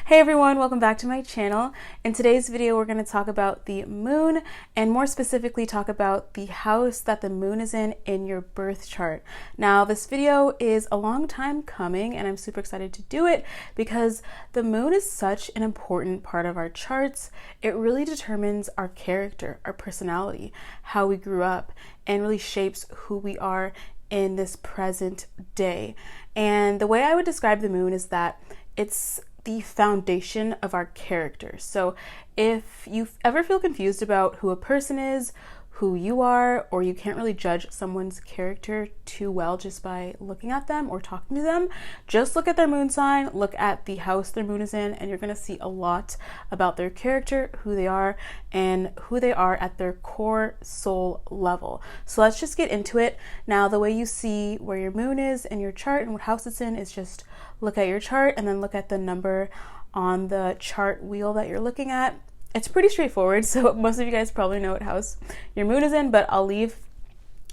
Hey everyone, welcome back to my channel. In today's video, we're going to talk about the moon and more specifically talk about the house that the moon is in your birth chart. Now, this video is a long time coming and I'm super excited to do it because the moon is such an important part of our charts. It really determines our character, our personality, how we grew up, and really shapes who we are in this present day. And the way I would describe the moon is that it's the foundation of our character. So if you ever feel confused about who a person is, who you are, or you can't really judge someone's character too well just by looking at them or talking to them, just look at their moon sign, look at the house their moon is in, and you're going to see a lot about their character, who they are, and who they are at their core soul level. So let's just get into it. Now, the way you see where your moon is in your chart and what house it's in is just look at your chart and then look at the number on the chart wheel that you're looking at. It's pretty straightforward, so most of you guys probably know what house your moon is in, but I'll leave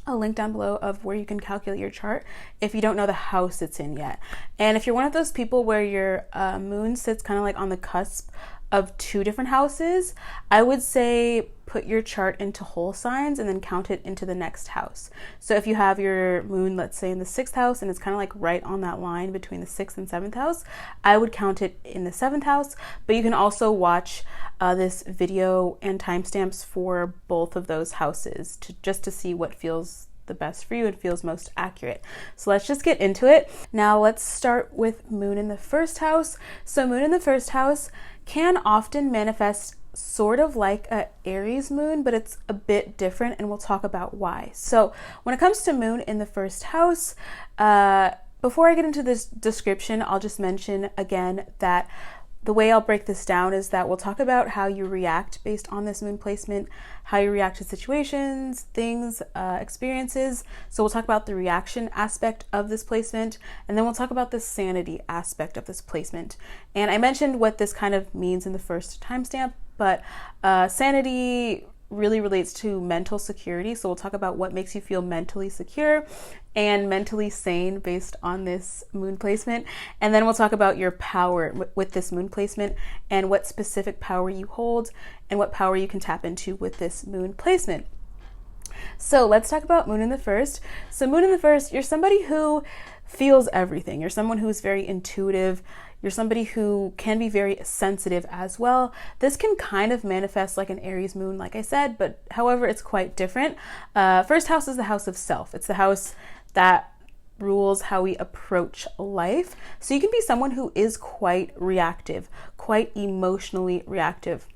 a link down below of where you can calculate your chart if you don't know the house it's in yet. And if you're one of those people where your moon sits kind of like on the cusp of two different houses, I would say put your chart into whole signs and then count it into the next house. So if you have your moon, let's say in the 6th house, and it's kind of like right on that line between the 6th and 7th house, I would count it in the 7th house. But you can also watch this video and timestamps for both of those houses just to see what feels the best for you and feels most accurate. So let's just get into it. Now let's start with moon in the 1st house. So moon in the 1st house can often manifest sort of like a Aries moon, but it's a bit different, and we'll talk about why. So when it comes to moon in the 1st house, before I get into this description, I'll just mention again that the way I'll break this down is that we'll talk about how you react based on this moon placement, how you react to situations, things, experiences. So we'll talk about the reaction aspect of this placement, and then we'll talk about the sanity aspect of this placement. And I mentioned what this kind of means in the first timestamp, but sanity really relates to mental security. So we'll talk about what makes you feel mentally secure and mentally sane based on this moon placement. And then we'll talk about your power with this moon placement and what specific power you hold and what power you can tap into with this moon placement. So let's talk about moon in the 1st. So moon in the 1st, you're somebody who feels everything. You're someone who's very intuitive. You're somebody who can be very sensitive as well. This can kind of manifest like an Aries moon, like I said, but however, it's quite different. 1st house is the house of self. It's the house that rules how we approach life. So you can be someone who is quite reactive, quite emotionally reactive.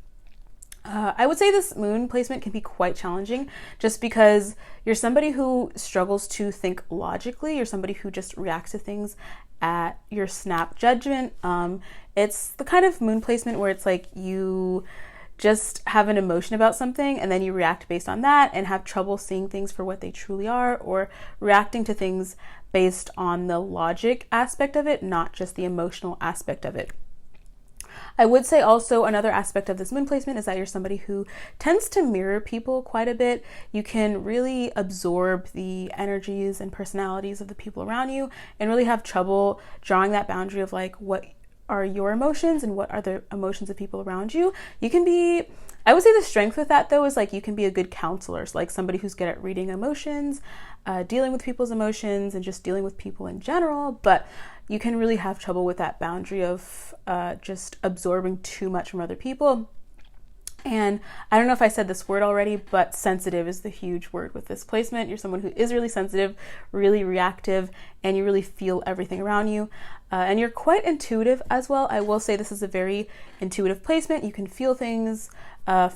I would say this moon placement can be quite challenging just because you're somebody who struggles to think logically. You're somebody who just reacts to things at your snap judgment. It's the kind of moon placement where it's like you just have an emotion about something and then you react based on that and have trouble seeing things for what they truly are, or reacting to things based on the logic aspect of it, not just the emotional aspect of it. I would say also another aspect of this moon placement is that you're somebody who tends to mirror people quite a bit. You can really absorb the energies and personalities of the people around you and really have trouble drawing that boundary of like what are your emotions and what are the emotions of people around you. You can be, I would say the strength with that though is like you can be a good counselor, so like somebody who's good at reading emotions, dealing with people's emotions and just dealing with people in general, but you can really have trouble with that boundary of just absorbing too much from other people. And I don't know if I said this word already, but sensitive is the huge word with this placement. You're someone who is really sensitive, really reactive, and you really feel everything around you. And you're quite intuitive as well. I will say this is a very intuitive placement. You can feel things,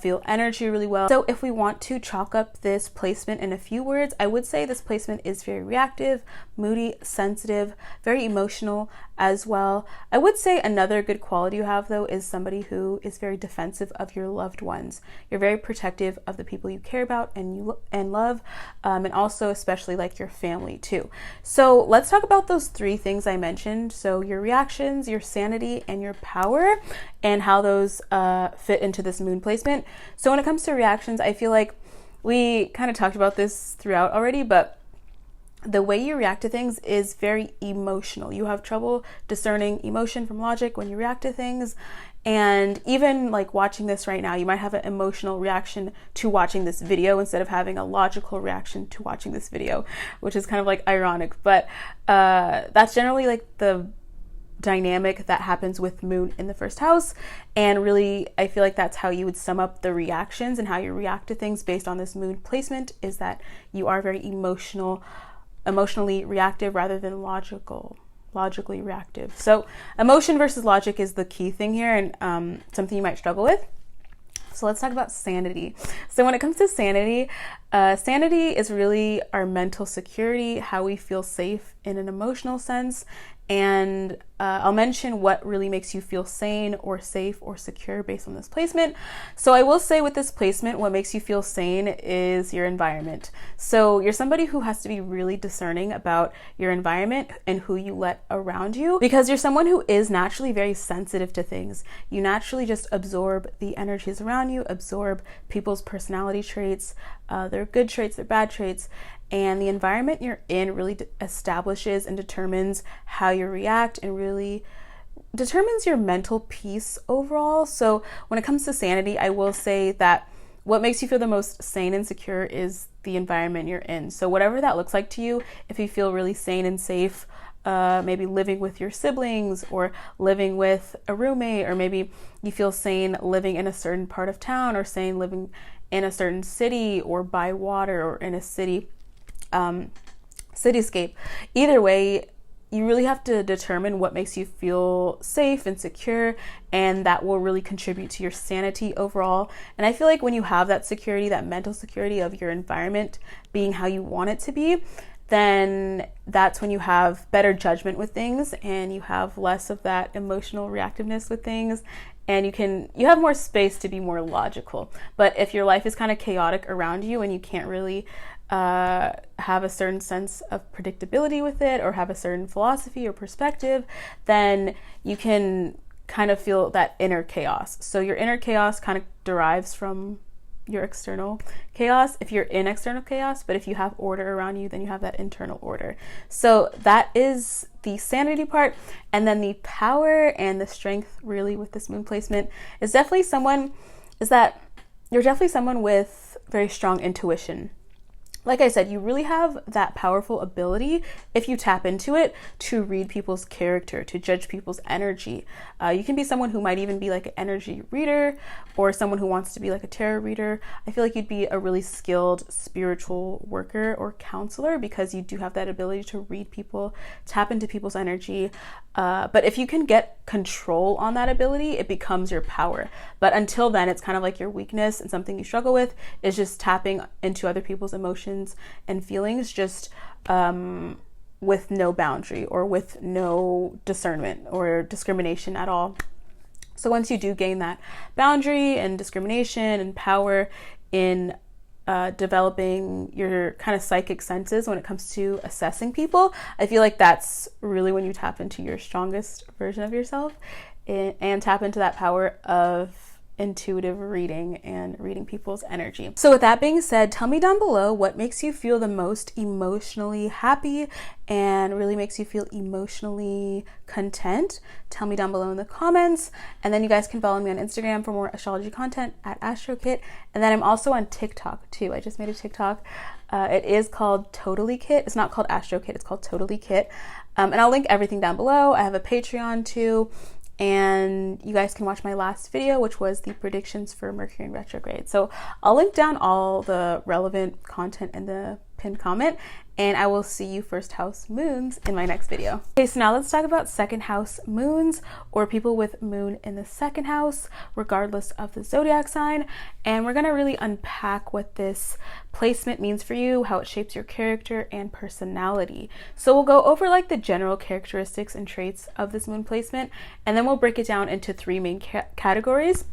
feel energy really well. So if we want to chalk up this placement in a few words, I would say this placement is very reactive, moody, sensitive, very emotional as well. I would say another good quality you have though is somebody who is very defensive of your loved ones. You're very protective of the people you care about and love, and also especially like your family too. So let's talk about those 3 things I mentioned. So your reactions, your sanity, and your power, and how those fit into this moon placement. So when it comes to reactions, I feel like we kind of talked about this throughout already, but the way you react to things is very emotional. You have trouble discerning emotion from logic when you react to things. And even like watching this right now, you might have an emotional reaction to watching this video instead of having a logical reaction to watching this video, which is kind of like ironic. But that's generally like the dynamic that happens with moon in the first house. And really, I feel like that's how you would sum up the reactions and how you react to things based on this moon placement, is that you are very emotionally reactive rather than logically reactive. So emotion versus logic is the key thing here, and something you might struggle with. So let's talk about sanity. So when it comes to sanity, sanity is really our mental security, how we feel safe in an emotional sense. And I'll mention what really makes you feel sane or safe or secure based on this placement. So I will say with this placement, what makes you feel sane is your environment. So you're somebody who has to be really discerning about your environment and who you let around you, because you're someone who is naturally very sensitive to things. You naturally just absorb the energies around you, absorb people's personality traits, their good traits, their bad traits. And the environment you're in really establishes and determines how you react and really determines your mental peace overall. So when it comes to sanity, I will say that what makes you feel the most sane and secure is the environment you're in. So whatever that looks like to you, if you feel really sane and safe, maybe living with your siblings or living with a roommate, or maybe you feel sane living in a certain part of town, or sane living in a certain city or by water or in a cityscape. Either way, you really have to determine what makes you feel safe and secure, and that will really contribute to your sanity overall. And I feel like when you have that security, that mental security of your environment being how you want it to be, then that's when you have better judgment with things, and you have less of that emotional reactiveness with things, and you have more space to be more logical. But if your life is kind of chaotic around you and you can't really have a certain sense of predictability with it, or have a certain philosophy or perspective, then you can kind of feel that inner chaos. So your inner chaos kind of derives from your external chaos if you're in external chaos, but if you have order around you, then you have that internal order. So that is the sanity part. And then the power and the strength really with this moon placement is definitely you're definitely someone with very strong intuition. Like I said, you really have that powerful ability, if you tap into it, to read people's character, to judge people's energy. You can be someone who might even be like an energy reader, or someone who wants to be like a tarot reader. I feel like you'd be a really skilled spiritual worker or counselor, because you do have that ability to read people, tap into people's energy. But if you can get control on that ability, it becomes your power. But until then, it's kind of like your weakness, and something you struggle with is just tapping into other people's emotions and feelings, just with no boundary or with no discernment or discrimination at all. So once you do gain that boundary and discrimination and power in developing your kind of psychic senses when it comes to assessing people, I feel like that's really when you tap into your strongest version of yourself, and tap into that power of intuitive reading and reading people's energy. So with that being said, tell me down below what makes you feel the most emotionally happy and really makes you feel emotionally content. Tell me down below in the comments, and then you guys can follow me on Instagram for more astrology content at AstroKit. And then I'm also on TikTok too. I just made a TikTok. It is called Totally Kit. It's not called AstroKit, it's called Totally Kit. And I'll link everything down below. I have a Patreon too. And you guys can watch my last video, which was the predictions for Mercury in retrograde. So I'll link down all the relevant content in the pinned comment, and I will see you first house moons in my next video. Okay, so now let's talk about second house moons, or people with moon in the second house, regardless of the zodiac sign. And we're gonna really unpack what this placement means for you, how it shapes your character and personality. So we'll go over like the general characteristics and traits of this moon placement, and then we'll break it down into three main categories.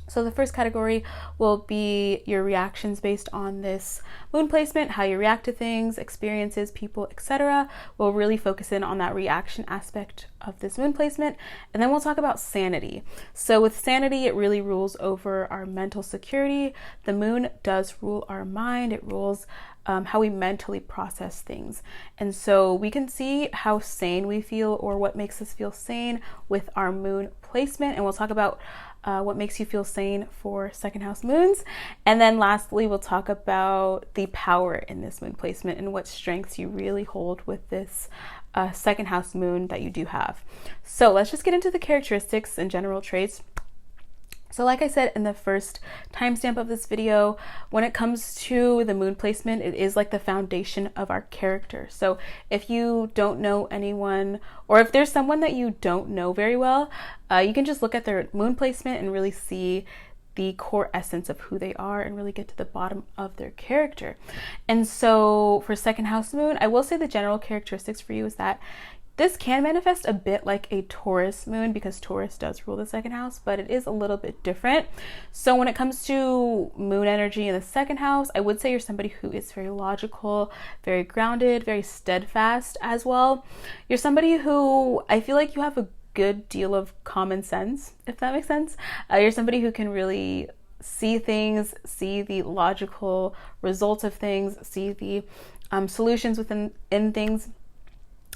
So the first category will be your reactions based on this moon placement, how you react to things, experiences, people, etc. We'll really focus in on that reaction aspect of this moon placement. And then we'll talk about sanity. So with sanity, it really rules over our mental security. The moon does rule our mind. It rules how we mentally process things. And so we can see how sane we feel or what makes us feel sane with our moon placement. And we'll talk about what makes you feel sane for second house moons. And then lastly, we'll talk about the power in this moon placement and what strengths you really hold with this second house moon that you do have. So let's just get into the characteristics and general traits. So like I said in the first timestamp of this video, when it comes to the moon placement, it is like the foundation of our character. So if you don't know anyone, or if there's someone that you don't know very well, you can just look at their moon placement and really see the core essence of who they are and really get to the bottom of their character. And so for second house moon, I will say the general characteristics for you is that this can manifest a bit like a Taurus moon because Taurus does rule the second house, but it is a little bit different. So when it comes to moon energy in the second house, I would say you're somebody who is very logical, very grounded, very steadfast as well. You're somebody who I feel like you have a good deal of common sense, if that makes sense. You're somebody who can really see things, see the logical results of things, see the solutions in things.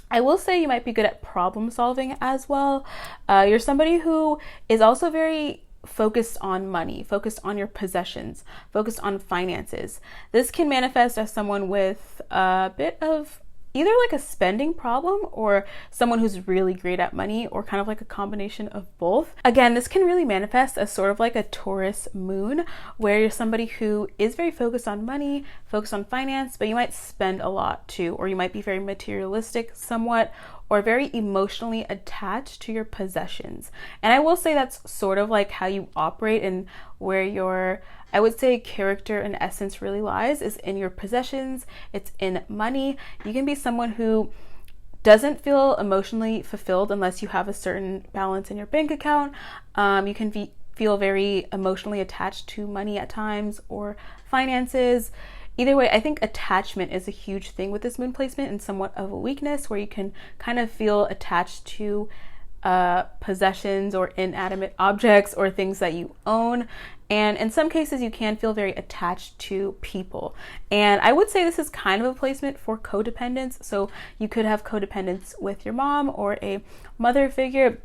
I will say you might be good at problem solving as well. You're somebody who is also very focused on money, focused on your possessions, focused on finances. This can manifest as someone with a bit of either like a spending problem or someone who's really great at money, or kind of like a combination of both. Again, this can really manifest as sort of like a Taurus moon, where you're somebody who is very focused on money, focused on finance, but you might spend a lot too, or you might be very materialistic somewhat, or very emotionally attached to your possessions. And I will say that's sort of like how you operate and where your, I would say, character and essence really lies is in your possessions. It's in money. You can be someone who doesn't feel emotionally fulfilled unless you have a certain balance in your bank account. You can feel very emotionally attached to money at times or finances. Either way, I think attachment is a huge thing with this moon placement and somewhat of a weakness, where you can kind of feel attached to possessions or inanimate objects or things that you own. And in some cases, you can feel very attached to people. And I would say this is kind of a placement for codependence. So you could have codependence with your mom or a mother figure.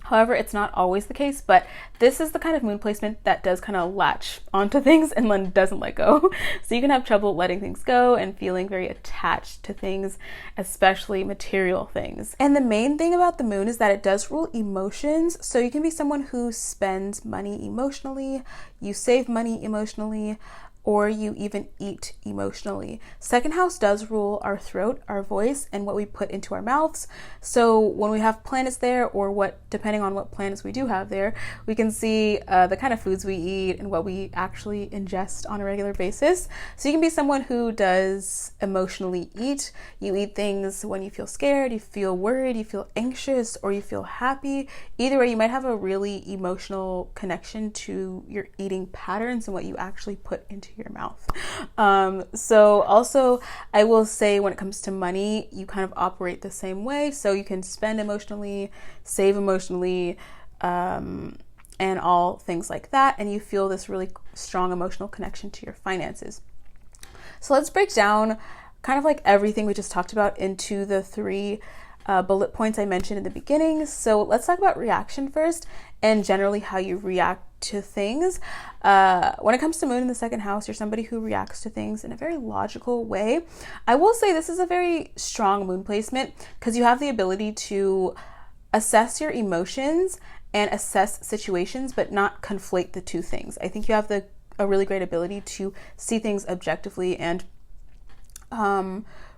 However, it's not always the case, but this is the kind of moon placement that does kind of latch onto things and then doesn't let go. So you can have trouble letting things go and feeling very attached to things, especially material things. And the main thing about the moon is that it does rule emotions. So you can be someone who spends money emotionally, you save money emotionally, or you even eat emotionally. Second house does rule our throat, our voice, and what we put into our mouths. So when we have planets there, or depending on what planets we do have there, we can see the kind of foods we eat and what we actually ingest on a regular basis. So you can be someone who does emotionally eat. You eat things when you feel scared, you feel worried, you feel anxious, or you feel happy. Either way, you might have a really emotional connection to your eating patterns and what you actually put into your mouth. So also, I will say when it comes to money, you kind of operate the same way. So you can spend emotionally, save emotionally, and all things like that. And you feel this really strong emotional connection to your finances. So let's break down kind of like everything we just talked about into the three bullet points I mentioned in the beginning. So let's talk about reaction first, and generally how you react to things. When it comes to moon in the second house, you're somebody who reacts to things in a very logical way. I will say this is a very strong moon placement because you have the ability to assess your emotions and assess situations, but not conflate the two things. I think you have a really great ability to see things objectively and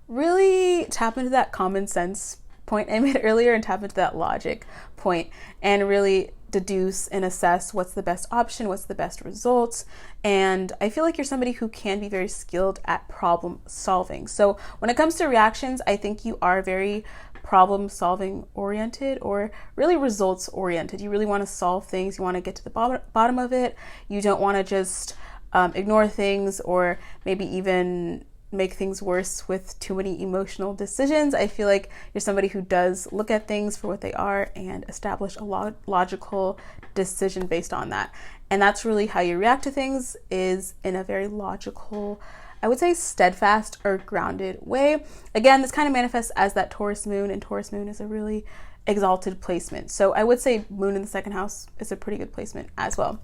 really tap into that common sense point I made earlier and tap into that logic point and really deduce and assess what's the best option, what's the best results. And I feel like you're somebody who can be very skilled at problem solving. So when it comes to reactions, I think you are very problem solving oriented, or really results oriented. You really want to solve things. You want to get to the bottom of it. You don't want to just ignore things or maybe even make things worse with too many emotional decisions. I feel like you're somebody who does look at things for what they are and establish a logical decision based on that. And that's really how you react to things, is in a very logical I would say, steadfast or grounded way. Again, this kind of manifests as that Taurus moon, and Taurus moon is a really exalted placement. So I would say moon in the second house is a pretty good placement as well.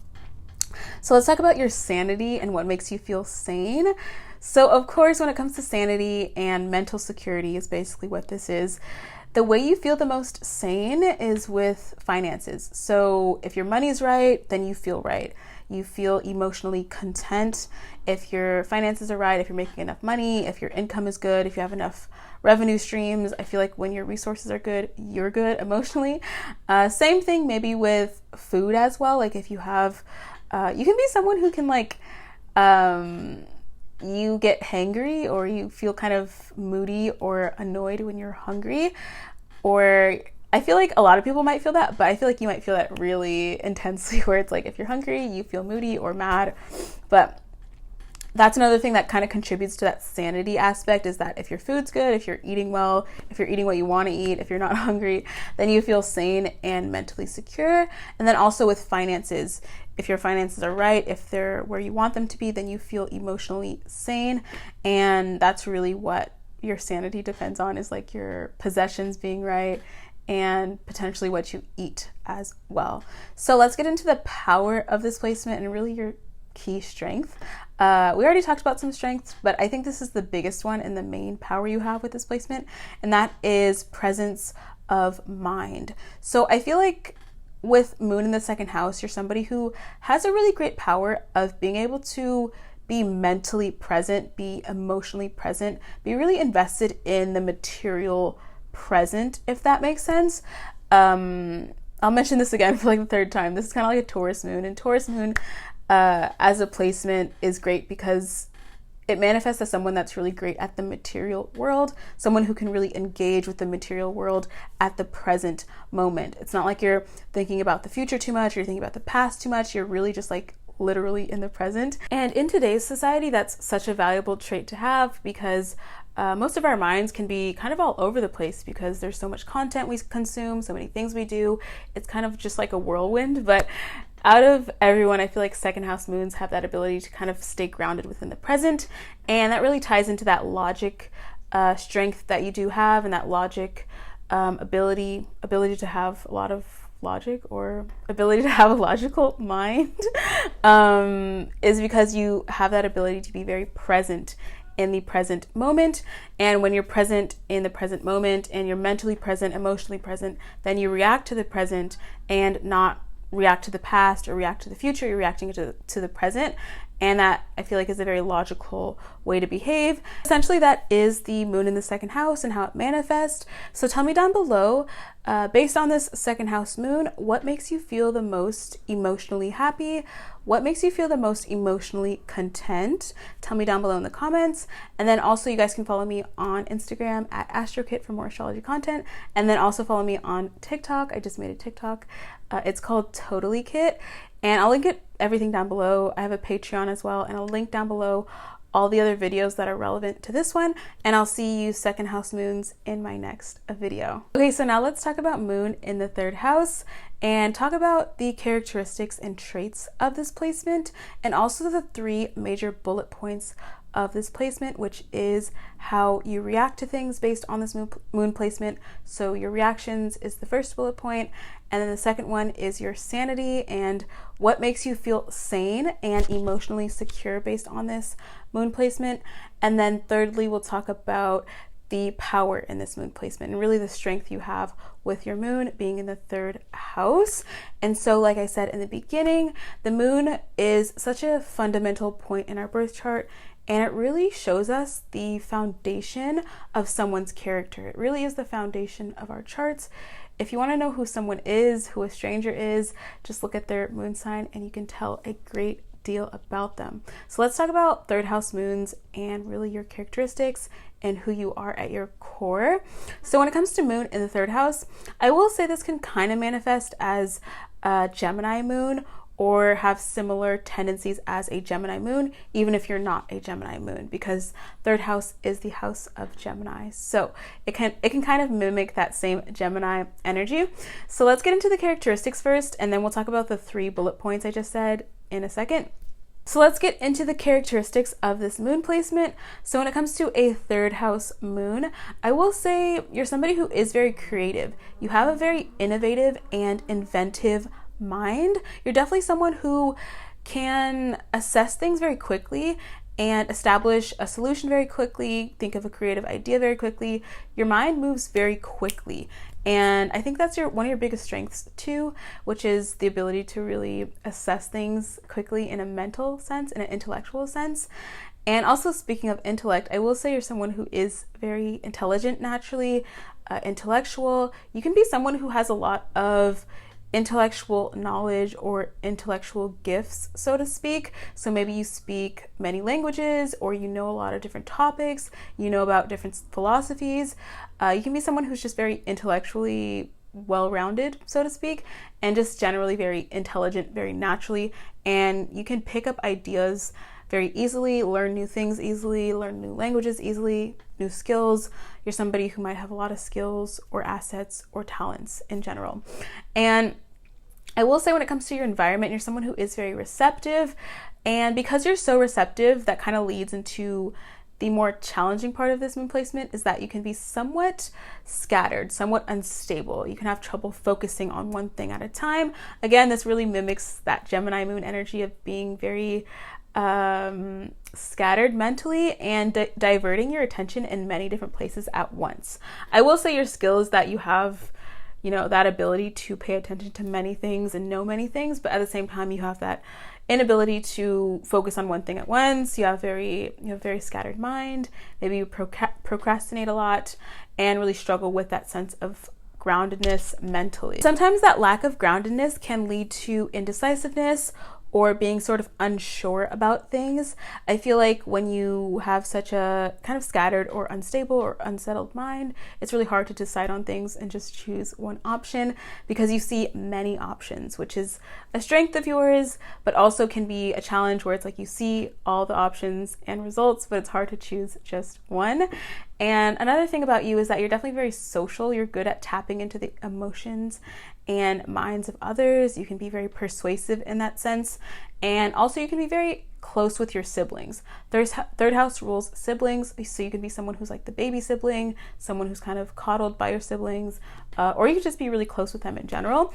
So let's talk about your sanity and what makes you feel sane. So of course, when it comes to sanity and mental security is basically what this is. The way you feel the most sane is with finances. So if your money's right, then you feel right. You feel emotionally content. If your finances are right, if you're making enough money, if your income is good, if you have enough revenue streams, I feel like when your resources are good, you're good emotionally. Same thing maybe with food as well. Like if you have, you can be someone who can you get hangry, or you feel kind of moody or annoyed when you're hungry, or I feel like a lot of people might feel that, but I feel like you might feel that really intensely, where it's like if you're hungry, you feel moody or mad. But that's another thing that kind of contributes to that sanity aspect, is that if your food's good, if you're eating well, if you're eating what you want to eat, if you're not hungry, then you feel sane and mentally secure. And then also with finances, if your finances are right, if they're where you want them to be, then you feel emotionally sane. And that's really what your sanity depends on, is like your possessions being right and potentially what you eat as well. So let's get into the power of this placement and really your key strength. We already talked about some strengths, but I think this is the biggest one and the main power you have with this placement, and that is presence of mind. So I feel like with moon in the second house, you're somebody who has a really great power of being able to be mentally present, be emotionally present, be really invested in the material present, if that makes sense. I'll mention this again for like the third time. This is kind of like a Taurus moon, and Taurus moon as a placement is great because it manifests as someone that's really great at the material world, someone who can really engage with the material world at the present moment. It's not like you're thinking about the future too much, or you're thinking about the past too much. You're really just like literally in the present. And in today's society, that's such a valuable trait to have, because most of our minds can be kind of all over the place because there's so much content we consume, so many things we do. It's kind of just like a whirlwind. But out of everyone, I feel like second house moons have that ability to kind of stay grounded within the present. And that really ties into that logic strength that you do have, and that logic ability to have a lot of logic, or ability to have a logical mind, is because you have that ability to be very present in the present moment. And when you're present in the present moment and you're mentally present, emotionally present, then you react to the present and not react to the past or react to the future. You're reacting to the present. And that, I feel like, is a very logical way to behave. Essentially, that is the moon in the second house and how it manifests. So tell me down below, based on this second house moon, what makes you feel the most emotionally happy? What makes you feel the most emotionally content? Tell me down below in the comments. And then also, you guys can follow me on Instagram at AstroKit for more astrology content. And then also follow me on TikTok. I just made a TikTok. It's called Totally Kit. And I'll link everything down below. I have a Patreon as well, and I'll link down below all the other videos that are relevant to this one. And I'll see you second house moons in my next video. Okay, so now let's talk about moon in the third house and talk about the characteristics and traits of this placement, and also the 3 major bullet points of this placement, which is how you react to things based on this moon placement. So your reactions is the first bullet point, and then the second one is your sanity and what makes you feel sane and emotionally secure based on this moon placement. And then thirdly, we'll talk about the power in this moon placement and really the strength you have with your moon being in the third house. And so, like I said in the beginning, the moon is such a fundamental point in our birth chart, and it really shows us the foundation of someone's character. It really is the foundation of our charts. If you want to know who someone is, who a stranger is, just look at their moon sign and you can tell a great deal about them. So let's talk about third house moons and really your characteristics and who you are at your core. So when it comes to moon in the third house, I will say this can kind of manifest as a Gemini moon, or have similar tendencies as a Gemini moon, even if you're not a Gemini moon, because third house is the house of Gemini. So it can kind of mimic that same Gemini energy. So let's get into the characteristics first, and then we'll talk about the 3 bullet points I just said in a second. So let's get into the characteristics of this moon placement. So when it comes to a third house moon, I will say you're somebody who is very creative. You have a very innovative and inventive mind. You're definitely someone who can assess things very quickly and establish a solution very quickly, think of a creative idea very quickly. Your mind moves very quickly. And I think that's one of your biggest strengths too, which is the ability to really assess things quickly in a mental sense, in an intellectual sense. And also, speaking of intellect, I will say you're someone who is very intelligent naturally, intellectual. You can be someone who has a lot of intellectual knowledge or intellectual gifts, so to speak. So maybe you speak many languages, or you know a lot of different topics, you know about different philosophies. You can be someone who's just very intellectually well-rounded, so to speak, and just generally very intelligent, very naturally. And you can pick up ideas very easily, learn new things easily, learn new languages easily, new skills. You're somebody who might have a lot of skills or assets or talents in general. And I will say when it comes to your environment, you're someone who is very receptive. And because you're so receptive, that kind of leads into the more challenging part of this moon placement, is that you can be somewhat scattered, somewhat unstable. You can have trouble focusing on one thing at a time. Again, this really mimics that Gemini moon energy of being very scattered mentally and diverting your attention in many different places at once. I will say your skill is that you have, that ability to pay attention to many things and know many things, but at the same time you have that inability to focus on one thing at once. You have a very scattered mind. Maybe you procrastinate a lot and really struggle with that sense of groundedness mentally. Sometimes that lack of groundedness can lead to indecisiveness or being sort of unsure about things. I feel like when you have such a kind of scattered or unstable or unsettled mind, it's really hard to decide on things and just choose one option, because you see many options, which is a strength of yours, but also can be a challenge where it's like you see all the options and results, but it's hard to choose just one. And another thing about you is that you're definitely very social. You're good at tapping into the emotions and minds of others. You can be very persuasive in that sense. And also you can be very close with your siblings. Third house rules siblings. So you can be someone who's like the baby sibling, someone who's kind of coddled by your siblings, or you can just be really close with them in general.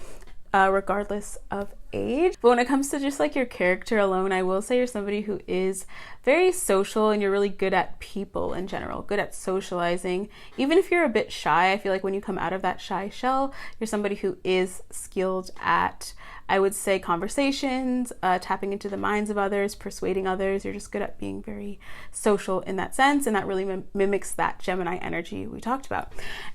Regardless of age. But when it comes to just like your character alone, I will say you're somebody who is very social and you're really good at people in general, good at socializing. Even if you're a bit shy, I feel like when you come out of that shy shell, you're somebody who is skilled at, I would say, conversations, tapping into the minds of others, persuading others. You're just good at being very social in that sense, and that really mimics that Gemini energy we talked about.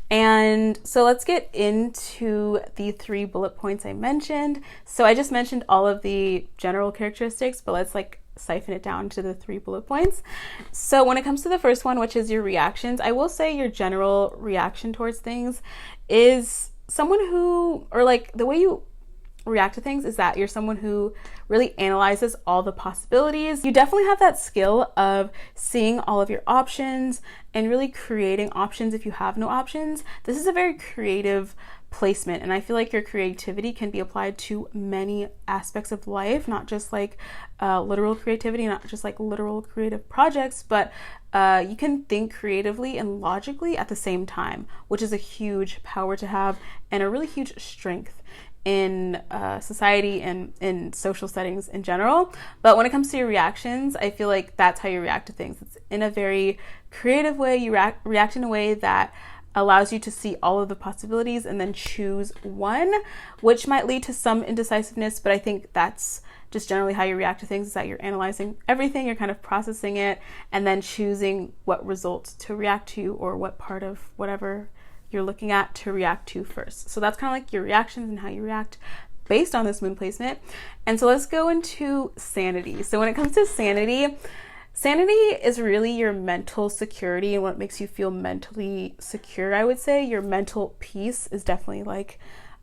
And so let's get into the 3 bullet points I mentioned. So I just mentioned all of the general characteristics, but let's siphon it down to the 3 bullet points. So when it comes to the first one, which is your reactions, I will say your general reaction towards things is someone who, or like the way you react to things is that you're someone who really analyzes all the possibilities. You definitely have that skill of seeing all of your options and really creating options if you have no options. This is a very creative placement, and I feel like your creativity can be applied to many aspects of life, not just like literal creativity, not just like literal creative projects, but you can think creatively and logically at the same time, which is a huge power to have and a really huge strength in society and in social settings in general. But when it comes to your reactions, I feel like that's how you react to things. It's in a very creative way. You react in a way that allows you to see all of the possibilities and then choose one, which might lead to some indecisiveness, but I think that's just generally how you react to things, is that you're analyzing everything, you're kind of processing it, and then choosing what result to react to, or what part of whatever you're looking at to react to first. So that's kind of like your reactions and how you react based on this moon placement. And so let's go into sanity. So when it comes to sanity is really your mental security and what makes you feel mentally secure. I would say your mental peace is definitely like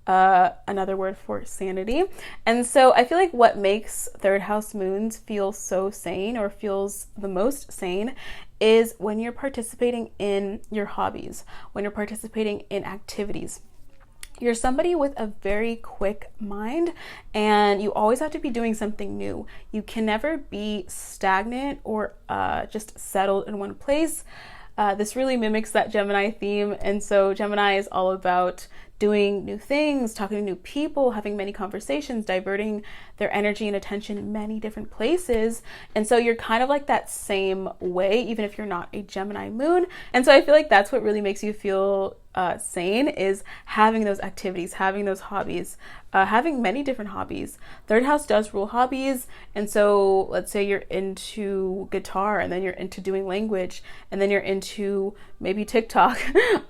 another word for sanity. And so I feel like what makes third house moons feel so sane, or feels the most sane, is when you're participating in your hobbies, when you're participating in activities. You're somebody with a very quick mind, and you always have to be doing something new. You can never be stagnant or just settled in one place. This really mimics that Gemini theme, and so Gemini is all about doing new things, talking to new people, having many conversations, diverting their energy and attention in many different places. And so you're kind of like that same way, even if you're not a Gemini moon. And so I feel like that's what really makes you feel sane, is having those activities, having those hobbies, having many different hobbies. Third house does rule hobbies. And so let's say you're into guitar, and then you're into doing language, and then you're into maybe TikTok.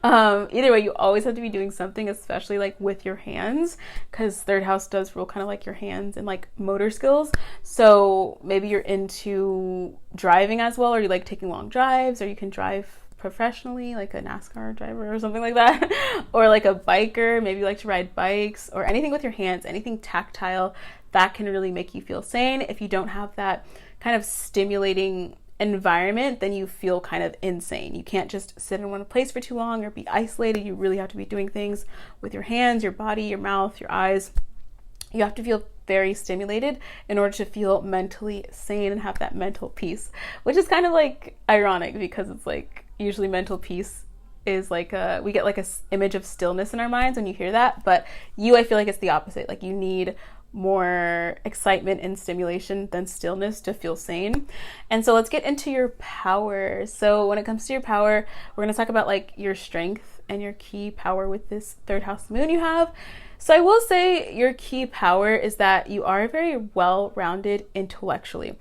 Either way, you always have to be doing something, especially like with your hands, because third house does rule kind of like your hands and like motor skills. So maybe you're into driving as well, or you like taking long drives, or you can drive professionally, like a NASCAR driver or something like that, or like a biker, maybe you like to ride bikes, or anything with your hands, anything tactile that can really make you feel sane. If you don't have that kind of stimulating environment, then you feel kind of insane. You can't just sit in one place for too long or be isolated. You really have to be doing things with your hands, your body, your mouth, your eyes. You have to feel very stimulated in order to feel mentally sane and have that mental peace, which is kind of like ironic, because it's like usually mental peace is like we get like a image of stillness in our minds when you hear that, but I feel like it's the opposite. Like you need more excitement and stimulation than stillness to feel sane. And so let's get into your power. So when it comes to your power, we're going to talk about like your strength and your key power with this third house moon you have. So I will say your key power is that you are very well-rounded intellectually.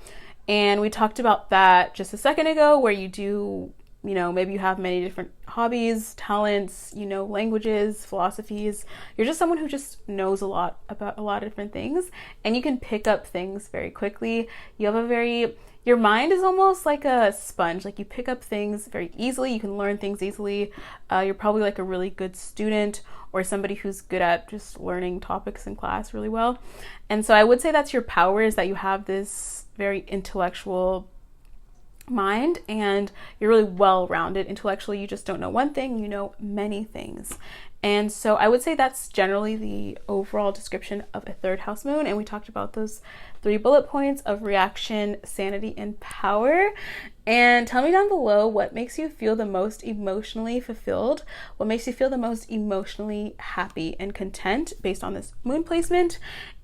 And we talked about that just a second ago, where you do, maybe you have many different hobbies, talents, languages, philosophies. You're just someone who just knows a lot about a lot of different things, and you can pick up things very quickly. You have your mind is almost like a sponge. Like you pick up things very easily. You can learn things easily. You're probably like a really good student, or somebody who's good at just learning topics in class really well. And so I would say that's your power, is that you have this very intellectual mind, and you're really well-rounded intellectually. You just don't know one thing, you know many things. And so I would say that's generally the overall description of a third house moon. And we talked about those 3 bullet points of reaction, sanity, and power. And tell me down below what makes you feel the most emotionally fulfilled, what makes you feel the most emotionally happy and content based on this moon placement.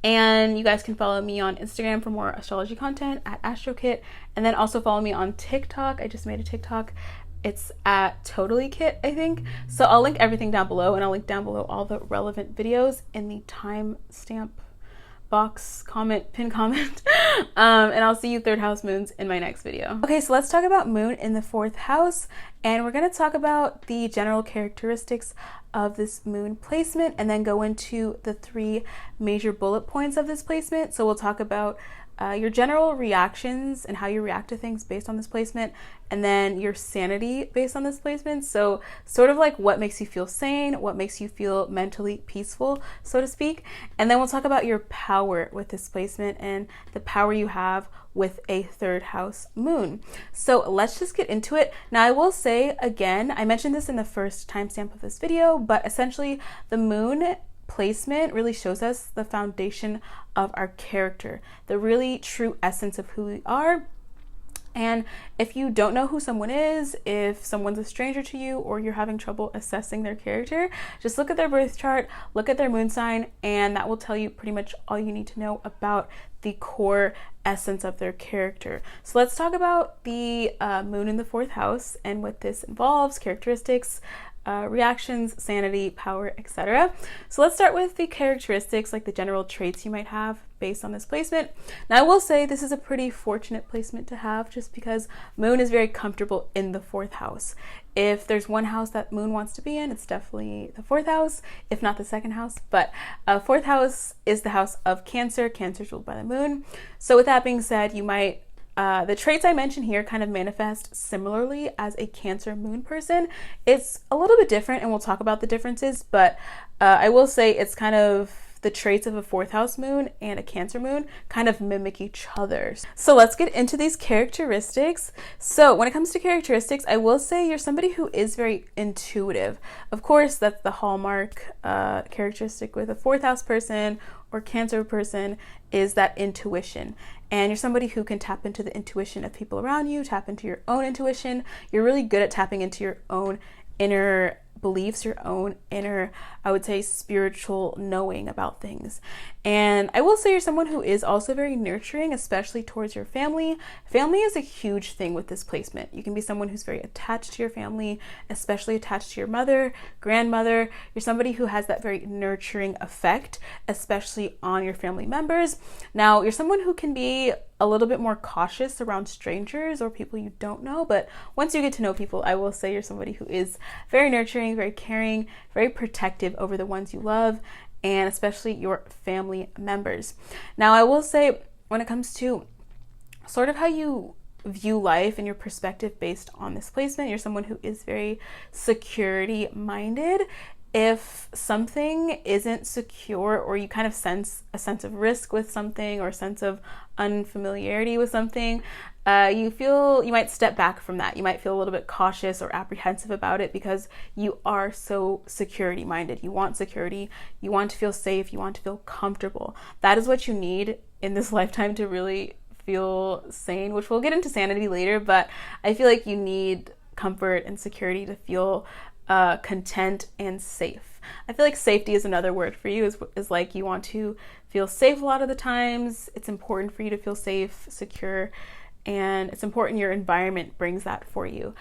And you guys can follow me on Instagram for more astrology content at AstroKit, and then also follow me on TikTok. I just made a TikTok. It's at Totally Kit, I think. So I'll link everything down below, and I'll link down below all the relevant videos in the timestamp box, pin comment. And I'll see you third house moons in my next video. Okay, so let's talk about moon in the 4th house, and we're going to talk about the general characteristics of this moon placement, and then go into the 3 major bullet points of this placement. So we'll talk about your general reactions and how you react to things based on this placement, and then your sanity based on this placement. So sort of like what makes you feel sane, what makes you feel mentally peaceful, so to speak. And then we'll talk about your power with this placement and the power you have with a third house moon. So let's just get into it. Now I will say again, I mentioned this in the first timestamp of this video, but essentially the moon placement really shows us the foundation of our character, the really true essence of who we are. And if you don't know who someone is, if someone's a stranger to you, or you're having trouble assessing their character, just look at their birth chart, look at their moon sign, and that will tell you pretty much all you need to know about the core essence of their character. So let's talk about the moon in the 4th house and what this involves, characteristics, reactions, sanity, power, etc. So let's start with the characteristics, like the general traits you might have based on this placement. Now I will say this is a pretty fortunate placement to have, just because moon is very comfortable in the 4th house. If there's one house that moon wants to be in, it's definitely the 4th house, if not the 2nd house. But 4th house is the house of Cancer. Cancer is ruled by the moon. So with that being said, you might the traits I mentioned here kind of manifest similarly as a Cancer moon person. It's a little bit different, and we'll talk about the differences, but I will say it's kind of the traits of a 4th house moon and a Cancer moon kind of mimic each other. So let's get into these characteristics. So when it comes to characteristics, I will say you're somebody who is very intuitive. Of course, that's the hallmark characteristic with a 4th house person or Cancer person, is that intuition. And you're somebody who can tap into the intuition of people around you, tap into your own intuition. You're really good at tapping into your own inner beliefs, your own inner, I would say, spiritual knowing about things. And I will say you're someone who is also very nurturing, especially towards your family. Family is a huge thing with this placement. You can be someone who's very attached to your family, especially attached to your mother, grandmother. You're somebody who has that very nurturing effect, especially on your family members. Now, you're someone who can be a little bit more cautious around strangers or people you don't know, but once you get to know people, I will say you're somebody who is very nurturing, very caring, very protective over the ones you love, and especially your family members. Now, I will say when it comes to sort of how you view life and your perspective based on this placement, you're someone who is very security minded. If something isn't secure, or you kind of sense a sense of risk with something or a sense of unfamiliarity with something, you might step back from that. You might feel a little bit cautious or apprehensive about it because you are so security minded. You want security, you want to feel safe, you want to feel comfortable. That is what you need in this lifetime to really feel sane, which we'll get into sanity later, but I feel like you need comfort and security to feel content and safe. I feel like safety is another word for you, is like you want to feel safe a lot of the times. It's important for you to feel safe, secure, and it's important your environment brings that for you.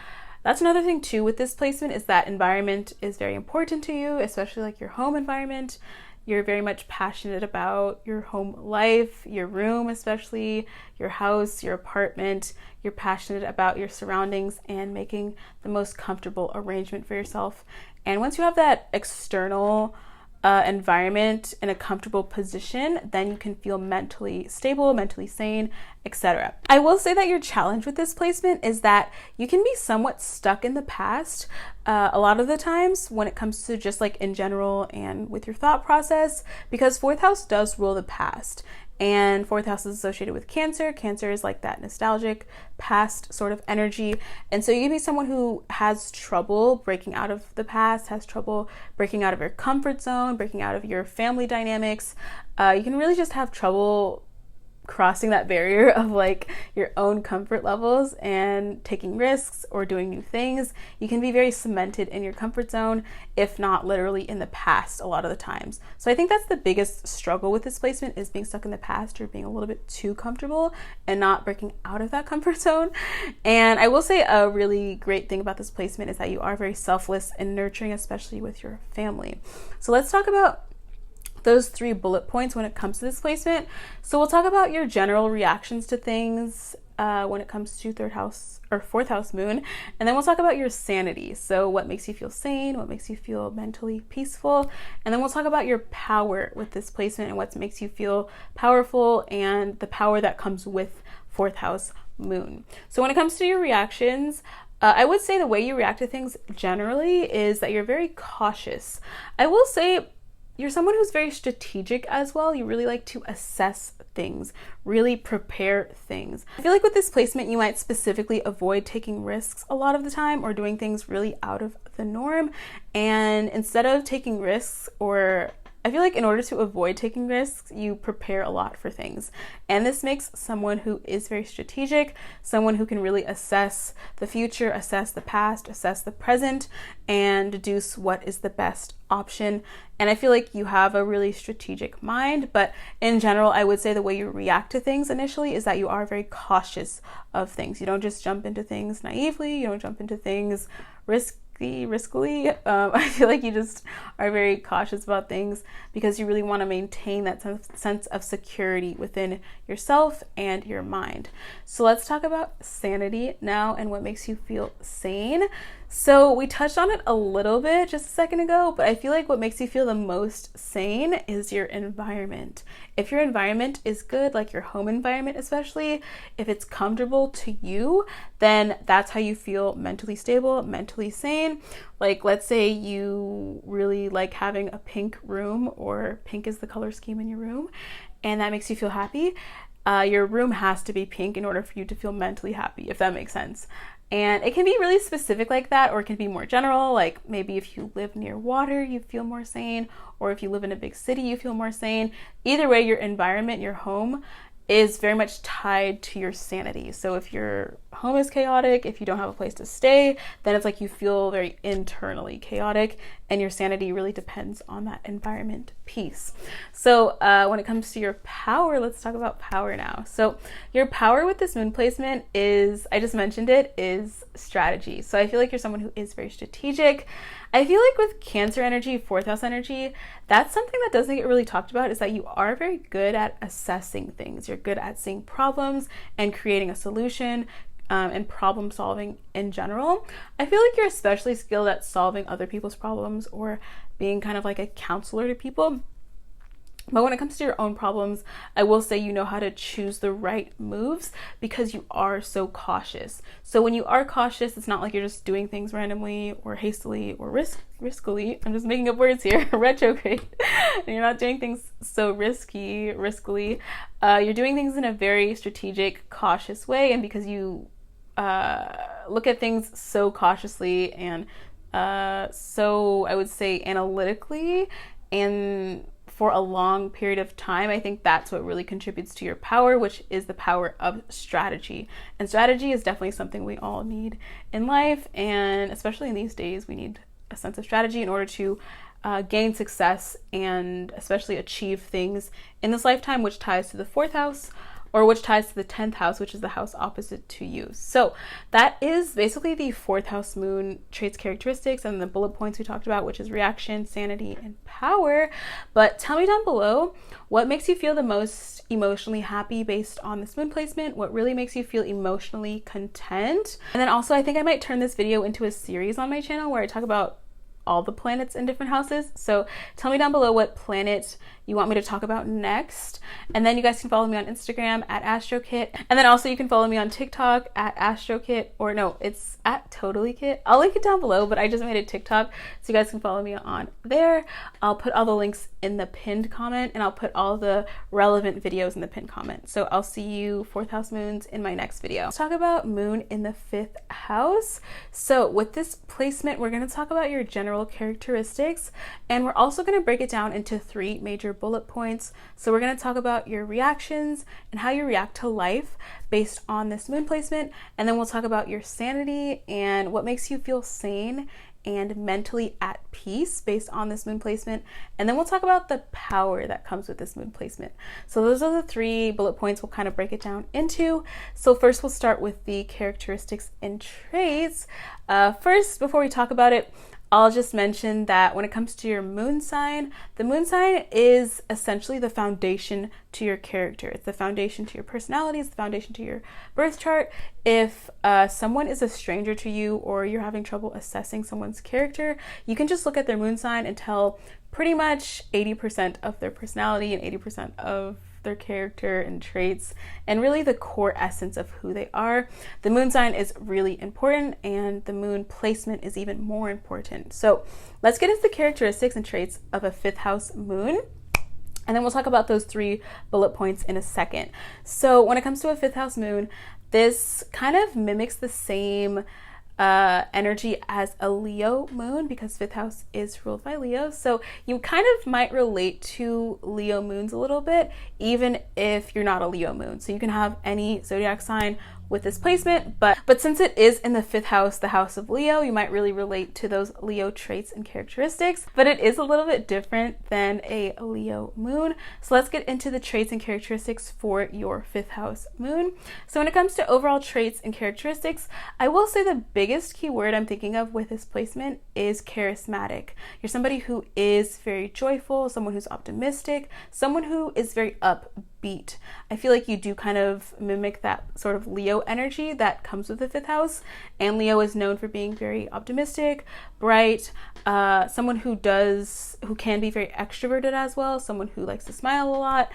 That's another thing too with this placement, is that environment is very important to you, especially like your home environment. You're very much passionate about your home life, your room, especially your house, your apartment. You're passionate about your surroundings and making the most comfortable arrangement for yourself. And once you have that external environment in a comfortable position, then you can feel mentally stable, mentally sane, etc. I will say that your challenge with this placement is that you can be somewhat stuck in the past a lot of the times when it comes to just like in general and with your thought process, because 4th house does rule the past. And 4th house is associated with Cancer. Cancer is like that nostalgic past sort of energy. And so you can be someone who has trouble breaking out of the past, has trouble breaking out of your comfort zone, breaking out of your family dynamics. You can really just have trouble crossing that barrier of like your own comfort levels and taking risks or doing new things. You can be very cemented in your comfort zone, if not literally in the past a lot of the times. So I think that's the biggest struggle with this placement, is being stuck in the past or being a little bit too comfortable and not breaking out of that comfort zone. And I will say a really great thing about this placement is that you are very selfless and nurturing, especially with your family. So let's talk about those 3 bullet points when it comes to this placement. So we'll talk about your general reactions to things when it comes to 3rd house or 4th house moon, and then we'll talk about your sanity. So what makes you feel sane, what makes you feel mentally peaceful, and then we'll talk about your power with this placement and what makes you feel powerful and the power that comes with 4th house moon. So when it comes to your reactions, I would say the way you react to things generally is that you're very cautious. I will say you're someone who's very strategic as well. You really like to assess things, really prepare things. I feel like with this placement, you might specifically avoid taking risks a lot of the time or doing things really out of the norm. And instead of taking risks, or I feel like in order to avoid taking risks, you prepare a lot for things. And this makes someone who is very strategic, someone who can really assess the future, assess the past, assess the present, and deduce what is the best option. And I feel like you have a really strategic mind, but in general, I would say the way you react to things initially is that you are very cautious of things. You don't just jump into things naively, you don't jump into things riskily. I feel like you just are very cautious about things because you really want to maintain that sense of security within yourself and your mind. So let's talk about sanity now and what makes you feel sane. So we touched on it a little bit just a second ago, but I feel like what makes you feel the most sane is your environment. if your environment is good, like your home environment especially, if it's comfortable to you, then that's how you feel mentally stable, mentally sane. Like, let's say you really like having a pink room, or pink is the color scheme in your room, and that makes you feel happy. Your room has to be pink in order for you to feel mentally happy, if that makes sense. And it can be really specific like that, or it can be more general, like maybe if you live near water, you feel more sane, or if you live in a big city, you feel more sane. Either way, your environment, your home, is very much tied to your sanity. So if your home is chaotic, if you don't have a place to stay, then it's like you feel very internally chaotic, and your sanity really depends on that environment piece. So when it comes to your power, let's talk about power now. So your power with this moon placement is, I just mentioned it, is strategy. So I feel like you're someone who is very strategic. I feel like with Cancer energy, 4th house energy, that's something that doesn't get really talked about, is that you are very good at assessing things. You're good at seeing problems and creating a solution, and problem solving in general. I feel like you're especially skilled at solving other people's problems, or being kind of like a counselor to people. But when it comes to your own problems, I will say you know how to choose the right moves, because you are so cautious. So when you are cautious, it's not like you're just doing things randomly or hastily or riskily. I'm just making up words here, retrograde. And you're not doing things so riskily. You're doing things in a very strategic, cautious way. And because you look at things so cautiously and so, I would say, analytically, and for a long period of time, I think that's what really contributes to your power, which is the power of strategy. And strategy is definitely something we all need in life, and especially in these days, we need a sense of strategy in order to gain success and especially achieve things in this lifetime, which ties to the 4th house, or which ties to the 10th house, which is the house opposite to you. So that is basically the 4th house moon traits, characteristics, and the bullet points we talked about, which is reaction, sanity, and power. But tell me down below, what makes you feel the most emotionally happy based on this moon placement? What really makes you feel emotionally content? And then also, I think I might turn this video into a series on my channel where I talk about all the planets in different houses. So tell me down below what planet you want me to talk about next. And then you guys can follow me on Instagram at AstroKit. And then also you can follow me on TikTok at AstroKit, or no, it's at TotallyKit. I'll link it down below, but I just made a TikTok so you guys can follow me on there. I'll put all the links in the pinned comment, and I'll put all the relevant videos in the pinned comment. So I'll see you 4th house moons in my next video. Let's talk about moon in the 5th house. So with this placement, we're going to talk about your general characteristics, and we're also going to break it down into 3 major bullet points. So we're going to talk about your reactions and how you react to life based on this moon placement, and then we'll talk about your sanity and what makes you feel sane and mentally at peace based on this moon placement, and then we'll talk about the power that comes with this moon placement. So those are the 3 bullet points we'll kind of break it down into. So first we'll start with the characteristics and traits. First, before we talk about it, I'll just mention that when it comes to your moon sign, the moon sign is essentially the foundation to your character. It's the foundation to your personality. It's the foundation to your birth chart. If someone is a stranger to you, or you're having trouble assessing someone's character, you can just look at their moon sign and tell pretty much 80% of their personality and 80% of their character and traits, and really the core essence of who they are. The moon sign is really important, and the moon placement is even more important. So let's get into the characteristics and traits of a 5th house moon, and then we'll talk about those 3 bullet points in a second. So when it comes to a 5th house moon, this kind of mimics the same energy as a Leo moon, because 5th house is ruled by Leo. So you kind of might relate to Leo moons a little bit, even if you're not a Leo moon. So you can have any zodiac sign with this placement, but since it is in the 5th house, the house of Leo, you might really relate to those Leo traits and characteristics, but it is a little bit different than a Leo moon. So let's get into the traits and characteristics for your 5th house moon. So when it comes to overall traits and characteristics, I will say the biggest key word I'm thinking of with this placement is charismatic. You're somebody who is very joyful, someone who's optimistic, someone who is very upbeat, upbeat. I feel like you do kind of mimic that sort of Leo energy that comes with the 5th house. And Leo is known for being very optimistic, bright, someone who can be very extroverted as well, someone who likes to smile a lot,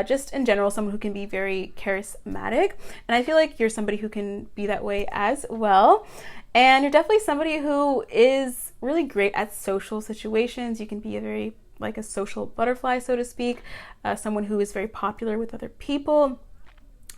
just in general, someone who can be very charismatic. And I feel like you're somebody who can be that way as well. And you're definitely somebody who is really great at social situations. You can be a social butterfly, so to speak, someone who is very popular with other people.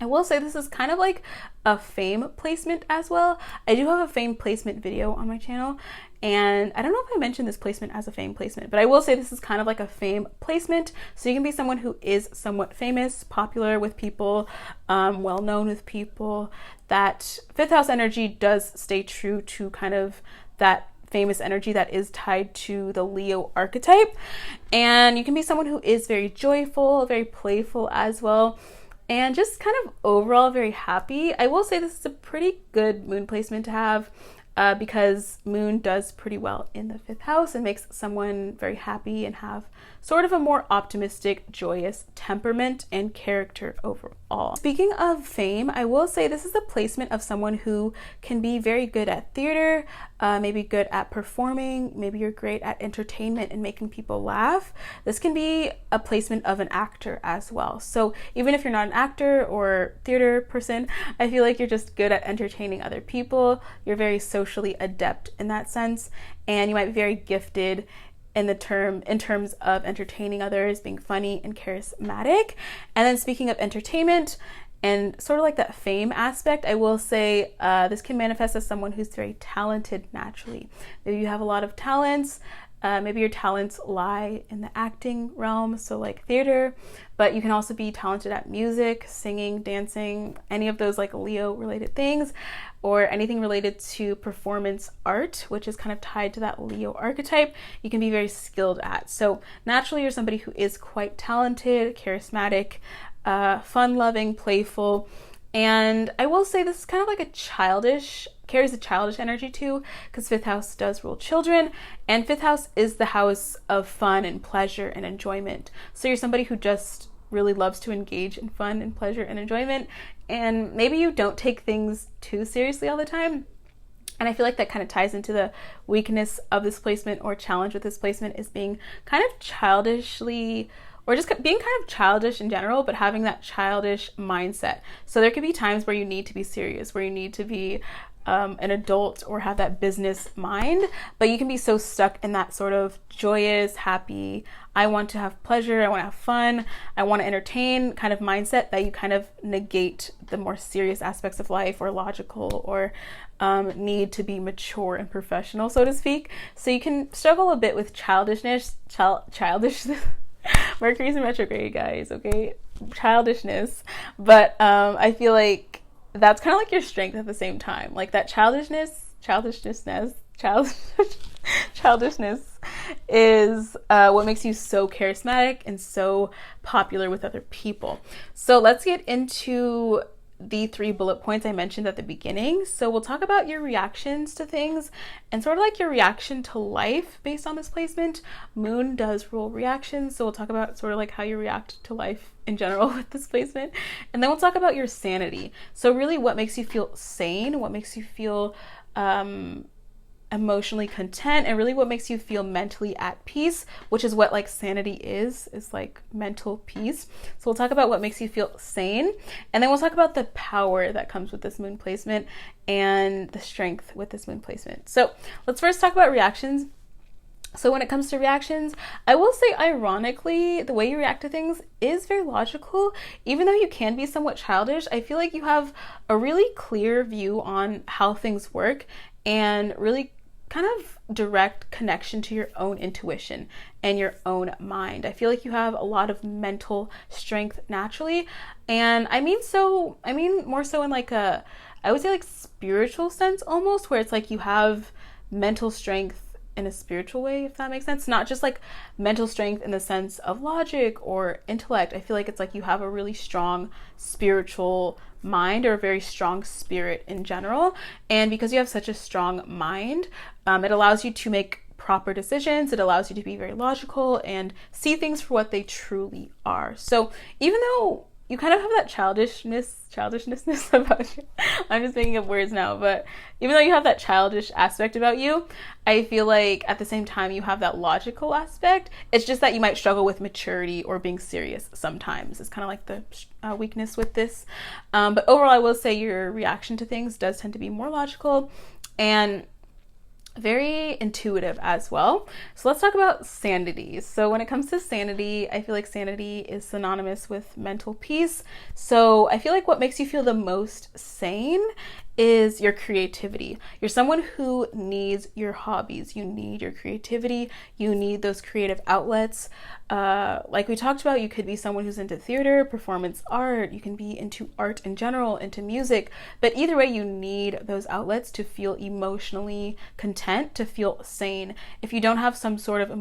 I will say this is kind of like a fame placement as well. I do have a fame placement video on my channel, and I don't know if I mentioned this placement as a fame placement, but I will say this is kind of like a fame placement. So you can be someone who is somewhat famous, popular with people, well known with people. That 5th house energy does stay true to kind of that famous energy that is tied to the Leo archetype. And you can be someone who is very joyful, very playful as well, and just kind of overall very happy. I will say this is a pretty good moon placement to have, because moon does pretty well in the 5th house and makes someone very happy and have sort of a more optimistic, joyous temperament and character overall. Speaking of fame, I will say this is a placement of someone who can be very good at theater, maybe good at performing, maybe you're great at entertainment and making people laugh. This can be a placement of an actor as well. So even if you're not an actor or theater person, I feel like you're just good at entertaining other people. You're very socially adept in that sense, and you might be very gifted in terms of entertaining others, being funny and charismatic. And then speaking of entertainment and sort of like that fame aspect, I will say this can manifest as someone who's very talented naturally. Maybe you have a lot of talents. Maybe your talents lie in the acting realm, so like theater, but you can also be talented at music, singing, dancing, any of those like Leo related things, or anything related to performance art, which is kind of tied to that Leo archetype. You can be very skilled at. So naturally you're somebody who is quite talented, charismatic, fun-loving, playful. And I will say this is kind of like carries a childish energy too, because 5th house does rule children, and 5th house is the house of fun and pleasure and enjoyment. So you're somebody who just really loves to engage in fun and pleasure and enjoyment, and maybe you don't take things too seriously all the time. And I feel like that kind of ties into the weakness of this placement, or challenge with this placement, is being kind of childishly, or just being kind of childish in general, but having that childish mindset. So there could be times where you need to be serious, where you need to be an adult or have that business mind, but you can be so stuck in that sort of joyous, happy, I want to have pleasure, I want to have fun, I want to entertain kind of mindset, that you kind of negate the more serious aspects of life, or logical, or need to be mature and professional, so to speak. So you can struggle a bit with childishness. Mercury's in retrograde, guys, okay? Childishness. But I feel like that's kind of like your strength at the same time. Like that childishness is what makes you so charismatic and so popular with other people. So let's get into the 3 bullet points I mentioned at the beginning. So we'll talk about your reactions to things and sort of like your reaction to life based on this placement. Moon does rule reactions, so we'll talk about sort of like how you react to life in general with this placement. And then we'll talk about your sanity. So really what makes you feel sane, what makes you feel emotionally content, and really what makes you feel mentally at peace, which is what like sanity is like mental peace. So we'll talk about what makes you feel sane, and then we'll talk about the power that comes with this moon placement and the strength with this moon placement. So let's first talk about reactions. So when it comes to reactions, I will say ironically, the way you react to things is very logical. Even though you can be somewhat childish, I feel like you have a really clear view on how things work and really kind of direct connection to your own intuition and your own mind. I feel like you have a lot of mental strength naturally. And I mean more so in like I would say like spiritual sense almost, where it's like you have mental strength in a spiritual way, if that makes sense. Not just like mental strength in the sense of logic or intellect. I feel like it's like you have a really strong spiritual mind, or a very strong spirit in general. And because you have such a strong mind, it allows you to make proper decisions. It allows you to be very logical and see things for what they truly are. So even though you kind of have that childishness about you. I'm just making up words now, but even though you have that childish aspect about you, I feel like at the same time you have that logical aspect. It's just that you might struggle with maturity or being serious sometimes. It's kind of like the weakness with this. But overall, I will say your reaction to things does tend to be more logical and very intuitive as well. So let's talk about sanity. So when it comes to sanity, I feel like sanity is synonymous with mental peace. So I feel like what makes you feel the most sane is your creativity. You're someone who needs your hobbies. You need your creativity. You need those creative outlets. Like we talked about, you could be someone who's into theater, performance art. You can be into art in general, into music. But either way, you need those outlets to feel emotionally content, to feel sane. If you don't have some sort of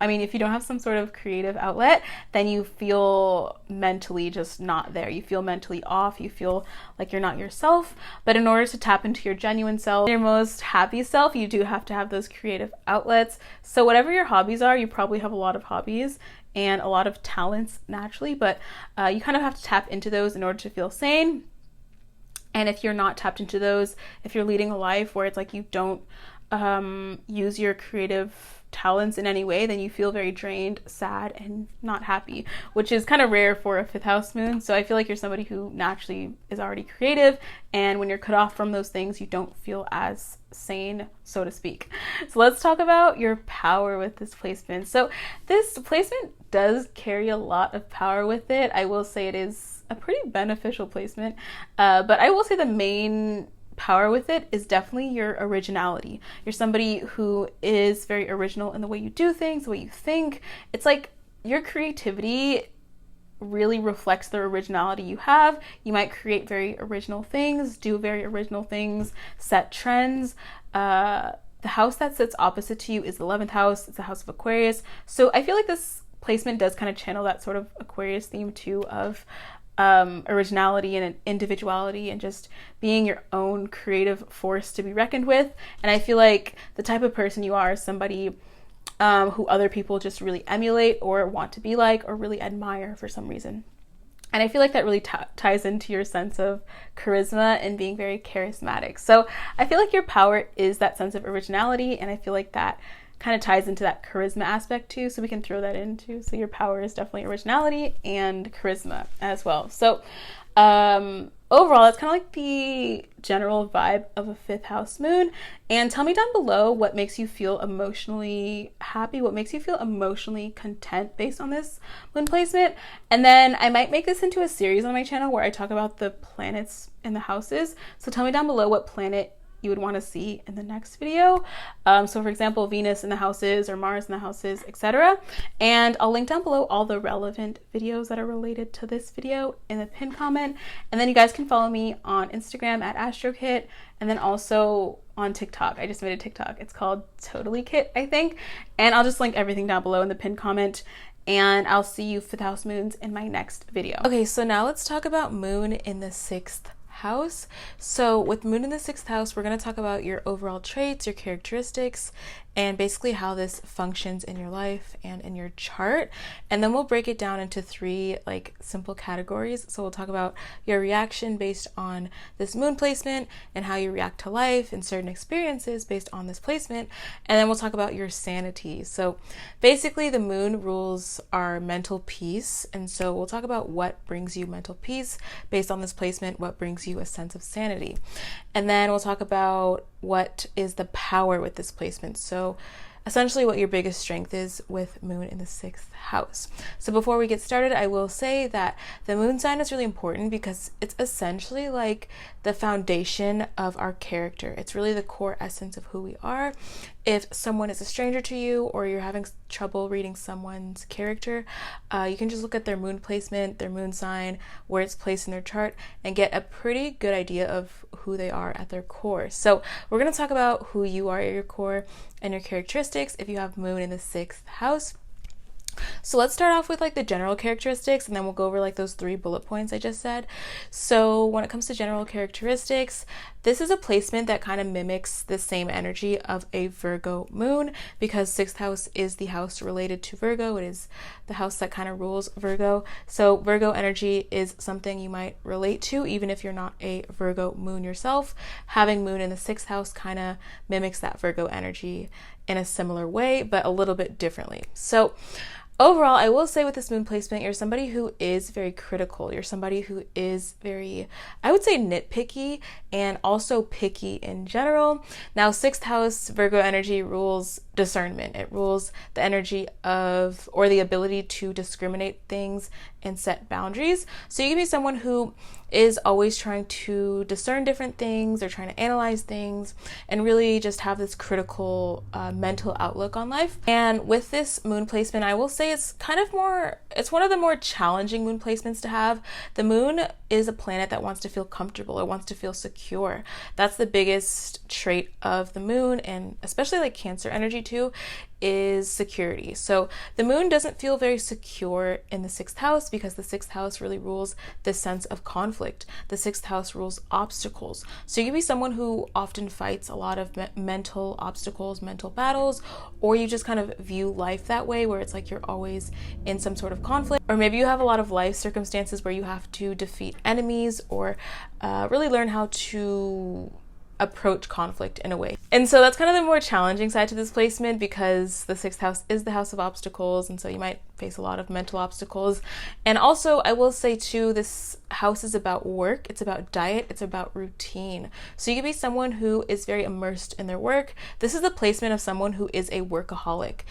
if you don't have some sort of creative outlet, then you feel mentally just not there. You feel mentally off. You feel like you're not yourself. But in order to tap into your genuine self, your most happy self, you do have to have those creative outlets. So whatever your hobbies are, you probably have a lot of hobbies and a lot of talents naturally, but you kind of have to tap into those in order to feel sane. And if you're not tapped into those, if you're leading a life where it's like you don't use your creative talents in any way, then you feel very drained, sad, and not happy, which is kind of rare for a 5th house moon. So I feel like you're somebody who naturally is already creative, and when you're cut off from those things, you don't feel as sane, so to speak. So let's talk about your power with this placement. So this placement does carry a lot of power with it. I will say it is a pretty beneficial placement, but I will say the main power with it is definitely your originality. You're somebody who is very original in the way you do things, the way you think. It's like your creativity really reflects the originality you have. You might create very original things, do very original things, set trends. The house that sits opposite to you is the 11th house. It's the house of Aquarius. So I feel like this placement does kind of channel that sort of Aquarius theme too, of originality and individuality and just being your own creative force to be reckoned with. And I feel like the type of person you are is somebody who other people just really emulate or want to be like or really admire for some reason. And I feel like that really ties into your sense of charisma and being very charismatic. So I feel like your power is that sense of originality, and I feel like that kind of ties into that charisma aspect too, so we can throw that in too. So your power is definitely originality and charisma as well. So overall, that's kind of like the general vibe of a 5th house moon. And tell me down below what makes you feel emotionally happy, what makes you feel emotionally content based on this moon placement. And then I might make this into a series on my channel where I talk about the planets in the houses. So tell me down below what planet you would want to see in the next video. So for example, Venus in the houses or Mars in the houses, etc. And I'll link down below all the relevant videos that are related to this video in the pinned comment. And then you guys can follow me on Instagram at AstroKit, and then also on TikTok. I just made a TikTok. It's called Totally Kit, I think. And I'll just link everything down below in the pinned comment. And I'll see you 5th house moons in my next video. Okay, so now let's talk about moon in the 6th house. So with moon in the 6th house, we're going to talk about your overall traits, your characteristics, and basically how this functions in your life and in your chart. And then we'll break it down into 3 like simple categories. So we'll talk about your reaction based on this moon placement and how you react to life and certain experiences based on this placement. And then we'll talk about your sanity. So basically the moon rules our mental peace. And so we'll talk about what brings you mental peace based on this placement, what brings you a sense of sanity. And then we'll talk about what is the power with this placement. So essentially what your biggest strength is with moon in the 6th house. So before we get started, I will say that the moon sign is really important because it's essentially like the foundation of our character. It's really the core essence of who we are. If someone is a stranger to you or you're having trouble reading someone's character, you can just look at their moon placement, their moon sign, where it's placed in their chart, and get a pretty good idea of who they are at their core. So we're going to talk about who you are at your core and your characteristics if you have moon in the 6th house. So let's start off with like the general characteristics, and then we'll go over like those 3 bullet points I just said. So when it comes to general characteristics, this is a placement that kind of mimics the same energy of a Virgo moon, because 6th house is the house related to Virgo. It is the house that kind of rules Virgo. So Virgo energy is something you might relate to even if you're not a Virgo moon yourself. Having moon in the 6th house kind of mimics that Virgo energy in a similar way, but a little bit differently. So overall, I will say with this moon placement, you're somebody who is very critical. You're somebody who is very, I would say, nitpicky and also picky in general. Now, 6th house Virgo energy rules discernment. It rules the energy of, or the ability to discriminate things and set boundaries. So you can be someone who is always trying to discern different things or trying to analyze things and really just have this critical mental outlook on life. And with this moon placement, I will say it's one of the more challenging moon placements to have. The moon is a planet that wants to feel comfortable. It wants to feel secure. That's the biggest trait of the moon, and especially like Cancer energy too, is security. So the moon doesn't feel very secure in the 6th house because the 6th house really rules the sense of conflict. The 6th house rules obstacles. So you can be someone who often fights a lot of mental obstacles, mental battles, or you just kind of view life that way where it's like you're always in some sort of conflict. Or maybe you have a lot of life circumstances where you have to defeat enemies or really learn how to approach conflict in a way. And so that's kind of the more challenging side to this placement, because the 6th house is the house of obstacles, and so you might face a lot of mental obstacles. And also, I will say too, this house is about work, it's about diet, it's about routine. So you can be someone who is very immersed in their work. This is the placement of someone who is a workaholic.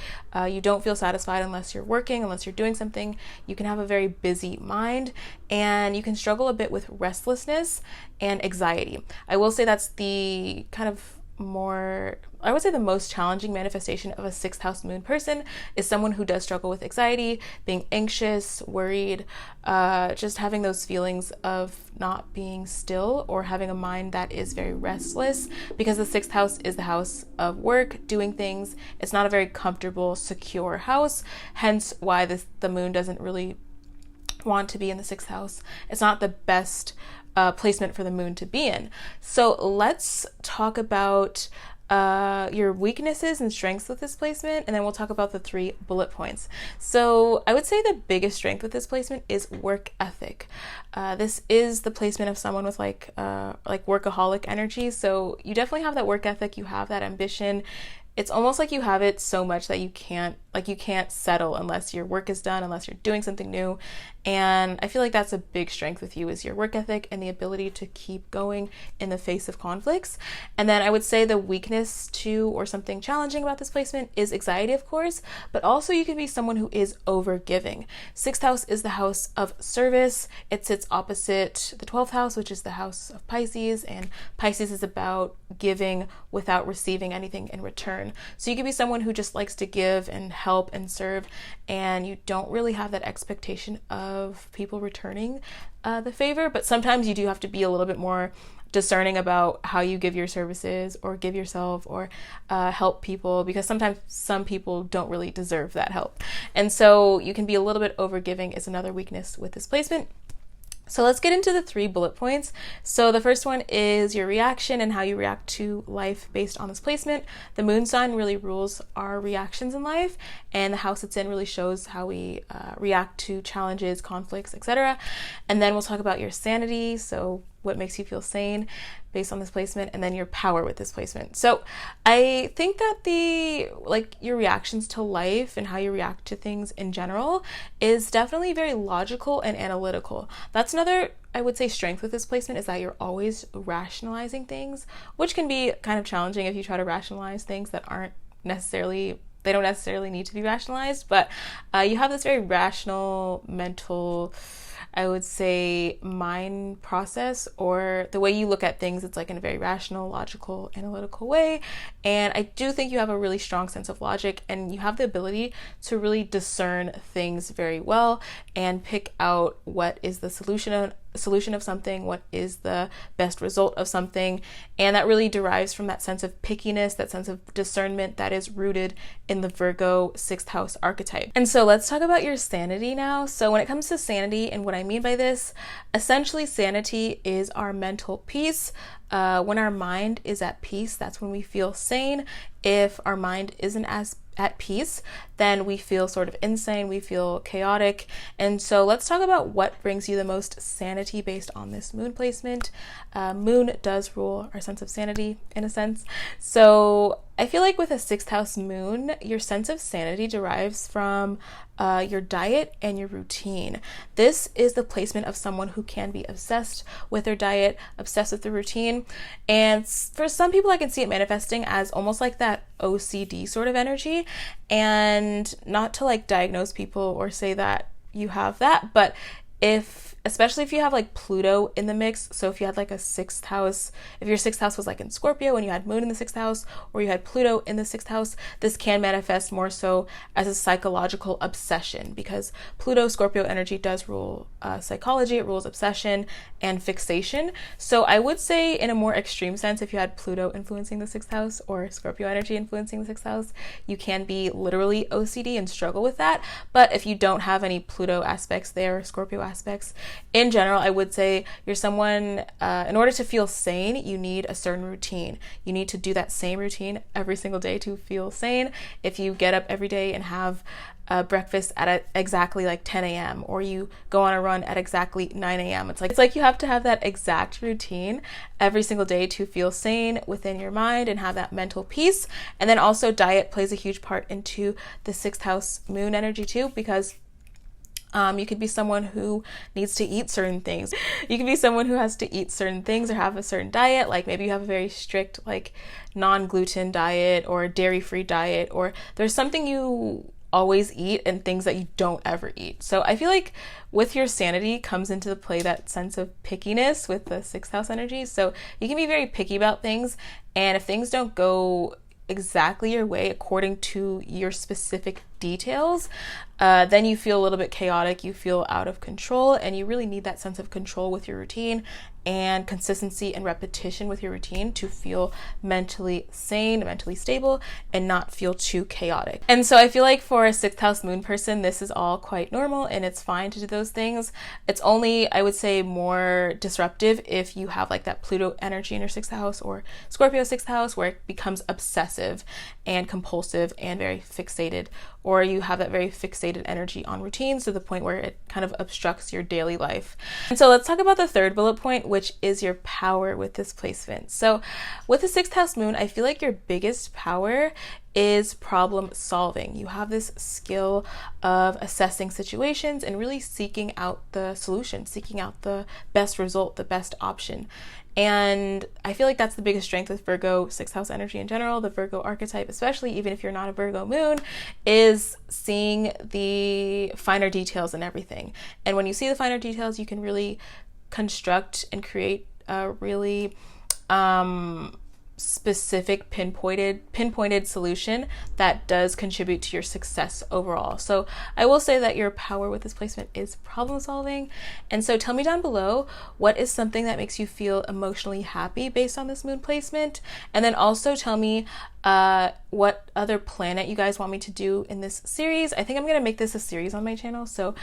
You don't feel satisfied unless you're working, unless you're doing something. You can have a very busy mind, and you can struggle a bit with restlessness and anxiety. I will say that's the kind of the most challenging manifestation of a 6th house moon person is someone who does struggle with anxiety, being anxious, worried, just having those feelings of not being still or having a mind that is very restless, because the 6th house is the house of work, doing things. It's not a very comfortable, secure house, hence why the moon doesn't really want to be in the 6th house. It's not the best placement for the moon to be in. So let's talk about your weaknesses and strengths with this placement, and then we'll talk about the 3 bullet points. So I would say the biggest strength with this placement is work ethic. This is the placement of someone with like workaholic energy. So you definitely have that work ethic, you have that ambition. It's almost like you have it so much that you can't settle unless your work is done, unless you're doing something new. And I feel like that's a big strength with you, is your work ethic and the ability to keep going in the face of conflicts. And then I would say the weakness too, or something challenging about this placement, is anxiety, of course, but also you can be someone who is overgiving. 6th house is the house of service. It sits opposite the 12th house, which is the house of Pisces, and Pisces is about giving without receiving anything in return. So you can be someone who just likes to give and help and serve, and you don't really have that expectation of people returning the favor, but sometimes you do have to be a little bit more discerning about how you give your services or give yourself or help people, because sometimes some people don't really deserve that help. And so you can be a little bit overgiving is another weakness with this placement. So let's get into the 3 bullet points. So the first one is your reaction and how you react to life based on this placement. The moon sign really rules our reactions in life, and the house it's in really shows how we react to challenges, conflicts, etc. And then we'll talk about your sanity, so what makes you feel sane based on this placement, and then your power with this placement. So I think that your reactions to life and how you react to things in general is definitely very logical and analytical. That's another, I would say, strength with this placement, is that you're always rationalizing things, which can be kind of challenging if you try to rationalize things that they don't necessarily need to be rationalized, but you have this very rational mental, I would say, mind process, or the way you look at things, it's like in a very rational, logical, analytical way. And I do think you have a really strong sense of logic, and you have the ability to really discern things very well and pick out what is the solution solution of something, what is the best result of something, and that really derives from that sense of pickiness, that sense of discernment that is rooted in the Virgo 6th house archetype. And so let's talk about your sanity now. So when it comes to sanity, and what I mean by this, essentially sanity is our mental peace. When our mind is at peace, that's when we feel sane. If our mind isn't as at peace, then we feel sort of insane, we feel chaotic. And so let's talk about what brings you the most sanity based on this moon placement. Moon does rule our sense of sanity in a sense. So I feel like with a 6th house moon, your sense of sanity derives from your diet and your routine. This is the placement of someone who can be obsessed with their diet, obsessed with the routine. And for some people, I can see it manifesting as almost like that OCD sort of energy. And not to like diagnose people or say that you have that, but especially if you have like Pluto in the mix, so if you had like a 6th house, if your 6th house was like in Scorpio and you had Moon in the 6th house, or you had Pluto in the 6th house, this can manifest more so as a psychological obsession, because Pluto Scorpio energy does rule psychology, it rules obsession and fixation. So I would say in a more extreme sense, if you had Pluto influencing the 6th house or Scorpio energy influencing the 6th house, you can be literally OCD and struggle with that. But if you don't have any Pluto aspects there or Scorpio aspects, in general, I would say you're someone, in order to feel sane, you need a certain routine. You need to do that same routine every single day to feel sane. If you get up every day and have breakfast at exactly like 10 a.m. or you go on a run at exactly 9 a.m. It's like you have to have that exact routine every single day to feel sane within your mind and have that mental peace. And then also diet plays a huge part into the 6th house moon energy too, because you could be someone who needs to eat certain things. You could be someone who has to eat certain things or have a certain diet. Like maybe you have a very strict like non-gluten diet or dairy-free diet, or there's something you always eat and things that you don't ever eat. So I feel like with your sanity comes into play that sense of pickiness with the 6th house energy. So you can be very picky about things, and if things don't go exactly your way according to your specific details, then you feel a little bit chaotic, you feel out of control, and you really need that sense of control with your routine and consistency and repetition with your routine to feel mentally sane, mentally stable, and not feel too chaotic. And so I feel like for a 6th house moon person, this is all quite normal and it's fine to do those things. It's only, I would say, more disruptive if you have like that Pluto energy in your 6th house or Scorpio 6th house, where it becomes obsessive and compulsive and very fixated, or you have that very fixated energy on routines to the point where it kind of obstructs your daily life. And so let's talk about the third bullet point, which is your power with this placement. So with the 6th house moon, I feel like your biggest power is problem solving. You have this skill of assessing situations and really seeking out the solution, seeking out the best result, the best option. And I feel like that's the biggest strength with Virgo 6th house energy in general, the Virgo archetype, especially even if you're not a Virgo moon, is seeing the finer details in everything. And when you see the finer details, you can really construct and create a really specific pinpointed solution that does contribute to your success overall. So I will say that your power with this placement is problem solving. And so tell me down below, what is something that makes you feel emotionally happy based on this moon placement? And then also tell me what other planet you guys want me to do in this series. I think I'm gonna make this a series on my channel. So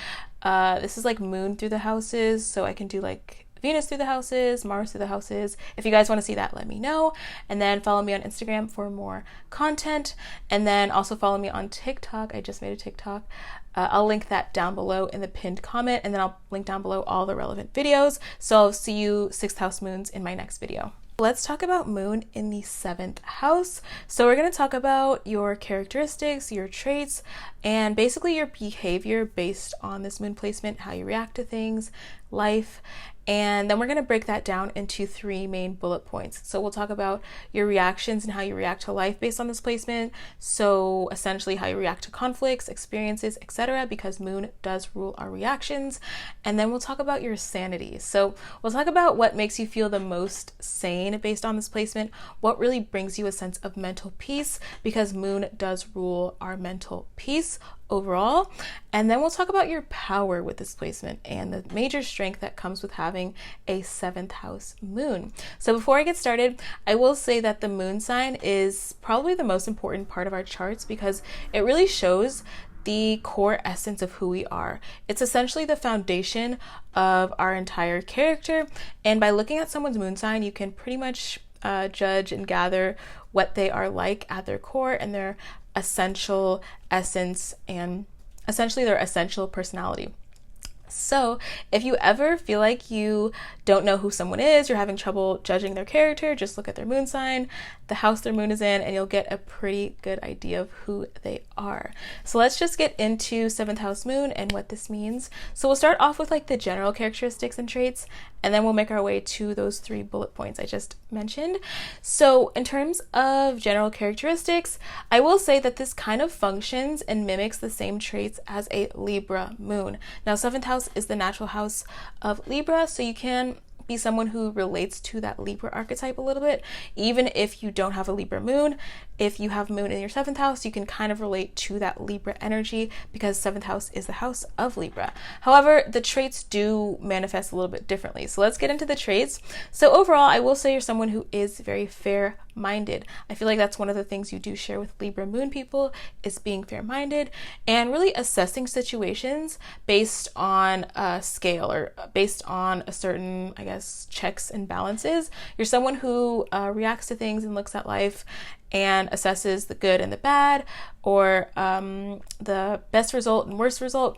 this is like moon through the houses, so I can do like Venus through the houses, Mars through the houses. If you guys want to see that, let me know. And then follow me on Instagram for more content. And then also follow me on TikTok. I just made a TikTok. I'll link that down below in the pinned comment, and then I'll link down below all the relevant videos. So I'll see you 6th house moons in my next video. Let's talk about moon in the 7th house. So we're going to talk about your characteristics, your traits, and basically your behavior based on this moon placement, how you react to things, life. And then we're going to break that down into 3 main bullet points. So we'll talk about your reactions and how you react to life based on this placement. So essentially how you react to conflicts, experiences, etc., because moon does rule our reactions. And then we'll talk about your sanity. So we'll talk about what makes you feel the most sane based on this placement, what really brings you a sense of mental peace, because moon does rule our mental peace overall. And then we'll talk about your power with this placement and the major strength that comes with having a 7th house moon. So before I get started, I will say that the moon sign is probably the most important part of our charts because it really shows the core essence of who we are. It's essentially the foundation of our entire character. And by looking at someone's moon sign, you can pretty much judge and gather what they are like at their core and their essential essence and essentially their essential personality. So if you ever feel like you don't know who someone is, you're having trouble judging their character, just look at their moon sign, the house their moon is in, and you'll get a pretty good idea of who they are. So let's just get into 7th house moon and what this means. So we'll start off with like the general characteristics and traits, and then we'll make our way to those 3 bullet points I just mentioned. So in terms of general characteristics, I will say that this kind of functions and mimics the same traits as a Libra moon. Now 7th house is the natural house of Libra, so you can be someone who relates to that Libra archetype a little bit, even if you don't have a Libra moon. If you have moon in your 7th house, you can kind of relate to that Libra energy because 7th house is the house of Libra. However, the traits do manifest a little bit differently. So let's get into the traits. So overall, I will say you're someone who is very fair-minded. I feel like that's one of the things you do share with Libra moon people is being fair-minded and really assessing situations based on a scale or based on a certain, I guess, checks and balances. You're someone who reacts to things and looks at life and assesses the good and the bad, or the best result and worst result.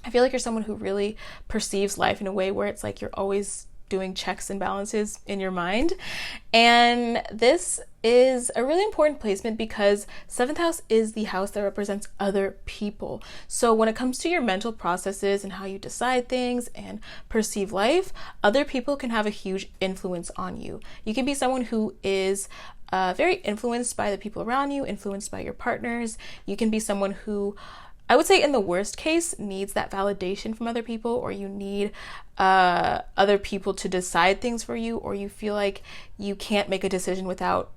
I feel like you're someone who really perceives life in a way where it's like you're always doing checks and balances in your mind. And this is a really important placement because 7th house is the house that represents other people. So when it comes to your mental processes and how you decide things and perceive life, other people can have a huge influence on you. You can be someone who is very influenced by the people around you, influenced by your partners. You can be someone who, I would say in the worst case, needs that validation from other people, or you need other people to decide things for you, or you feel like you can't make a decision without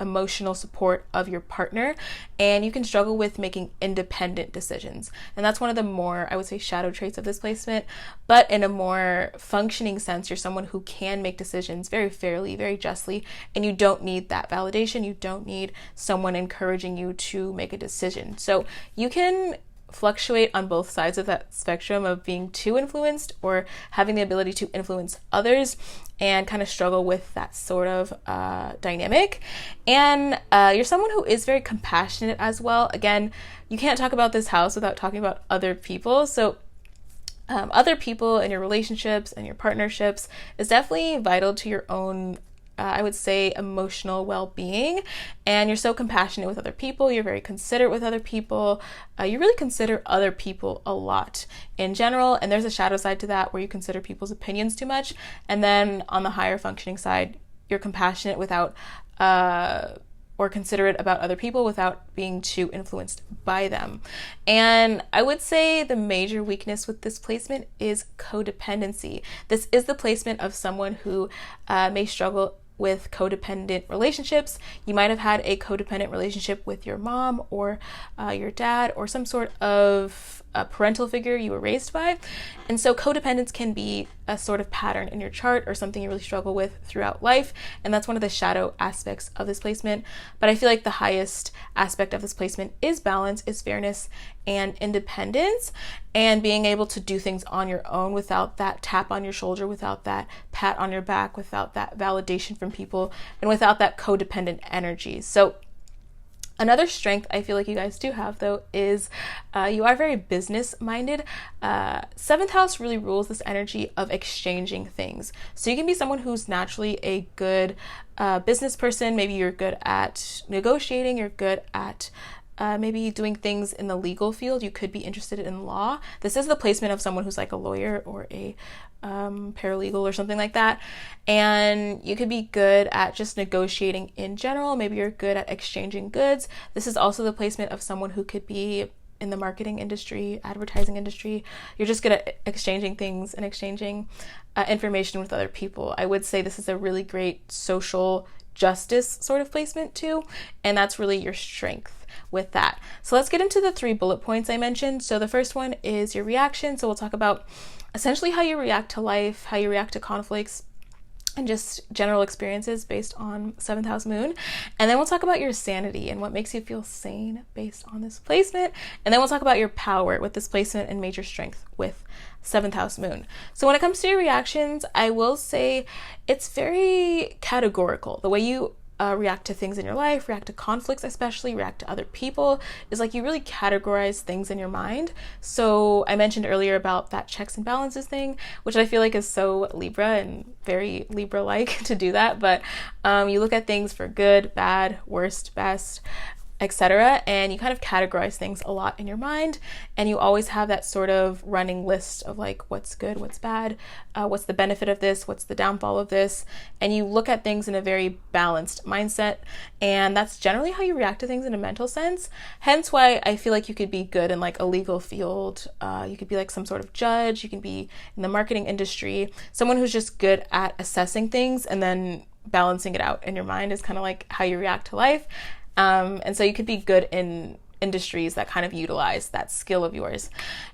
emotional support of your partner, and you can struggle with making independent decisions. And that's one of the more, I would say, shadow traits of this placement. But in a more functioning sense, you're someone who can make decisions very fairly, very justly, and you don't need that validation. You don't need someone encouraging you to make a decision. So you can fluctuate on both sides of that spectrum of being too influenced or having the ability to influence others, and kind of struggle with that sort of dynamic. And you're someone who is very compassionate as well. Again, you can't talk about this house without talking about other people. So other people in your relationships and your partnerships is definitely vital to your own I would say emotional well-being. And you're so compassionate with other people. You're very considerate with other people. You really consider other people a lot in general. And there's a shadow side to that where you consider people's opinions too much. And then on the higher functioning side, you're compassionate without or considerate about other people without being too influenced by them. And I would say the major weakness with this placement is codependency. This is the placement of someone who may struggle with codependent relationships. You might have had a codependent relationship with your mom or your dad or some sort of parental figure you were raised by. And so codependence can be a sort of pattern in your chart or something you really struggle with throughout life. And that's one of the shadow aspects of this placement. But I feel like the highest aspect of this placement is balance, is fairness, and independence, and being able to do things on your own without that tap on your shoulder, without that pat on your back, without that validation from people, and without that codependent energy. So another strength I feel like you guys do have, though, is you are very business-minded. 7th house really rules this energy of exchanging things. So you can be someone who's naturally a good business person. Maybe you're good at negotiating. You're good at maybe doing things in the legal field. You could be interested in law. This is the placement of someone who's like a lawyer or a paralegal or something like that. And you could be good at just negotiating in general. Maybe you're good at exchanging goods. This is also the placement of someone who could be in the marketing industry, advertising industry. You're just good at exchanging things and exchanging information with other people. I would say this is a really great social justice sort of placement too, and that's really your strength. with that. So let's get into the 3 bullet points I mentioned. So the first one is your reaction. So we'll talk about essentially how you react to life, how you react to conflicts, and just general experiences based on 7th house moon. And then we'll talk about your sanity and what makes you feel sane based on this placement. And then we'll talk about your power with this placement and major strength with 7th house moon. So when it comes to your reactions, I will say it's very categorical. The way you react to things in your life, react to conflicts, especially react to other people, is like you really categorize things in your mind. So I mentioned earlier about that checks and balances thing, which I feel like is so Libra and very Libra-like to do that. But you look at things for good, bad, worst, best, etc. And you kind of categorize things a lot in your mind, and you always have that sort of running list of like what's good, what's bad, what's the benefit of this, what's the downfall of this, and you look at things in a very balanced mindset, and that's generally how you react to things in a mental sense. Hence why I feel like you could be good in like a legal field, you could be like some sort of judge, you can be in the marketing industry, someone who's just good at assessing things and then balancing it out in your mind is kind of like how you react to life. And so you could be good in industries that kind of utilize that skill of yours.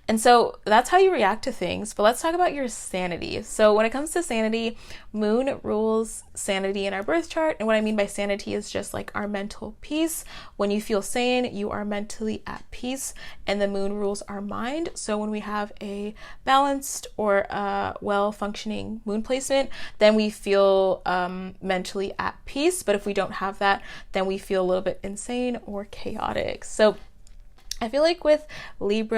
And so that's how you react to things. But let's talk about your sanity. So when it comes to sanity, moon rules sanity in our birth chart. And what I mean by sanity is just like our mental peace. When you feel sane, you are mentally at peace, and the moon rules our mind. So when we have a balanced or a well-functioning moon placement, then we feel mentally at peace. But if we don't have that, then we feel a little bit insane or chaotic. So I feel like with moon, moon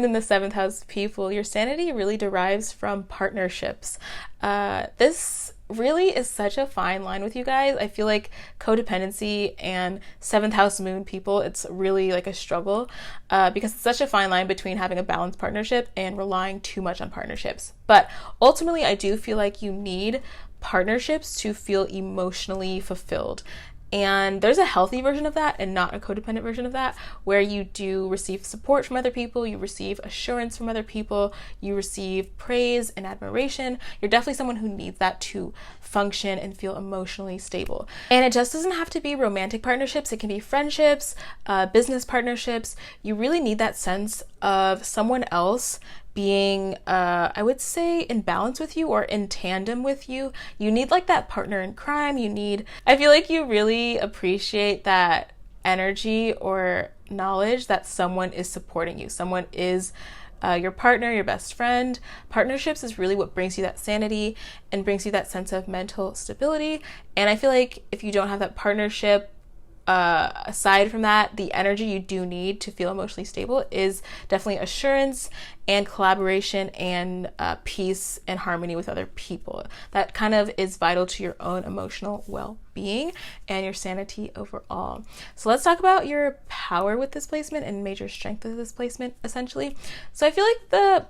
in the 7th house people, your sanity really derives from partnerships. This really is such a fine line with you guys. I feel like codependency and 7th house moon people, it's really like a struggle because it's such a fine line between having a balanced partnership and relying too much on partnerships. But ultimately, I do feel like you need partnerships to feel emotionally fulfilled. And there's a healthy version of that and not a codependent version of that, where you do receive support from other people, you receive assurance from other people, you receive praise and admiration. You're definitely someone who needs that to function and feel emotionally stable. And it just doesn't have to be romantic partnerships. It can be friendships, business partnerships. You really need that sense of someone else being, I would say, in balance with you or in tandem with you. You need like that partner in crime. I feel like you really appreciate that energy or knowledge that someone is supporting you. Someone is your partner, your best friend. Partnerships is really what brings you that sanity and brings you that sense of mental stability. And I feel like if you don't have that partnership, aside from that, the energy you do need to feel emotionally stable is definitely assurance and collaboration and peace and harmony with other people. That kind of is vital to your own emotional well-being and your sanity overall. So let's talk about your power with this placement and major strength of this placement, essentially. So I feel like the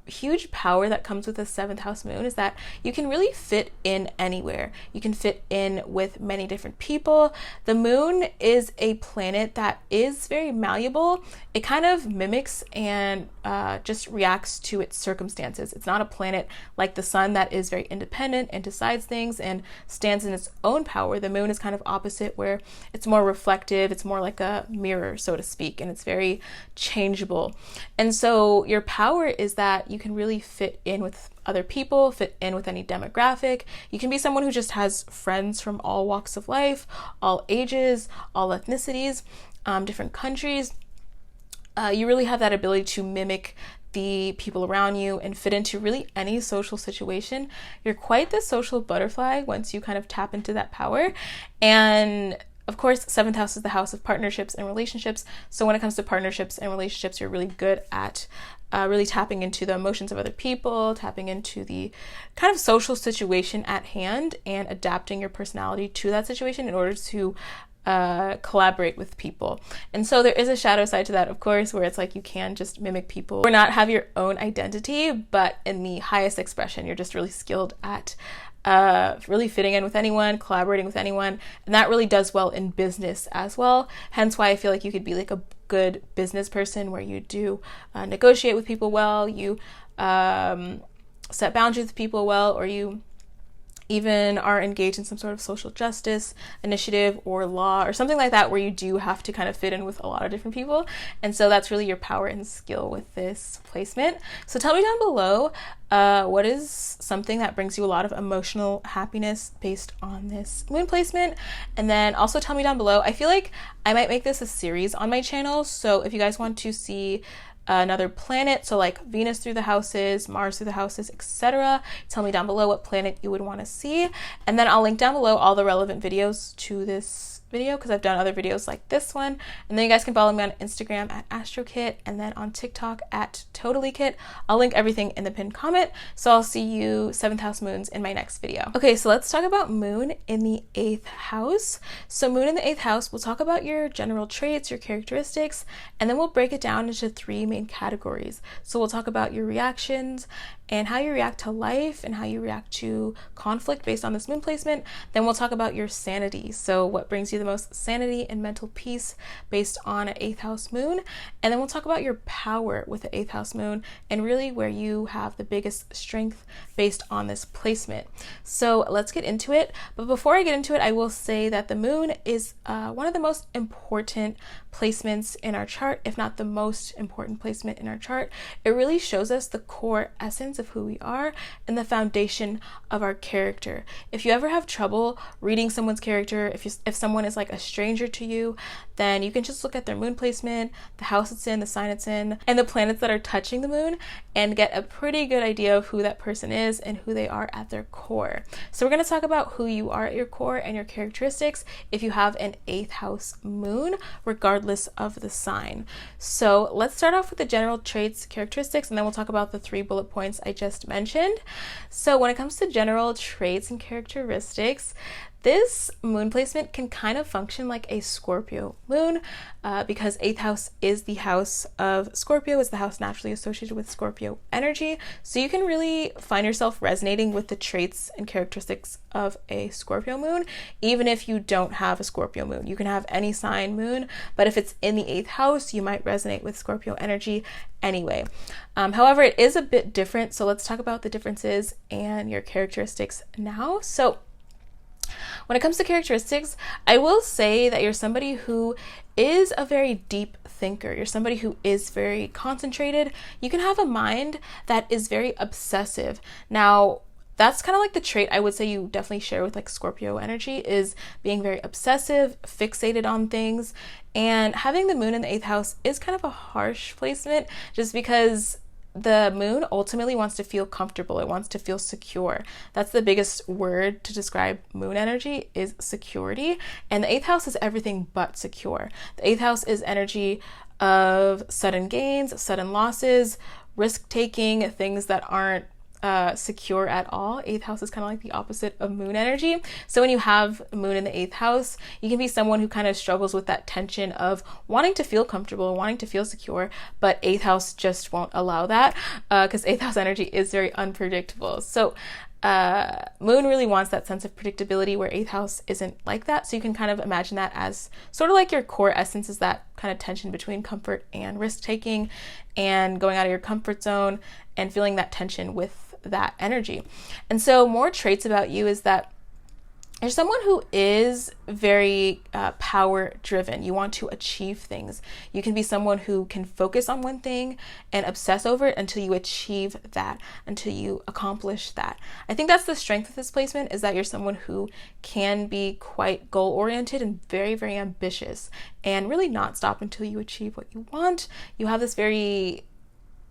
huge power that comes with the 7th house moon is that you can really fit in anywhere. You can fit in with many different people. The moon is a planet that is very malleable. It kind of mimics and just reacts to its circumstances. It's not a planet like the sun that is very independent and decides things and stands in its own power. The moon is kind of opposite, where it's more reflective. It's more like a mirror, so to speak, and it's very changeable. And so your power is that you can really fit in with other people, fit in with any demographic. You can be someone who just has friends from all walks of life, all ages, all ethnicities, different countries. You really have that ability to mimic the people around you and fit into really any social situation. You're quite the social butterfly once you kind of tap into that power. And of course, 7th house is the house of partnerships and relationships. So when it comes to partnerships and relationships, you're really good at really tapping into the emotions of other people, tapping into the kind of social situation at hand and adapting your personality to that situation in order to collaborate with people. And so there is a shadow side to that, of course, where it's like you can just mimic people or not have your own identity, but in the highest expression, you're just really skilled at really fitting in with anyone, collaborating with anyone, and that really does well in business as well. Hence why I feel like you could be like a good business person, where you do negotiate with people well, you set boundaries with people well, or you even are engaged in some sort of social justice initiative or law or something like that, where you do have to kind of fit in with a lot of different people. And so that's really your power and skill with this placement. So tell me down below, what is something that brings you a lot of emotional happiness based on this moon placement? And then also tell me down below, I feel like I might make this a series on my channel. So if you guys want to see another planet, so like Venus through the houses, Mars through the houses, etc., tell me down below what planet you would want to see, and then I'll link down below all the relevant videos to this video, because I've done other videos like this one. And then you guys can follow me on Instagram at AstroKit, and then on TikTok at TotallyKit. I'll link everything in the pinned comment. So I'll see you 7th house moons in my next video. Okay, so let's talk about moon in the 8th house. So moon in the 8th house, we'll talk about your general traits, your characteristics, and then we'll break it down into 3 main categories. So we'll talk about your reactions and how you react to life and how you react to conflict based on this moon placement. Then we'll talk about your sanity. So what brings you the most sanity and mental peace based on an 8th house moon. And then we'll talk about your power with the 8th house moon and really where you have the biggest strength based on this placement. So let's get into it. But before I get into it, I will say that the moon is one of the most important placements in our chart, if not the most important placement in our chart. It really shows us the core essence of who we are and the foundation of our character. If you ever have trouble reading someone's character, if someone is like a stranger to you, then you can just look at their moon placement, the house it's in, the sign it's in, and the planets that are touching the moon, and get a pretty good idea of who that person is and who they are at their core. So we're going to talk about who you are at your core and your characteristics if you have an 8th house moon, regardless of the sign. So let's start off with the general traits, characteristics, and then we'll talk about the 3 bullet points I just mentioned. So when it comes to general traits and characteristics, this moon placement can kind of function like a Scorpio moon because 8th house is the house of Scorpio, is the house naturally associated with Scorpio energy. So you can really find yourself resonating with the traits and characteristics of a Scorpio moon, even if you don't have a Scorpio moon. You can have any sign moon, but if it's in the 8th house, you might resonate with Scorpio energy anyway. However, it is a bit different. So let's talk about the differences and your characteristics now. So when it comes to characteristics, I will say that you're somebody who is a very deep thinker. You're somebody who is very concentrated. You can have a mind that is very obsessive. Now, that's kind of like the trait I would say you definitely share with like Scorpio energy, is being very obsessive, fixated on things. And having the moon in the 8th house is kind of a harsh placement, just because the moon ultimately wants to feel comfortable. It wants to feel secure. That's the biggest word to describe moon energy, is security. And the 8th house is everything but secure. The 8th house is energy of sudden gains, sudden losses, risk taking, things that aren't secure at all. 8th house is kind of like the opposite of moon energy. So when you have moon in the 8th house, you can be someone who kind of struggles with that tension of wanting to feel comfortable and wanting to feel secure, but 8th house just won't allow that because 8th house energy is very unpredictable. So moon really wants that sense of predictability, where 8th house isn't like that. So you can kind of imagine that as sort of like your core essence is that kind of tension between comfort and risk taking and going out of your comfort zone and feeling that tension with that energy. And so more traits about you is that you're someone who is very power driven. You want to achieve things. You can be someone who can focus on one thing and obsess over it until you achieve that, until you accomplish that. I think that's the strength of this placement, is that you're someone who can be quite goal oriented and very, very ambitious and really not stop until you achieve what you want. You have this very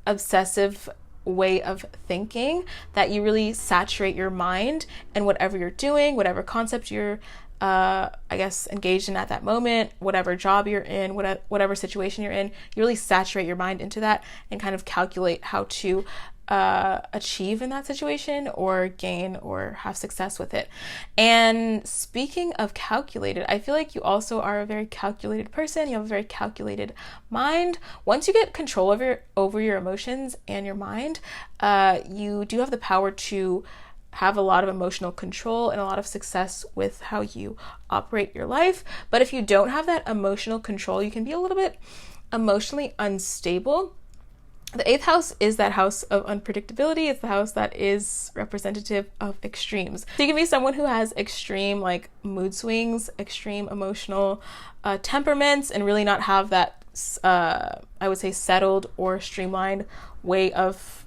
obsessive way of thinking that you really saturate your mind, and whatever you're doing, whatever concept you're engaged in at that moment, whatever job you're in, whatever situation you're in, you really saturate your mind into that and kind of calculate how to achieve in that situation or gain or have success with it. And speaking of calculated, I feel like you also are a very calculated person. You have a very calculated mind. Once you get control over your emotions and your mind, you do have the power to have a lot of emotional control and a lot of success with how you operate your life. But if you don't have that emotional control, you can be a little bit emotionally unstable. The 8th house is that house of unpredictability. It's the house that is representative of extremes. So you can be someone who has extreme like mood swings, extreme emotional temperaments, and really not have that, I would say, settled or streamlined way of,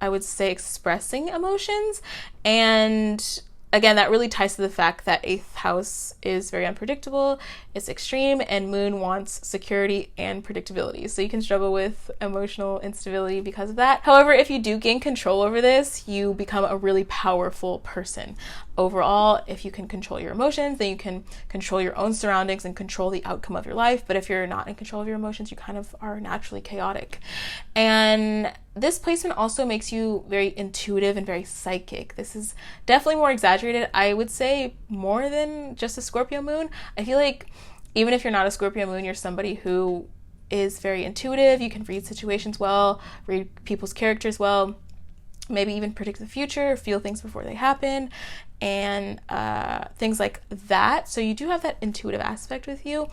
I would say, expressing emotions. And again, that really ties to the fact that 8th house is very unpredictable, it's extreme, and moon wants security and predictability. So you can struggle with emotional instability because of that. However, if you do gain control over this, you become a really powerful person. Overall, if you can control your emotions, then you can control your own surroundings and control the outcome of your life. But if you're not in control of your emotions, you kind of are naturally chaotic. And this placement also makes you very intuitive and very psychic. This is definitely more exaggerated, I would say, more than just a Scorpio moon. I feel like even if you're not a Scorpio moon, you're somebody who is very intuitive. You can read situations well, read people's characters well, maybe even predict the future, feel things before they happen, and things like that. So you do have that intuitive aspect with you.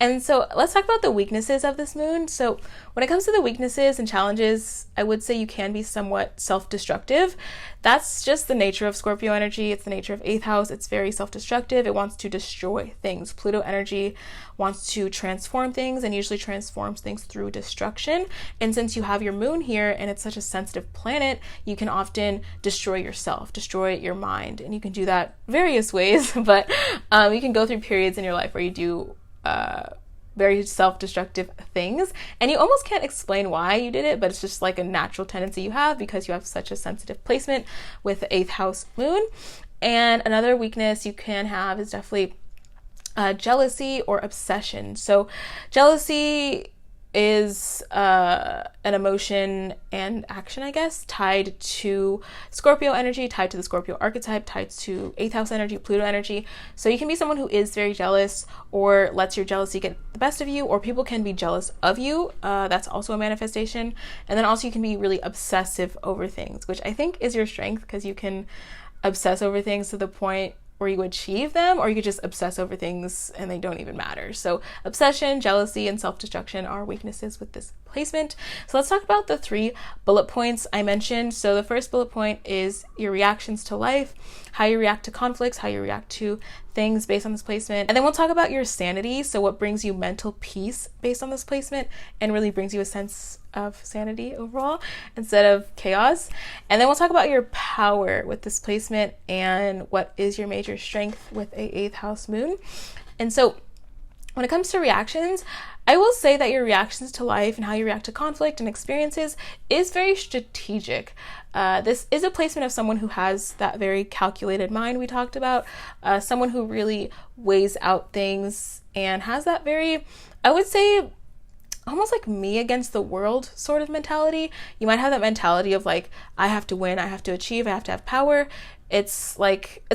And so let's talk about the weaknesses of this moon. So when it comes to the weaknesses and challenges, I would say you can be somewhat self-destructive. That's just the nature of Scorpio energy. It's the nature of 8th house. It's very self-destructive. It wants to destroy things. Pluto energy wants to transform things and usually transforms things through destruction. And since you have your moon here and it's such a sensitive planet, you can often destroy yourself, destroy your mind. And you can do that various ways, but you can go through periods in your life where you do very self-destructive things, and you almost can't explain why you did it, but it's just like a natural tendency you have because you have such a sensitive placement with the 8th house moon. And another weakness you can have is definitely jealousy or obsession. So jealousy is an emotion and action, I guess, tied to Scorpio energy, tied to the Scorpio archetype, tied to 8th house energy, Pluto energy. So you can be someone who is very jealous or lets your jealousy get the best of you, or people can be jealous of you. That's also a manifestation. And then also you can be really obsessive over things, which I think is your strength, because you can obsess over things to the point where you achieve them, or you could just obsess over things and they don't even matter. So obsession, jealousy, and self-destruction are weaknesses with this placement. So let's talk about the 3 bullet points I mentioned. So the first bullet point is your reactions to life, how you react to conflicts, how you react to things based on this placement. And then we'll talk about your sanity, so what brings you mental peace based on this placement and really brings you a sense of sanity overall instead of chaos. And then we'll talk about your power with this placement and what is your major strength with a 8th house moon. And so when it comes to reactions, I will say that your reactions to life and how you react to conflict and experiences is very strategic. This is a placement of someone who has that very calculated mind we talked about, someone who really weighs out things and has that very, I would say, almost like me against the world sort of mentality. You might have that mentality of like, I have to win, I have to achieve, I have to have power. It's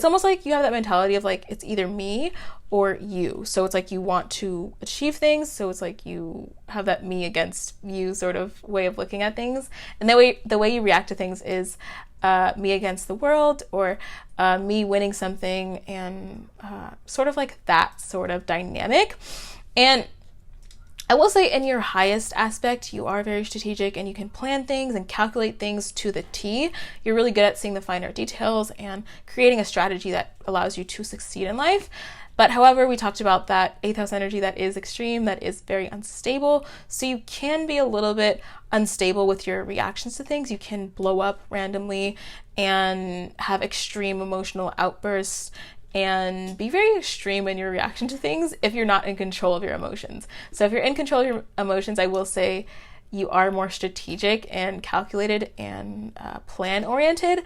almost like you have that mentality of like, it's either me or you. So it's like you want to achieve things. So it's like you have that me against you sort of way of looking at things. And the way you react to things is me against the world, or me winning something, and sort of like that sort of dynamic. And I will say in your highest aspect, you are very strategic and you can plan things and calculate things to the T. You're really good at seeing the finer details and creating a strategy that allows you to succeed in life. But however, we talked about that 8th house energy that is extreme, that is very unstable. So you can be a little bit unstable with your reactions to things. You can blow up randomly and have extreme emotional outbursts and be very extreme in your reaction to things if you're not in control of your emotions. So if you're in control of your emotions, I will say you are more strategic and calculated and plan-oriented.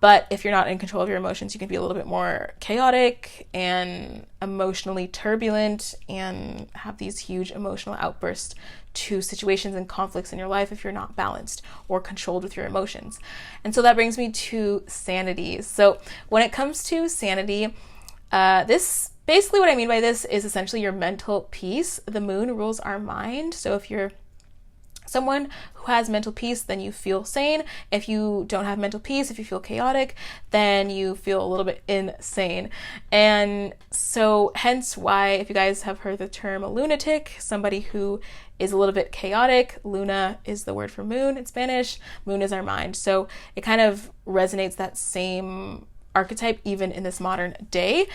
But if you're not in control of your emotions, you can be a little bit more chaotic and emotionally turbulent and have these huge emotional outbursts to situations and conflicts in your life if you're not balanced or controlled with your emotions. And so that brings me to sanity. So when it comes to sanity, this basically what I mean by this is essentially your mental peace. The moon rules our mind. So if you're someone who has mental peace, then you feel sane. If you don't have mental peace, if you feel chaotic, then you feel a little bit insane. And so hence why, if you guys have heard the term a lunatic, somebody who is a little bit chaotic. Luna is the word for moon in Spanish. Moon is our mind. So it kind of resonates that same archetype even in this modern day.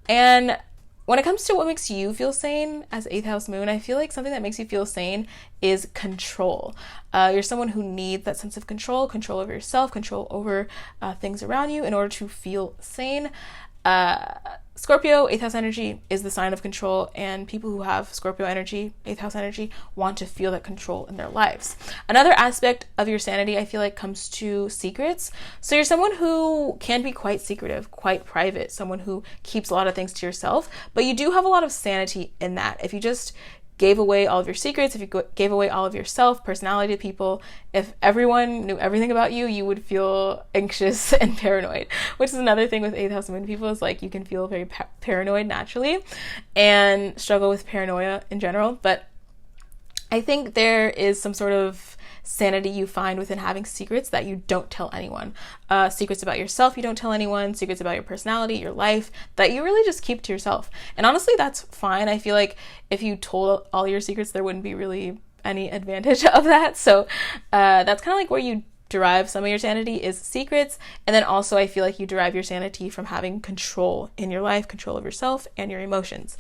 And when it comes to what makes you feel sane as 8th house moon, I feel like something that makes you feel sane is control. You're someone who needs that sense of control over yourself, control over things around you in order to feel sane. Scorpio, 8th house energy is the sign of control, and people who have Scorpio energy, 8th house energy, want to feel that control in their lives. Another aspect of your sanity, I feel like, comes to secrets. So you're someone who can be quite secretive, quite private, someone who keeps a lot of things to yourself, but you do have a lot of sanity in that. If you just gave away all of your secrets, if you gave away all of yourself, personality to people, if everyone knew everything about you, you would feel anxious and paranoid, which is another thing with 8th house moon people, is like you can feel very paranoid naturally and struggle with paranoia in general. But I think there is some sort of sanity you find within having secrets that you don't tell anyone. Secrets about yourself you don't tell anyone, secrets about your personality, your life, that you really just keep to yourself. And honestly, that's fine. I feel like if you told all your secrets, there wouldn't be really any advantage of that. So that's kind of like where you derive some of your sanity, is secrets. And then also I feel like you derive your sanity from having control in your life, control of yourself and your emotions.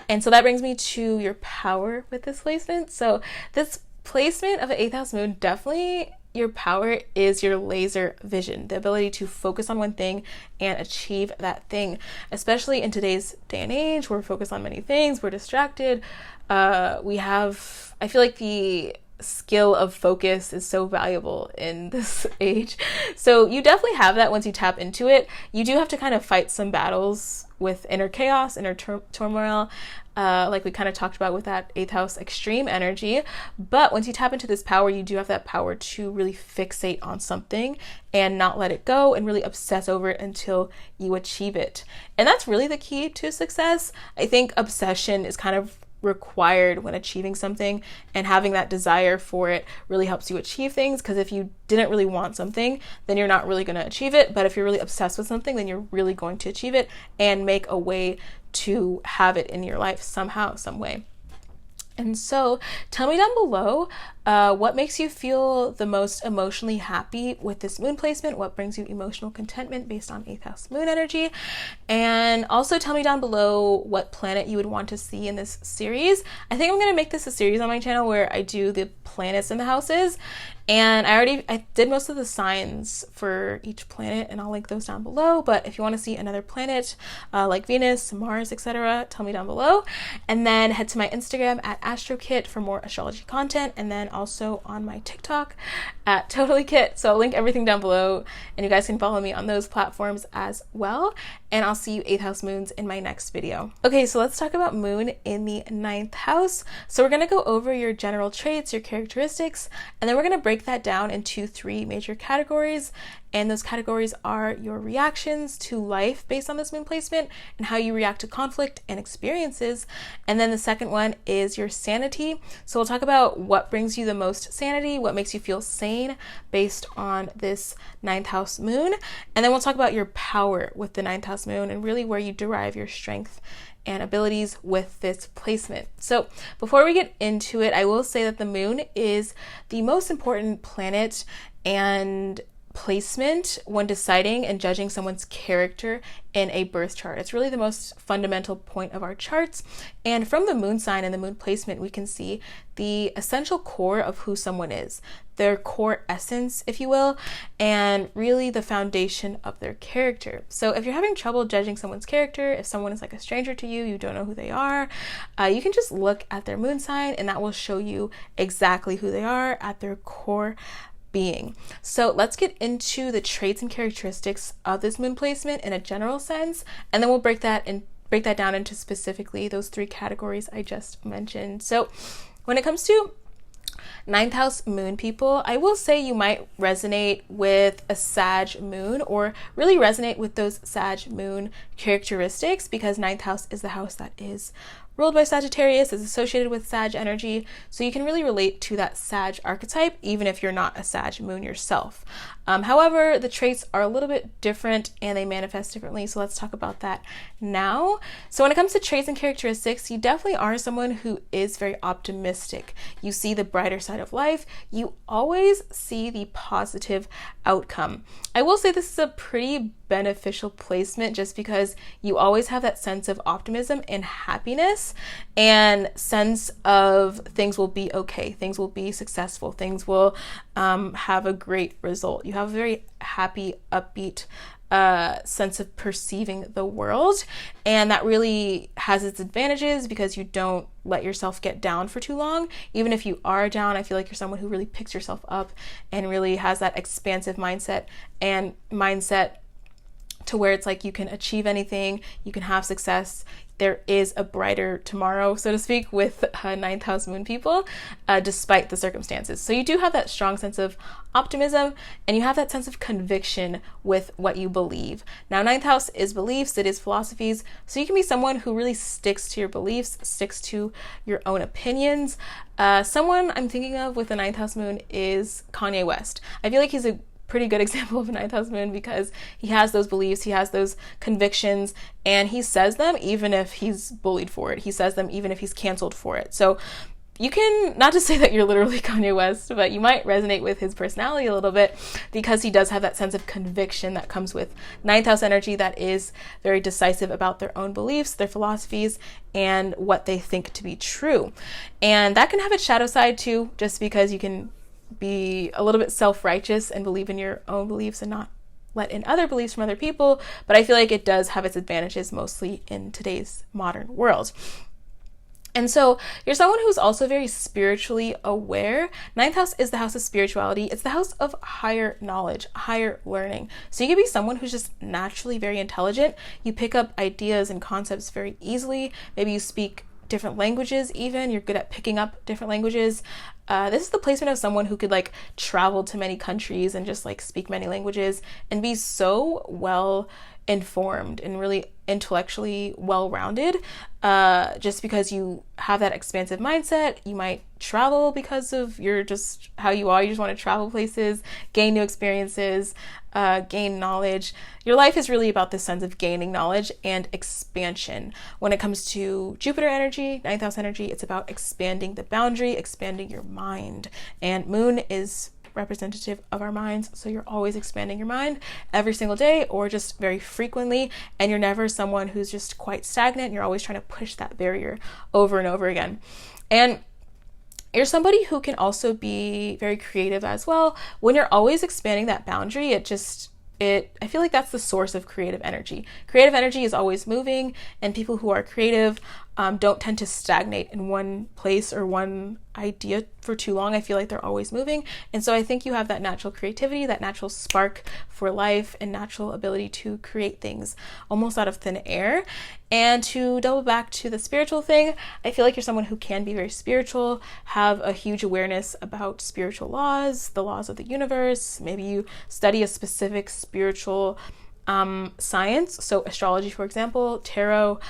And so that brings me to your power with this placement. So this placement of an 8th house moon, definitely your power is your laser vision, the ability to focus on one thing and achieve that thing. Especially in today's day and age, we're focused on many things, we're distracted. I feel like the skill of focus is so valuable in this age. So you definitely have that once you tap into it. You do have to kind of fight some battles with inner chaos, inner turmoil, like we kind of talked about with that 8th house extreme energy. But once you tap into this power, you do have that power to really fixate on something and not let it go and really obsess over it until you achieve it. And that's really the key to success. I think obsession is kind of required when achieving something, and having that desire for it really helps you achieve things, because if you didn't really want something, then you're not really going to achieve it. But if you're really obsessed with something, then you're really going to achieve it and make a way to have it in your life somehow, some way. And so tell me down below what makes you feel the most emotionally happy with this moon placement, what brings you emotional contentment based on 8th house moon energy. And also tell me down below what planet you would want to see in this series. I think I'm going to make this a series on my channel where I do the planets and the houses. And I did most of the signs for each planet, and I'll link those down below. But if you want to see another planet like Venus, Mars, etc., tell me down below. And then head to my Instagram at AstroKit for more astrology content, and then also on my TikTok at TotallyKit. So I'll link everything down below, and you guys can follow me on those platforms as well. And I'll see you 8th house moons in my next video. Okay, so let's talk about moon in the 9th house. So we're going to go over your general traits, your characteristics, and then we're going to break that down into 3 major categories. And those categories are your reactions to life based on this moon placement and how you react to conflict and experiences. And then the second one is your sanity. So we'll talk about what brings you the most sanity, what makes you feel sane based on this 9th house moon. And then we'll talk about your power with the 9th house moon and really where you derive your strength and abilities with this placement. So before we get into it, I will say that the moon is the most important planet and placement when deciding and judging someone's character in a birth chart. It's really the most fundamental point of our charts. And from the moon sign and the moon placement, we can see the essential core of who someone is, their core essence, if you will, and really the foundation of their character. So if you're having trouble judging someone's character, if someone is like a stranger to you, you don't know who they are, you can just look at their moon sign and that will show you exactly who they are at their core being. So let's get into the traits and characteristics of this moon placement in a general sense, and then we'll break that down into specifically those 3 categories I just mentioned. So when it comes to 9th house moon people, I will say you might resonate with a Sag moon, or really resonate with those Sag moon characteristics, because 9th house is the house that is ruled by Sagittarius, is associated with Sag energy. So you can really relate to that Sag archetype, even if you're not a Sag moon yourself. However, the traits are a little bit different and they manifest differently. So let's talk about that now. So when it comes to traits and characteristics, you definitely are someone who is very optimistic. You see the brighter side of life. You always see the positive outcome. I will say this is a pretty beneficial placement just because you always have that sense of optimism and happiness and sense of things will be okay, things will be successful, things will have a great result. You have a very happy, upbeat sense of perceiving the world, and that really has its advantages because you don't let yourself get down for too long. Even if you are down, I feel like you're someone who really picks yourself up and really has that expansive mindset to where it's like you can achieve anything, you can have success. There is a brighter tomorrow, so to speak, with ninth house moon people, despite the circumstances. So you do have that strong sense of optimism and you have that sense of conviction with what you believe. Now, ninth house is beliefs, it is philosophies. So you can be someone who really sticks to your beliefs, sticks to your own opinions. Someone I'm thinking of with the ninth house moon is Kanye West. I feel like he's a pretty good example of a ninth house moon because he has those beliefs, he has those convictions, and he says them even if he's bullied for it. He says them even if he's canceled for it. So you can, not to say that you're literally Kanye West, but you might resonate with his personality a little bit because he does have that sense of conviction that comes with ninth house energy that is very decisive about their own beliefs, their philosophies, and what they think to be true. And that can have its shadow side too, just because you can be a little bit self-righteous and believe in your own beliefs and not let in other beliefs from other people. But I feel like it does have its advantages mostly in today's modern world. And so you're someone who's also very spiritually aware. Ninth house is the house of spirituality. It's the house of higher knowledge, higher learning. So you can be someone who's just naturally very intelligent. You pick up ideas and concepts very easily. Maybe you speak different languages even. You're good at picking up different languages. This is the placement of someone who could like travel to many countries and just like speak many languages and be so well informed and really intellectually well-rounded, just because you have that expansive mindset. You might travel because of your just how you are. You just want to travel places, gain new experiences, gain knowledge. Your life is really about this sense of gaining knowledge and expansion. When it comes to Jupiter energy, ninth house energy, it's about expanding the boundary, expanding your mind. And moon is representative of our minds, so you're always expanding your mind every single day or just very frequently, and you're never someone who's just quite stagnant. You're always trying to push that barrier over and over again. And you're somebody who can also be very creative as well. When you're always expanding that boundary, I feel like that's the source of creative energy. Creative energy is always moving, and people who are creative don't tend to stagnate in one place or one idea for too long. I feel like they're always moving. And so I think you have that natural creativity, that natural spark for life, and natural ability to create things almost out of thin air. And to double back to the spiritual thing, I feel like you're someone who can be very spiritual, have a huge awareness about spiritual laws, the laws of the universe. Maybe you study a specific spiritual science. So astrology, for example, tarot,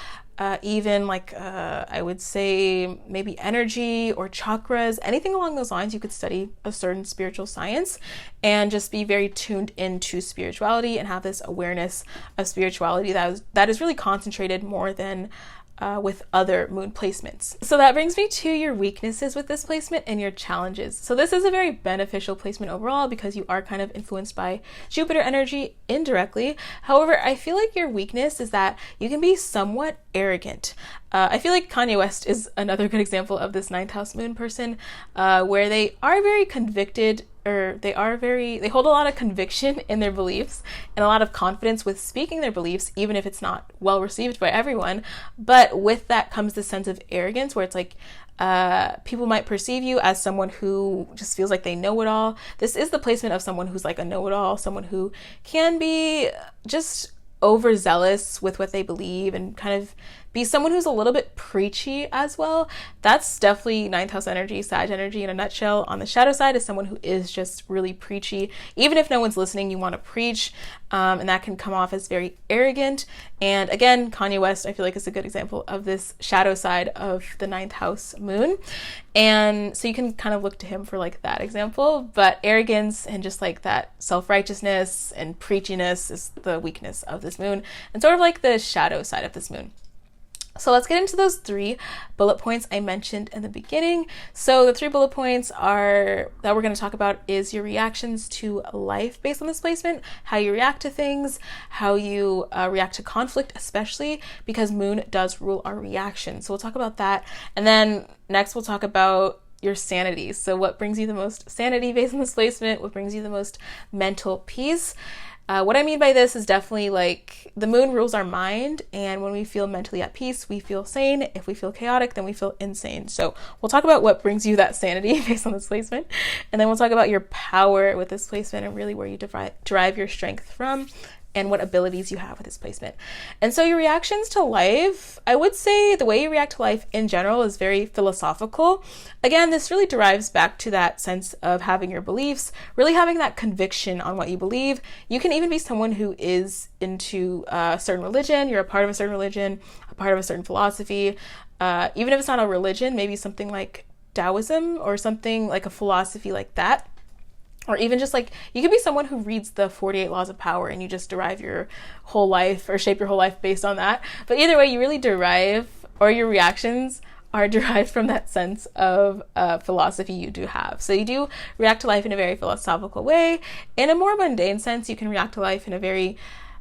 even like I would say maybe energy or chakras, anything along those lines. You could study a certain spiritual science and just be very tuned into spirituality and have this awareness of spirituality that is really concentrated more than with other moon placements. So that brings me to your weaknesses with this placement and your challenges. So this is a very beneficial placement overall because you are kind of influenced by Jupiter energy indirectly. However, I feel like your weakness is that you can be somewhat arrogant. I feel like Kanye West is another good example of this ninth house moon person, where they are very convicted, or they hold a lot of conviction in their beliefs and a lot of confidence with speaking their beliefs, even if it's not well received by everyone. But with that comes this sense of arrogance where it's like people might perceive you as someone who just feels like they know it all. This is the placement of someone who's like a know-it-all, someone who can be just overzealous with what they believe and kind of be someone who's a little bit preachy as well. That's definitely ninth house energy, Sag energy in a nutshell. On the shadow side is someone who is just really preachy. Even if no one's listening, you want to preach, and that can come off as very arrogant. And again, Kanye West, I feel like, is a good example of this shadow side of the ninth house moon. And so you can kind of look to him for like that example, but arrogance and just like that self-righteousness and preachiness is the weakness of this moon and sort of like the shadow side of this moon. So let's get into those 3 bullet points I mentioned in the beginning. So the 3 bullet points that we're going to talk about is your reactions to life based on this placement, how you react to things, how you react to conflict, especially because moon does rule our reaction. So we'll talk about that. And then next we'll talk about your sanity. So what brings you the most sanity based on this placement? What brings you the most mental peace? What I mean by this is definitely like the moon rules our mind, and when we feel mentally at peace, we feel sane. If we feel chaotic, then we feel insane. So we'll talk about what brings you that sanity based on this placement, and then we'll talk about your power with this placement and really where you derive your strength from and what abilities you have with this placement. And so your reactions to life, I would say the way you react to life in general is very philosophical. Again, this really derives back to that sense of having your beliefs, really having that conviction on what you believe. You can even be someone who is into a certain religion, you're a part of a certain religion, a part of a certain philosophy. Even if it's not a religion, maybe something like Taoism or something like a philosophy like that. Or even just like, you could be someone who reads the 48 laws of power and you just derive your whole life or shape your whole life based on that. But either way, you really derive, or your reactions are derived from that sense of philosophy you do have. So you do react to life in a very philosophical way. In a more mundane sense, you can react to life in a very,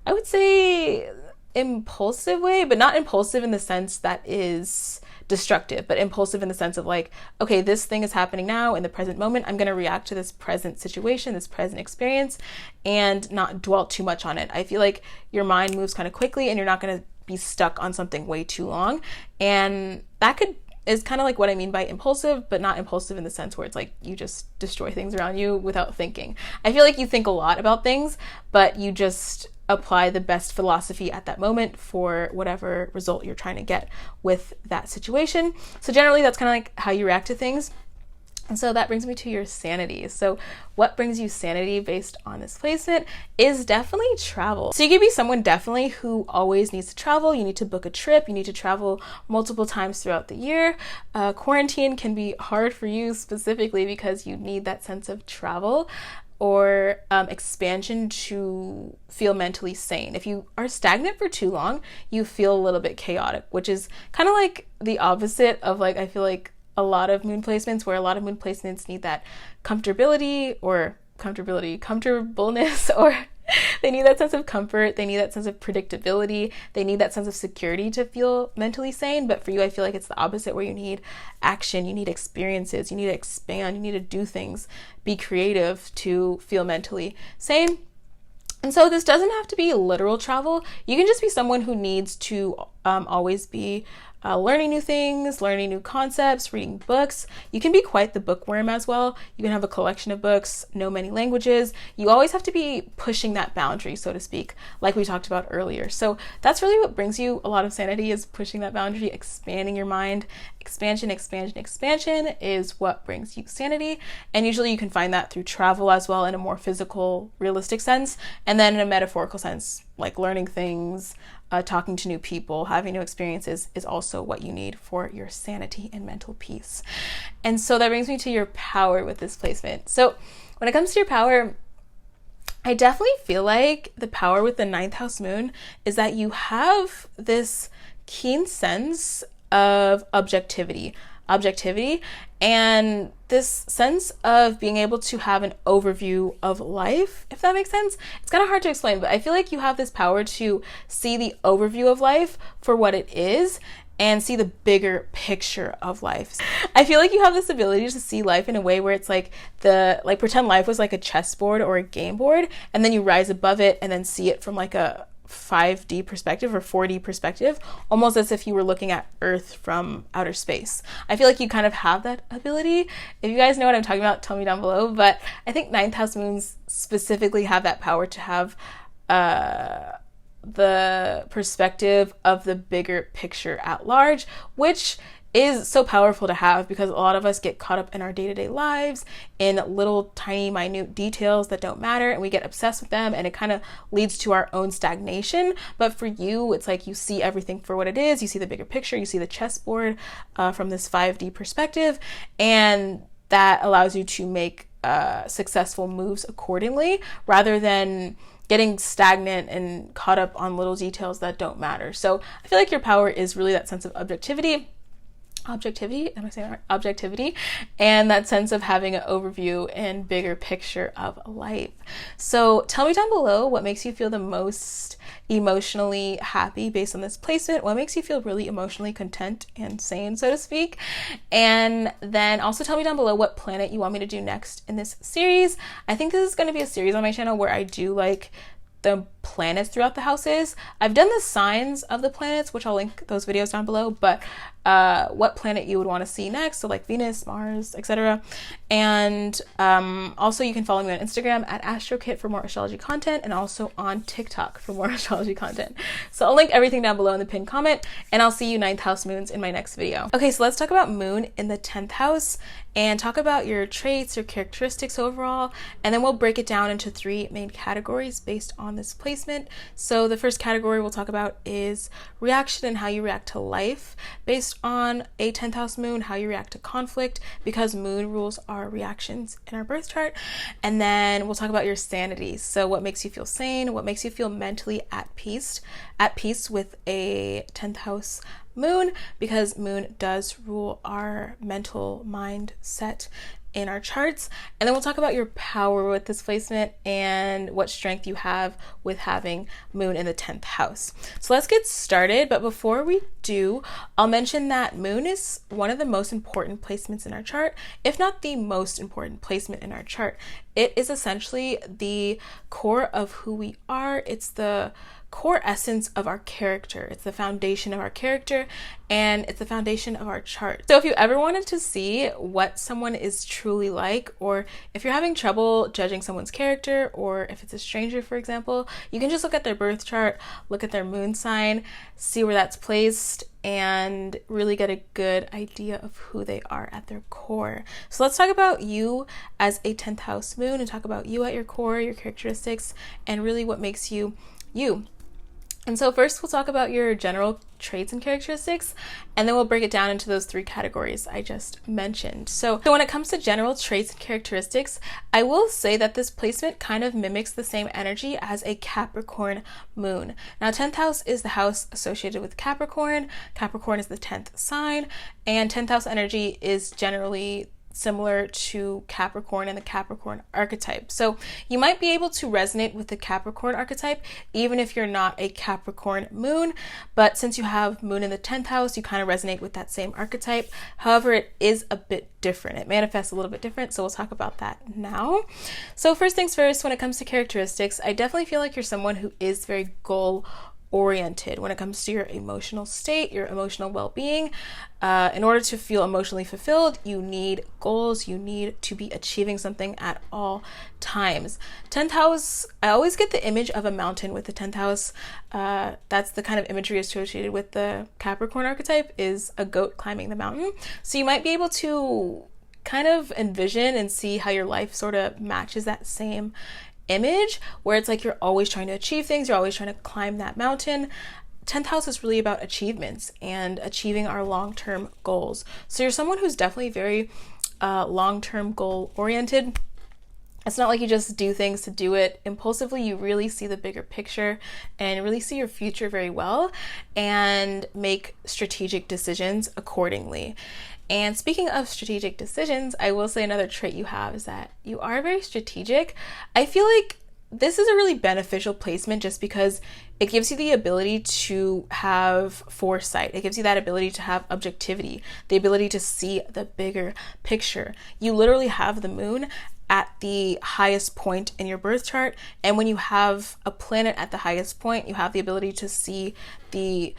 I would say, impulsive way, but not impulsive in the sense that is destructive, but impulsive in the sense of like, okay, this thing is happening now in the present moment. I'm going to react to this present situation, this present experience, and not dwell too much on it. I feel like your mind moves kind of quickly and you're not going to be stuck on something way too long. And that is kind of like what I mean by impulsive, but not impulsive in the sense where it's like you just destroy things around you without thinking. I feel like you think a lot about things, but you just apply the best philosophy at that moment for whatever result you're trying to get with that situation. So generally that's kind of like how you react to things. And so that brings me to your sanity. So what brings you sanity based on this placement is definitely travel. So you could be someone definitely who always needs to travel. You need to book a trip. You need to travel multiple times throughout the year. Quarantine can be hard for you specifically because you need that sense of travel or expansion to feel mentally sane. If you are stagnant for too long, you feel a little bit chaotic, which is kind of like the opposite of like, I feel like a lot of moon placements, where a lot of moon placements need that comfortableness, or they need that sense of comfort, they need that sense of predictability, they need that sense of security to feel mentally sane. But for you, I feel like it's the opposite, where you need action, you need experiences, you need to expand, you need to do things, be creative to feel mentally sane. And so this doesn't have to be literal travel. You can just be someone who needs to always be learning new things, learning new concepts, reading books. You can be quite the bookworm as well. You can have a collection of books, know many languages. You always have to be pushing that boundary, so to speak, like we talked about earlier. So that's really what brings you a lot of sanity, is pushing that boundary, expanding your mind. Expansion is what brings you sanity. And usually you can find that through travel as well, in a more physical, realistic sense. And then in a metaphorical sense, like learning things, talking to new people, having new experiences is also what you need for your sanity and mental peace. And so that brings me to your power with this placement. So when it comes to your power, I definitely feel like the power with the ninth house moon is that you have this keen sense of objectivity and this sense of being able to have an overview of life, if that makes sense. It's kind of hard to explain, but I feel like you have this power to see the overview of life for what it is and see the bigger picture of life. I feel like you have this ability to see life in a way where it's like pretend life was like a chessboard or a game board, and then you rise above it and then see it from like a 5D perspective or 4D perspective, almost as if you were looking at Earth from outer space. I feel like you kind of have that ability. If you guys know what I'm talking about, tell me down below. But I think ninth house moons specifically have that power to have the perspective of the bigger picture at large, which is so powerful to have because a lot of us get caught up in our day-to-day lives in little tiny minute details that don't matter, and we get obsessed with them, and it kind of leads to our own stagnation. But for you, it's like you see everything for what it is. You see the bigger picture, you see the chessboard from this 5D perspective, and that allows you to make successful moves accordingly rather than getting stagnant and caught up on little details that don't matter. So I feel like your power is really that sense of objectivity, and that sense of having an overview and bigger picture of life. So tell me down below what makes you feel the most emotionally happy based on this placement. What makes you feel really emotionally content and sane, so to speak? And then also tell me down below what planet you want me to do next in this series. I think this is going to be a series on my channel where I do like the planets throughout the houses. I've done the signs of the planets, which I'll link those videos down below, but what planet you would want to see next, so like Venus, Mars, etc. And also you can follow me on Instagram at AstroKit for more astrology content, and also on TikTok for more astrology content. So I'll link everything down below in the pinned comment, and I'll see you 9th house moons in my next video. Okay, so let's talk about moon in the 10th house and talk about your traits, your characteristics overall, and then we'll break it down into 3 main categories based on this placement. So the first category we'll talk about is reaction and how you react to life based on a 10th house moon, how you react to conflict, because moon rules our reactions in our birth chart. And then we'll talk about your sanity. So what makes you feel sane, what makes you feel mentally at peace with a 10th house moon, because moon does rule our mental mindset in our charts. And then we'll talk about your power with this placement and what strength you have with having moon in the 10th house. So let's get started. But before we do, I'll mention that moon is one of the most important placements in our chart, if not the most important placement in our chart. It is essentially the core of who we are. It's the core essence of our character. It's the foundation of our character, and it's the foundation of our chart. So if you ever wanted to see what someone is truly like, or if you're having trouble judging someone's character, or if it's a stranger, for example, you can just look at their birth chart, look at their moon sign, see where that's placed, and really get a good idea of who they are at their core. So let's talk about you as a 10th house moon, and talk about you at your core, your characteristics, and really what makes you you. And so first we'll talk about your general traits and characteristics, and then we'll break it down into those 3 categories I just mentioned. So when it comes to general traits and characteristics, I will say that this placement kind of mimics the same energy as a Capricorn moon. Now 10th house is the house associated with Capricorn. Capricorn is the 10th sign, and 10th house energy is generally similar to Capricorn and the Capricorn archetype. So you might be able to resonate with the Capricorn archetype even if you're not a Capricorn moon, but since you have moon in the 10th house, you kind of resonate with that same archetype. However, it is a bit different. It manifests a little bit different, so we'll talk about that now. So first things first, when it comes to characteristics, I definitely feel like you're someone who is very goal oriented when it comes to your emotional state, your emotional well-being. In order to feel emotionally fulfilled, you need goals. You need to be achieving something at all times. 10th house, I always get the image of a mountain with the 10th house. That's the kind of imagery associated with the Capricorn archetype, is a goat climbing the mountain. So you might be able to kind of envision and see how your life sort of matches that same image, where it's like you're always trying to achieve things, you're always trying to climb that mountain. 10th house is really about achievements and achieving our long-term goals. So you're someone who's definitely very long-term goal oriented. It's not like you just do things to do it impulsively. You really see the bigger picture and really see your future very well and make strategic decisions accordingly. And speaking of strategic decisions, I will say another trait you have is that you are very strategic. I feel like this is a really beneficial placement just because it gives you the ability to have foresight. It gives you that ability to have objectivity, the ability to see the bigger picture. You literally have the moon at the highest point in your birth chart, and when you have a planet at the highest point, you have the ability to see the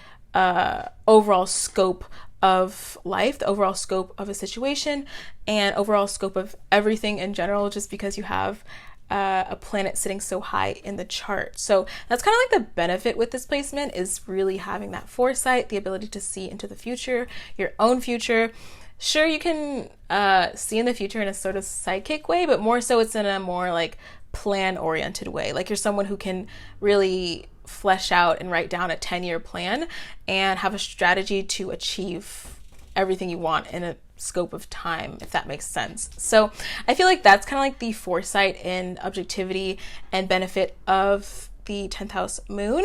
overall scope of life, the overall scope of a situation, and overall scope of everything in general, just because you have a planet sitting so high in the chart. So that's kind of like the benefit with this placement, is really having that foresight, the ability to see into the future, your own future. Sure, you can see in the future in a sort of psychic way, but more so it's in a more like plan-oriented way. Like you're someone who can really flesh out and write down a 10-year plan and have a strategy to achieve everything you want in a scope of time, if that makes sense. So I feel like that's kind of like the foresight and objectivity and benefit of the 10th house moon.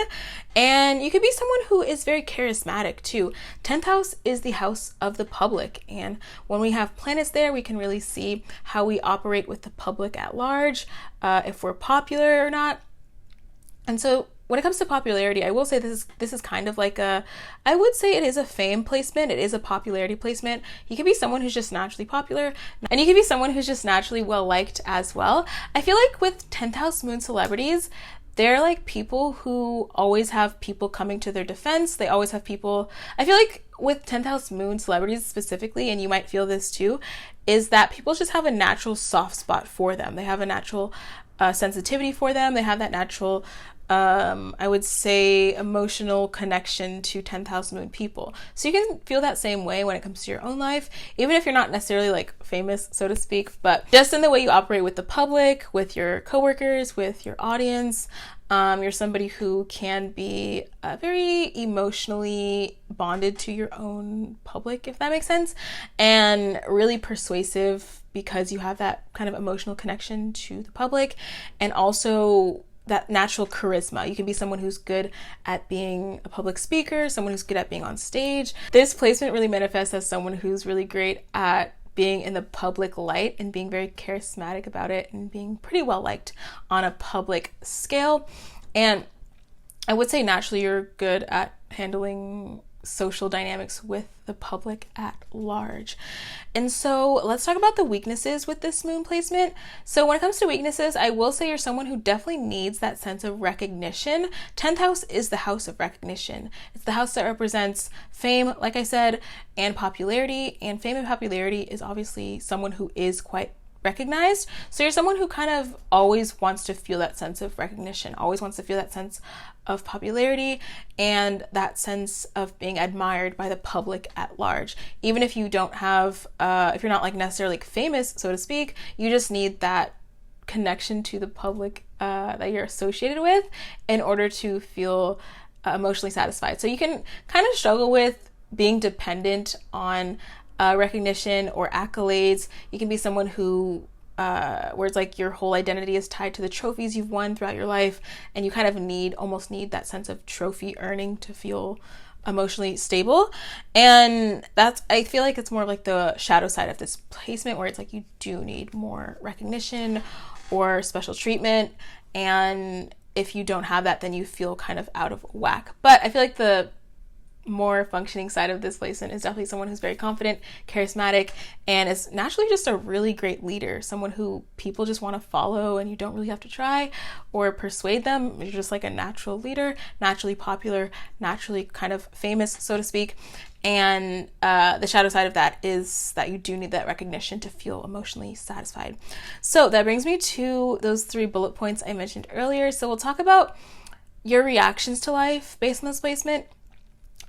And you could be someone who is very charismatic too. 10th house is the house of the public, and when we have planets there, we can really see how we operate with the public at large, if we're popular or not. And so when it comes to popularity, I will say this is kind of like I would say it is a fame placement. It is a popularity placement. You can be someone who's just naturally popular, and you can be someone who's just naturally well liked as well. I feel like with 10th house moon celebrities, they're like people who always have people coming to their defense. They always have people. I feel like with 10th house moon celebrities specifically, and you might feel this too, is that people just have a natural soft spot for them. They have a natural sensitivity for them. They have that natural I would say emotional connection to 10th house moon people. So you can feel that same way when it comes to your own life, even if you're not necessarily like famous, so to speak, but just in the way you operate with the public, with your coworkers, with your audience. You're somebody who can be very emotionally bonded to your own public, if that makes sense, and really persuasive because you have that kind of emotional connection to the public, and also that natural charisma. You can be someone who's good at being a public speaker, someone who's good at being on stage. This placement really manifests as someone who's really great at being in the public light and being very charismatic about it and being pretty well liked on a public scale. And I would say naturally you're good at handling social dynamics with the public at large. And so let's talk about the weaknesses with this moon placement. So when it comes to weaknesses, I will say you're someone who definitely needs that sense of recognition. 10th house is the house of recognition. It's the house that represents fame, like I said, and popularity. And fame and popularity is obviously someone who is quite recognized. So you're someone who kind of always wants to feel that sense of recognition, always wants to feel that sense of popularity and that sense of being admired by the public at large. Even if you don't have, if you're not like necessarily famous, so to speak, you just need that connection to the public that you're associated with in order to feel emotionally satisfied. So you can kind of struggle with being dependent on recognition or accolades. You can be someone who where it's like your whole identity is tied to the trophies you've won throughout your life, and you kind of almost need that sense of trophy earning to feel emotionally stable. And I feel like it's more like the shadow side of this placement, where it's like you do need more recognition or special treatment, and if you don't have that, then you feel kind of out of whack. But I feel like the more functioning side of this placement is definitely someone who's very confident, charismatic, and is naturally just a really great leader, someone who people just want to follow and you don't really have to try or persuade them. You're just like a natural leader, naturally popular, naturally kind of famous, so to speak. And the shadow side of that is that you do need that recognition to feel emotionally satisfied. So that brings me to those 3 bullet points I mentioned earlier. So we'll talk about your reactions to life based on this placement,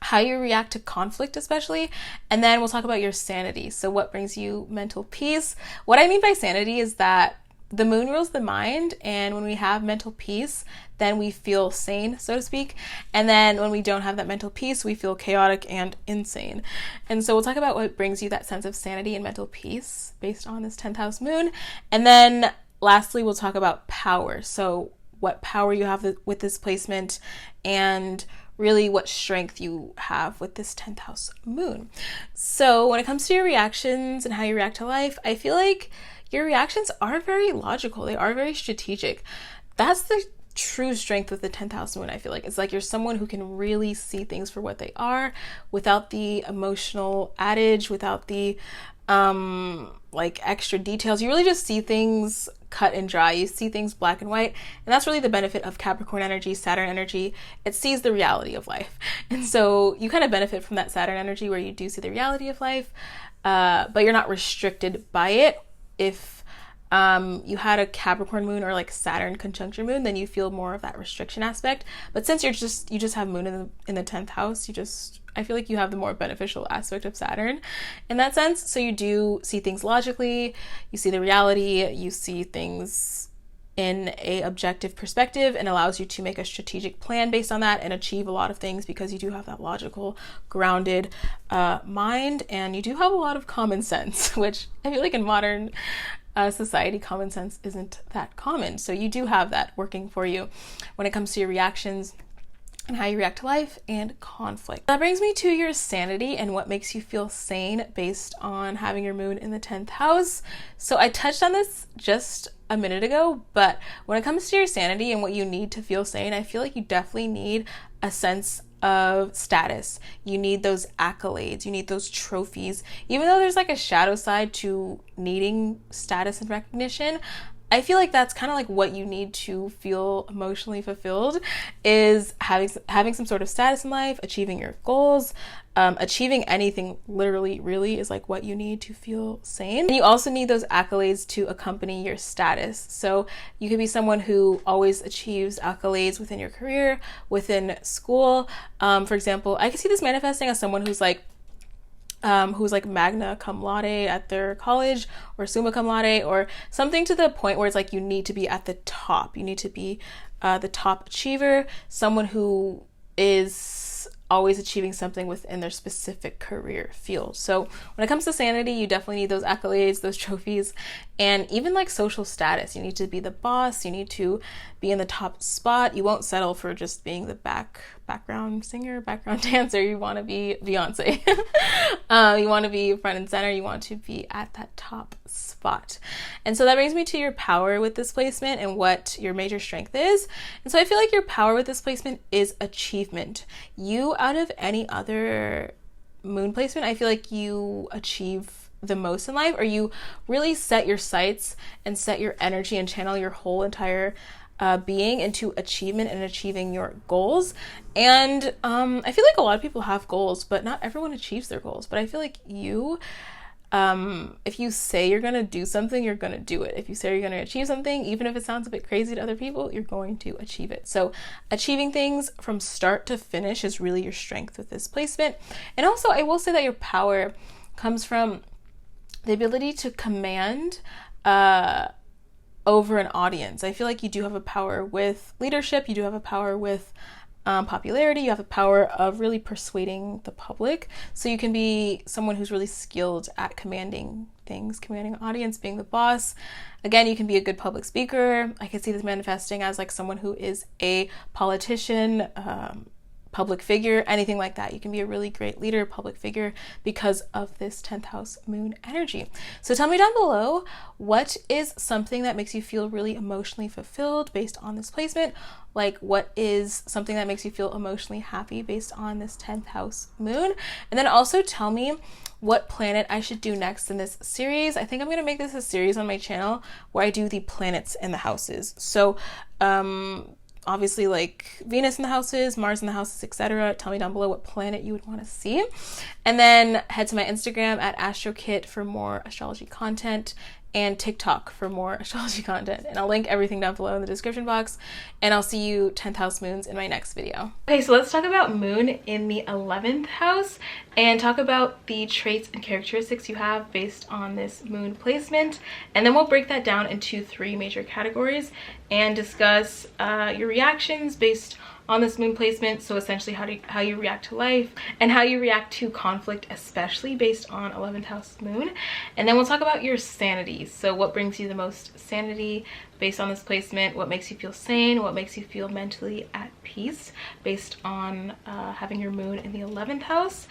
how you react to conflict especially, and then we'll talk about your sanity. So what brings you mental peace? What I mean by sanity is that the moon rules the mind, and when we have mental peace, then we feel sane, so to speak. And then when we don't have that mental peace, we feel chaotic and insane. And so we'll talk about what brings you that sense of sanity and mental peace based on this 10th house moon. And then lastly, we'll talk about power. So what power you have with this placement, and really what strength you have with this 10th house moon. So when it comes to your reactions and how you react to life, I feel like your reactions are very logical. They are very strategic. That's the true strength with the 10th house moon. I feel like it's like you're someone who can really see things for what they are without the emotional adage, without the like extra details. You really just see things cut and dry. You see things black and white, and that's really the benefit of Capricorn energy, Saturn energy. It sees the reality of life, and so you kind of benefit from that Saturn energy where you do see the reality of life, but you're not restricted by it if you had a Capricorn moon or like Saturn conjunction moon, then you feel more of that restriction aspect. But since you just have moon in the 10th house, I feel like you have the more beneficial aspect of Saturn in that sense. So you do see things logically, you see the reality, you see things in a objective perspective, and allows you to make a strategic plan based on that and achieve a lot of things because you do have that logical, grounded mind, and you do have a lot of common sense, which I feel like in modern society, common sense isn't that common. So you do have that working for you when it comes to your reactions and how you react to life and conflict. That brings me to your sanity and what makes you feel sane based on having your moon in the 10th house. So I touched on this just a minute ago, but when it comes to your sanity and what you need to feel sane, I feel like you definitely need a sense of status. You need those accolades, you need those trophies. Even though there's like a shadow side to needing status and recognition, I feel like that's kind of like what you need to feel emotionally fulfilled, is having some sort of status in life, achieving your goals, achieving anything literally really is like what you need to feel sane. And you also need those accolades to accompany your status. So you could be someone who always achieves accolades within your career, within school. For example, I can see this manifesting as someone who's like magna cum laude at their college, or summa cum laude, or something to the point where it's like you need to be at the top. You need to be the top achiever, someone who is always achieving something within their specific career field. So when it comes to sanity, you definitely need those accolades, those trophies, and even like social status. You need to be the boss, you need to be in the top spot. You won't settle for just being the background singer, background dancer. You want to be Beyonce. You want to be front and center. You want to be at that top spot. And so that brings me to your power with this placement and what your major strength is. And so I feel like your power with this placement is achievement. You, out of any other moon placement, I feel like you achieve the most in life, or you really set your sights and set your energy and channel your whole entire being into achievement and achieving your goals. And I feel like a lot of people have goals, but not everyone achieves their goals. But I feel like you, if you say you're going to do something, you're going to do it. If you say you're going to achieve something, even if it sounds a bit crazy to other people, you're going to achieve it. So achieving things from start to finish is really your strength with this placement. And also, I will say that your power comes from the ability to command over an audience. I feel like you do have a power with leadership. You do have a power with popularity. You have a power of really persuading the public. So you can be someone who's really skilled at commanding things, commanding an audience, being the boss. Again, you can be a good public speaker. I can see this manifesting as like someone who is a politician, public figure, anything like that. You can be a really great leader, public figure, because of this 10th house moon energy. So tell me down below, what is something that makes you feel really emotionally fulfilled based on this placement? Like, what is something that makes you feel emotionally happy based on this 10th house moon? And then also tell me what planet I should do next in this series. I think I'm going to make this a series on my channel where I do the planets and the houses. So, obviously like Venus in the houses, Mars in the houses, etc. Tell me down below what planet you would want to see. And then head to my Instagram at AstroKit for more astrology content, and TikTok for more astrology content. And I'll link everything down below in the description box. And I'll see you 10th house moons in my next video. Okay, so let's talk about moon in the 11th house and talk about the traits and characteristics you have based on this moon placement. And then we'll break that down into 3 major categories and discuss your reactions based on this moon placement. So essentially how you react to life and how you react to conflict, especially based on 11th house moon. And then we'll talk about your sanity. So what brings you the most sanity based on this placement, what makes you feel sane, what makes you feel mentally at peace based on having your moon in the 11th house.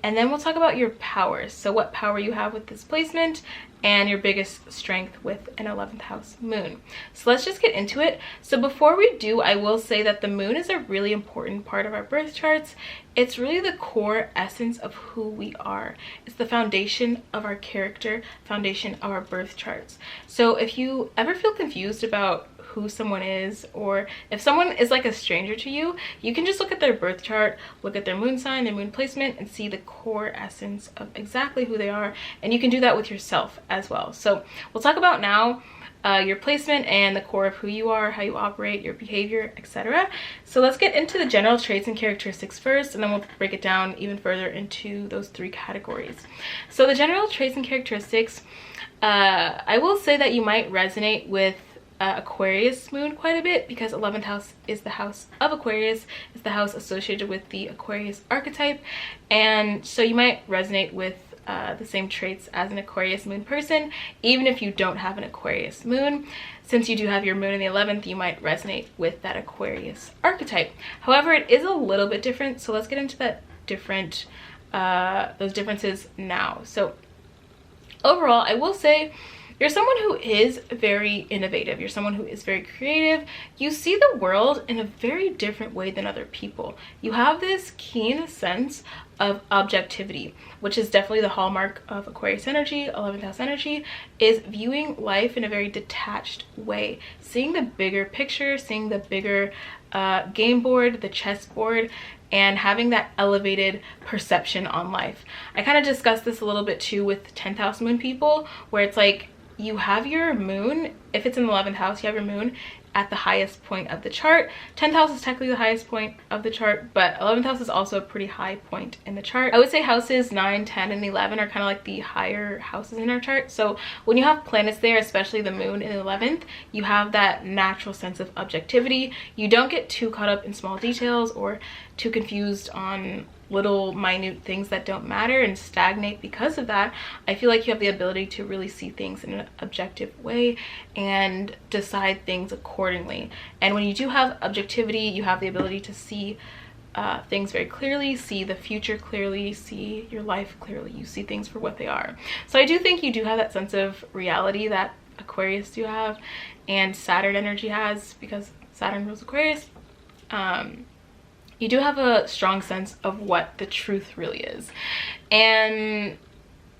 And then we'll talk about your powers. So what power you have with this placement and your biggest strength with an 11th house moon. So let's just get into it. So before we do, I will say that the moon is a really important part of our birth charts. It's really the core essence of who we are. It's the foundation of our character, foundation of our birth charts. So if you ever feel confused about who someone is, or if someone is like a stranger to you, you can just look at their birth chart, look at their moon sign, their moon placement, and see the core essence of exactly who they are. And you can do that with yourself as well. So we'll talk about now your placement and the core of who you are, how you operate, your behavior, etc. So let's get into the general traits and characteristics first, and then we'll break it down even further into those 3 categories. So the general traits and characteristics, I will say that you might resonate with Aquarius moon quite a bit, because 11th house is the house of Aquarius, it's the house associated with the Aquarius archetype, and so you might resonate with the same traits as an Aquarius moon person, even if you don't have an Aquarius moon. Since you do have your moon in the 11th, you might resonate with that Aquarius archetype. However, it is a little bit different, so let's get into that those differences now. So overall, I will say you're someone who is very innovative. You're someone who is very creative. You see the world in a very different way than other people. You have this keen sense of objectivity, which is definitely the hallmark of Aquarius energy. 11th house energy is viewing life in a very detached way, seeing the bigger picture, seeing the bigger game board, the chess board, and having that elevated perception on life. I kind of discussed this a little bit too with 10th house moon people, where it's like you have your moon, if it's in the 11th house, you have your moon at the highest point of the chart. 10th house is technically the highest point of the chart, but 11th house is also a pretty high point in the chart. I would say houses 9, 10, and 11 are kind of like the higher houses in our chart. So when you have planets there, especially the moon in the 11th, you have that natural sense of objectivity. You don't get too caught up in small details or too confused on little minute things that don't matter and stagnate because of that. I feel like you have the ability to really see things in an objective way and decide things accordingly. And when you do have objectivity, you have the ability to see things very clearly, see the future clearly, see your life clearly. You see things for what they are. So I do think you do have that sense of reality that Aquarius do have, and Saturn energy has, because Saturn rules Aquarius. You do have a strong sense of what the truth really is. And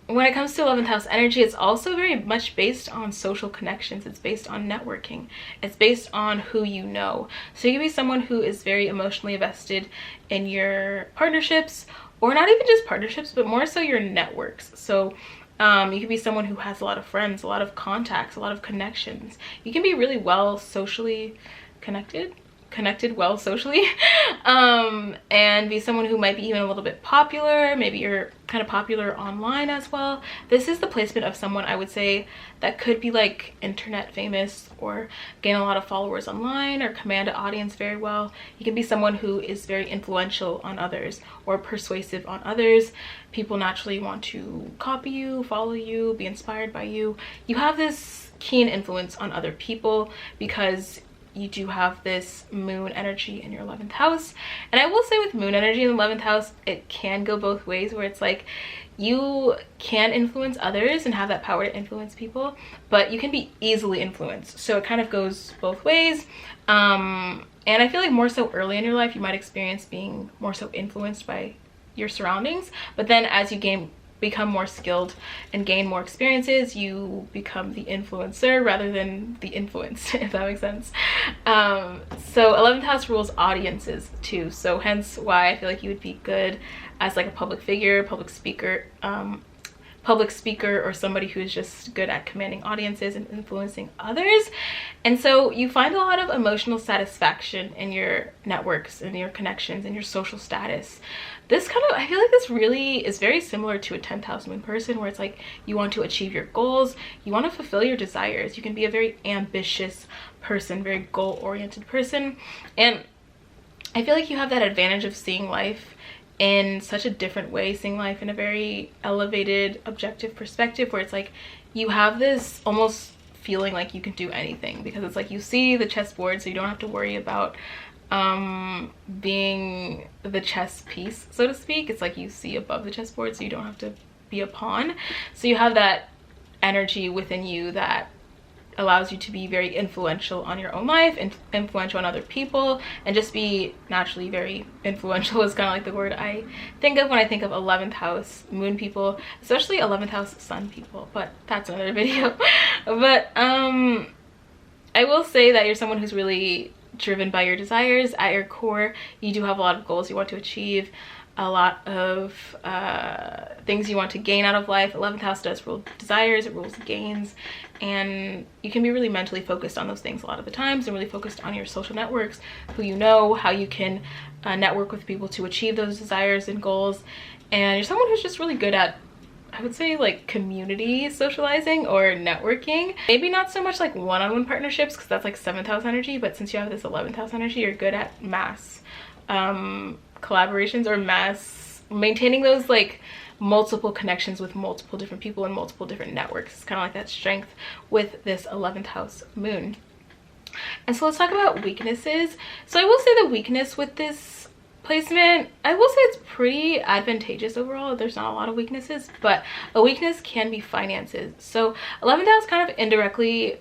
when it comes to 11th house energy, it's also very much based on social connections. It's based on networking. It's based on who you know. So you can be someone who is very emotionally invested in your partnerships, or not even just partnerships, but more so your networks. So you can be someone who has a lot of friends, a lot of contacts, a lot of connections. You can be really well socially connected well socially, and be someone who might be even a little bit popular. Maybe you're kind of popular online as well. This is the placement of someone, I would say, that could be like internet famous, or gain a lot of followers online, or command an audience very well. You can be someone who is very influential on others, or persuasive on others. People naturally want to copy you, follow you, be inspired by you. You have this keen influence on other people because you do have this moon energy in your 11th house. And I will say with moon energy in the 11th house, it can go both ways, where it's like you can influence others and have that power to influence people, but you can be easily influenced. So it kind of goes both ways. And I feel like more so early in your life, you might experience being more so influenced by your surroundings, but then as you become more skilled and gain more experiences, you become the influencer rather than the influenced, if that makes sense. So 11th house rules audiences too, so hence why I feel like you would be good as like a public figure, public speaker, or somebody who's just good at commanding audiences and influencing others. And so you find a lot of emotional satisfaction in your networks and your connections and your social status. This kind of, I feel like this really is very similar to a 10th house moon person, where it's like you want to achieve your goals, you want to fulfill your desires. You can be a very ambitious person, very goal-oriented person. And I feel like you have that advantage of seeing life in such a different way, seeing life in a very elevated, objective perspective, where it's like you have this almost feeling like you can do anything, because it's like you see the chessboard, so you don't have to worry about being the chess piece, so to speak. It's like you see above the chessboard, so you don't have to be a pawn. So you have that energy within you that allows you to be very influential on your own life and influential on other people, and just be naturally very influential is kind of like the word I think of when I think of 11th house moon people, especially 11th house sun people, but that's another video. But I will say that you're someone who's really driven by your desires. At your core, you do have a lot of goals you want to achieve, a lot of things you want to gain out of life. 11th house does rule desires, it rules gains, and you can be really mentally focused on those things a lot of the times, and really focused on your social networks, who you know, how you can network with people to achieve those desires and goals. And you're someone who's just really good at, I would say, like community socializing or networking. Maybe not so much like one-on-one partnerships, because that's like 7th house energy, but since you have this 11th house energy, you're good at mass collaborations, or mass maintaining those like multiple connections with multiple different people and multiple different networks. It's kind of like that strength with this 11th house moon. And so let's talk about weaknesses. So I will say the weakness with this placement, I will say it's pretty advantageous overall. There's not a lot of weaknesses, but a weakness can be finances. So 11th house kind of indirectly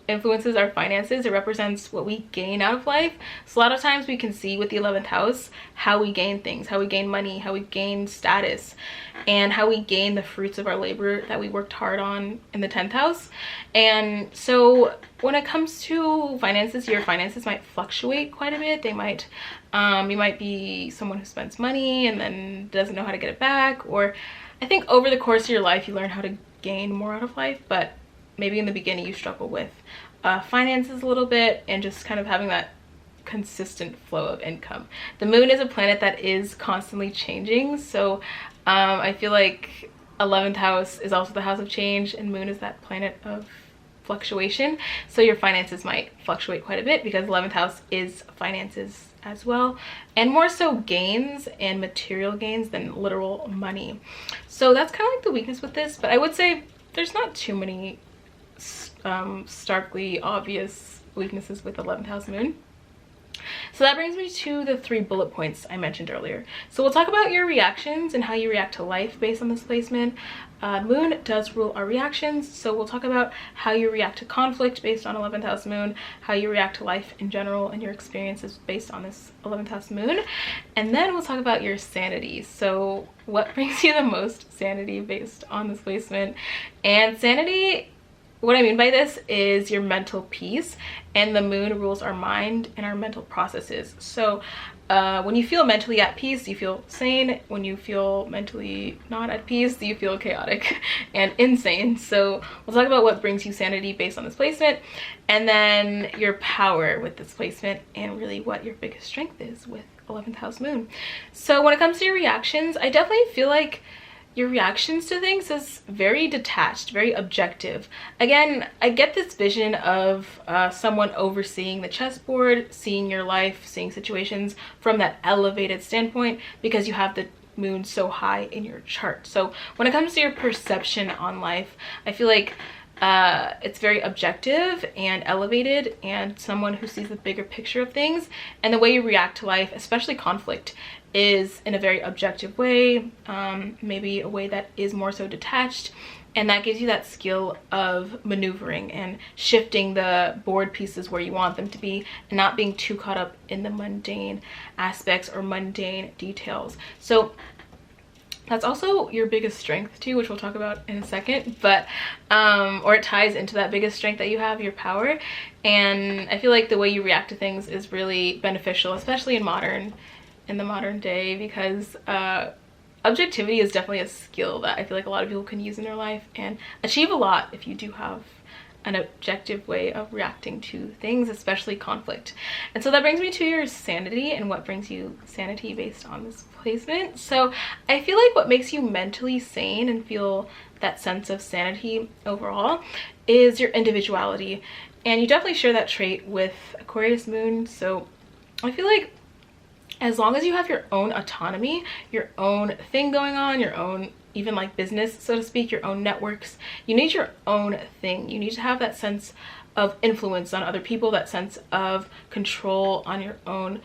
influences our finances. It represents what we gain out of life. So a lot of times we can see with the 11th house how we gain things, how we gain money, how we gain status, and how we gain the fruits of our labor that we worked hard on in the 10th house. And so when it comes to finances, your finances might fluctuate quite a bit. They might you might be someone who spends money and then doesn't know how to get it back, or I think over the course of your life you learn how to gain more out of life, but maybe in the beginning you struggle with finances a little bit, and just kind of having that consistent flow of income. The moon is a planet that is constantly changing, so I feel like 11th house is also the house of change, and moon is that planet of fluctuation. So your finances might fluctuate quite a bit, because 11th house is finances as well, and more so gains and material gains than literal money. So that's kind of like the weakness with this, but I would say there's not too many starkly obvious weaknesses with 11th house moon. So that brings me to the 3 bullet points I mentioned earlier. So we'll talk about your reactions and how you react to life based on this placement. Moon does rule our reactions, so we'll talk about how you react to conflict based on 11th house moon, how you react to life in general and your experiences based on this 11th house moon, and then we'll talk about your sanity. So what brings you the most sanity based on this placement? And sanity, what I mean by this is your mental peace, and the moon rules our mind and our mental processes. So when you feel mentally at peace, you feel sane. When you feel mentally not at peace, you feel chaotic and insane. So we'll talk about what brings you sanity based on this placement, and then your power with this placement, and really what your biggest strength is with 11th house moon. So when it comes to your reactions, I definitely feel like your reactions to things is very detached, very objective. Again, I get this vision of someone overseeing the chessboard, seeing your life, seeing situations from that elevated standpoint, because you have the moon so high in your chart. So when it comes to your perception on life, I feel like it's very objective and elevated, and someone who sees the bigger picture of things, and the way you react to life, especially conflict, is in a very objective way, maybe a way that is more so detached, and that gives you that skill of maneuvering and shifting the board pieces where you want them to be, and not being too caught up in the mundane aspects or mundane details. So that's also your biggest strength too, which we'll talk about in a second, but or it ties into that biggest strength that you have, your power. And I feel like the way you react to things is really beneficial, especially in the modern day, because objectivity is definitely a skill that I feel like a lot of people can use in their life and achieve a lot if you do have an objective way of reacting to things, especially conflict. And so that brings me to your sanity, and what brings you sanity based on this placement. So I feel like what makes you mentally sane and feel that sense of sanity overall is your individuality, and you definitely share that trait with Aquarius moon. So I feel like as long as you have your own autonomy, your own thing going on, your own even like business, so to speak, your own networks, you need your own thing. You need to have that sense of influence on other people, that sense of control on your own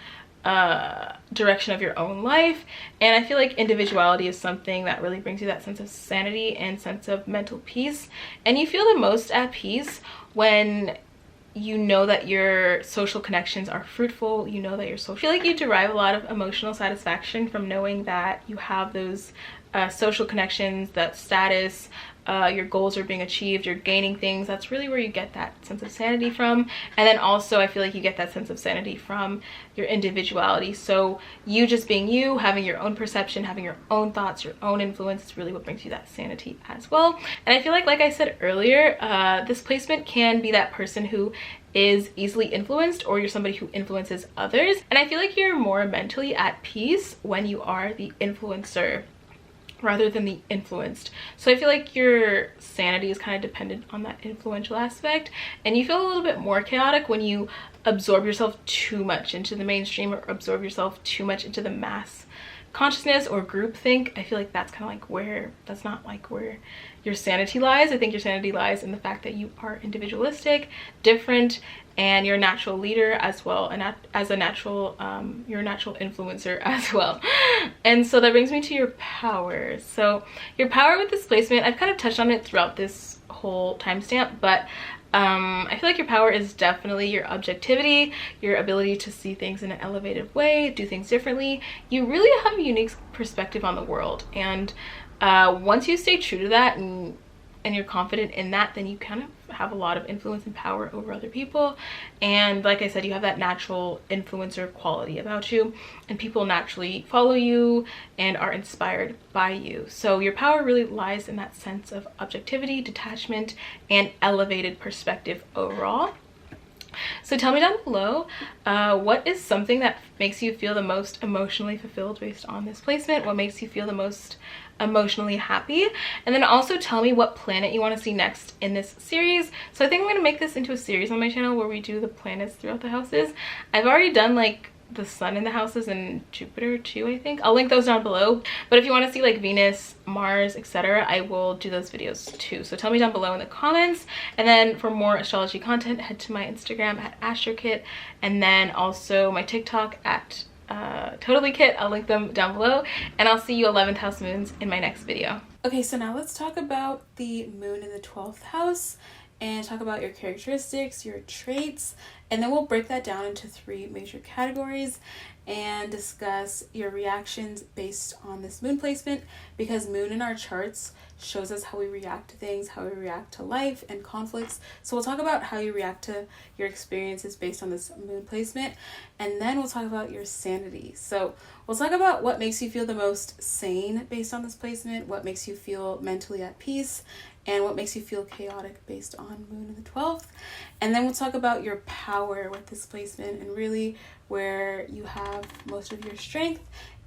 direction of your own life. And I feel like individuality is something that really brings you that sense of sanity and sense of mental peace. And you feel the most at peace when you know that your social connections are fruitful, you know that you're social. I feel like you derive a lot of emotional satisfaction from knowing that you have those social connections, that status, your goals are being achieved, you're gaining things. That's really where you get that sense of sanity from. And then also I feel like you get that sense of sanity from your individuality. So you just being you, having your own perception, having your own thoughts, your own influence is really what brings you that sanity as well. And I feel like I said earlier, this placement can be that person who is easily influenced, or you're somebody who influences others. And I feel like you're more mentally at peace when you are the influencer rather than the influenced. So I feel like your sanity is kind of dependent on that influential aspect, and you feel a little bit more chaotic when you absorb yourself too much into the mainstream, or absorb yourself too much into the mass consciousness or groupthink. I feel like that's kind of like where, that's not like where your sanity lies. I think your sanity lies in the fact that you are individualistic, different, and you're a natural leader as well, and as a natural you're a natural influencer as well. And so that brings me to your power. So your power with this placement, I've kind of touched on it throughout this whole timestamp, but I feel like your power is definitely your objectivity, your ability to see things in an elevated way, do things differently. You really have a unique perspective on the world, and once you stay true to that and you're confident in that, then you kind of have a lot of influence and power over other people. And like I said, you have that natural influencer quality about you, and people naturally follow you and are inspired by you. So your power really lies in that sense of objectivity, detachment, and elevated perspective overall. So tell me down below, what is something that makes you feel the most emotionally fulfilled based on this placement? What makes you feel the most emotionally happy? And then also tell me what planet you want to see next in this series. So I think I'm going to make this into a series on my channel where we do the planets throughout the houses. I've already done like the sun in the houses and Jupiter too, I think. I'll link those down below. But if you want to see like Venus, Mars, etc., I will do those videos too. So tell me down below in the comments. And then for more astrology content, head to my Instagram at astrokit, and then also my TikTok at Totally Kit. I'll link them down below, and I'll see you 11th house moons in my next video. Okay, so now let's talk about the moon in the 12th house and talk about your characteristics, your traits, and then we'll break that down into 3 major categories and discuss your reactions based on this moon placement, because moon in our charts shows us how we react to things, how we react to life and conflicts. So we'll talk about how you react to your experiences based on this moon placement, and then we'll talk about your sanity. So we'll talk about what makes you feel the most sane based on this placement, what makes you feel mentally at peace, and what makes you feel chaotic based on moon in the 12th. And then we'll talk about your power with this placement, and really where you have most of your strength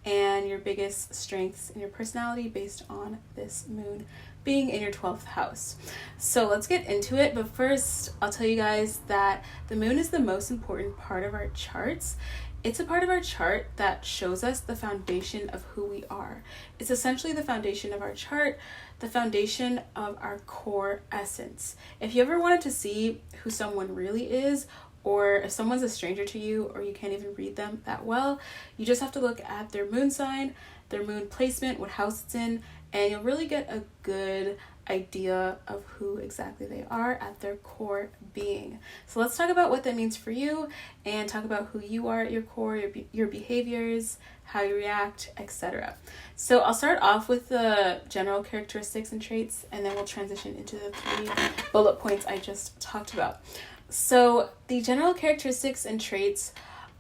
and your biggest strengths in your personality based on this moon being in your 12th house. So let's get into it. But first, I'll tell you guys that the moon is the most important part of our charts. It's a part of our chart that shows us the foundation of who we are. It's essentially the foundation of our chart, the foundation of our core essence. If you ever wanted to see who someone really is, or if someone's a stranger to you, or you can't even read them that well, you just have to look at their moon sign, their moon placement, what house it's in, and you'll really get a good idea of who exactly they are at their core being. So let's talk about what that means for you, and talk about who you are at your core, your behaviors, how you react, etc. So I'll start off with the general characteristics and traits, and then we'll transition into the 3 bullet points I just talked about. So the general characteristics and traits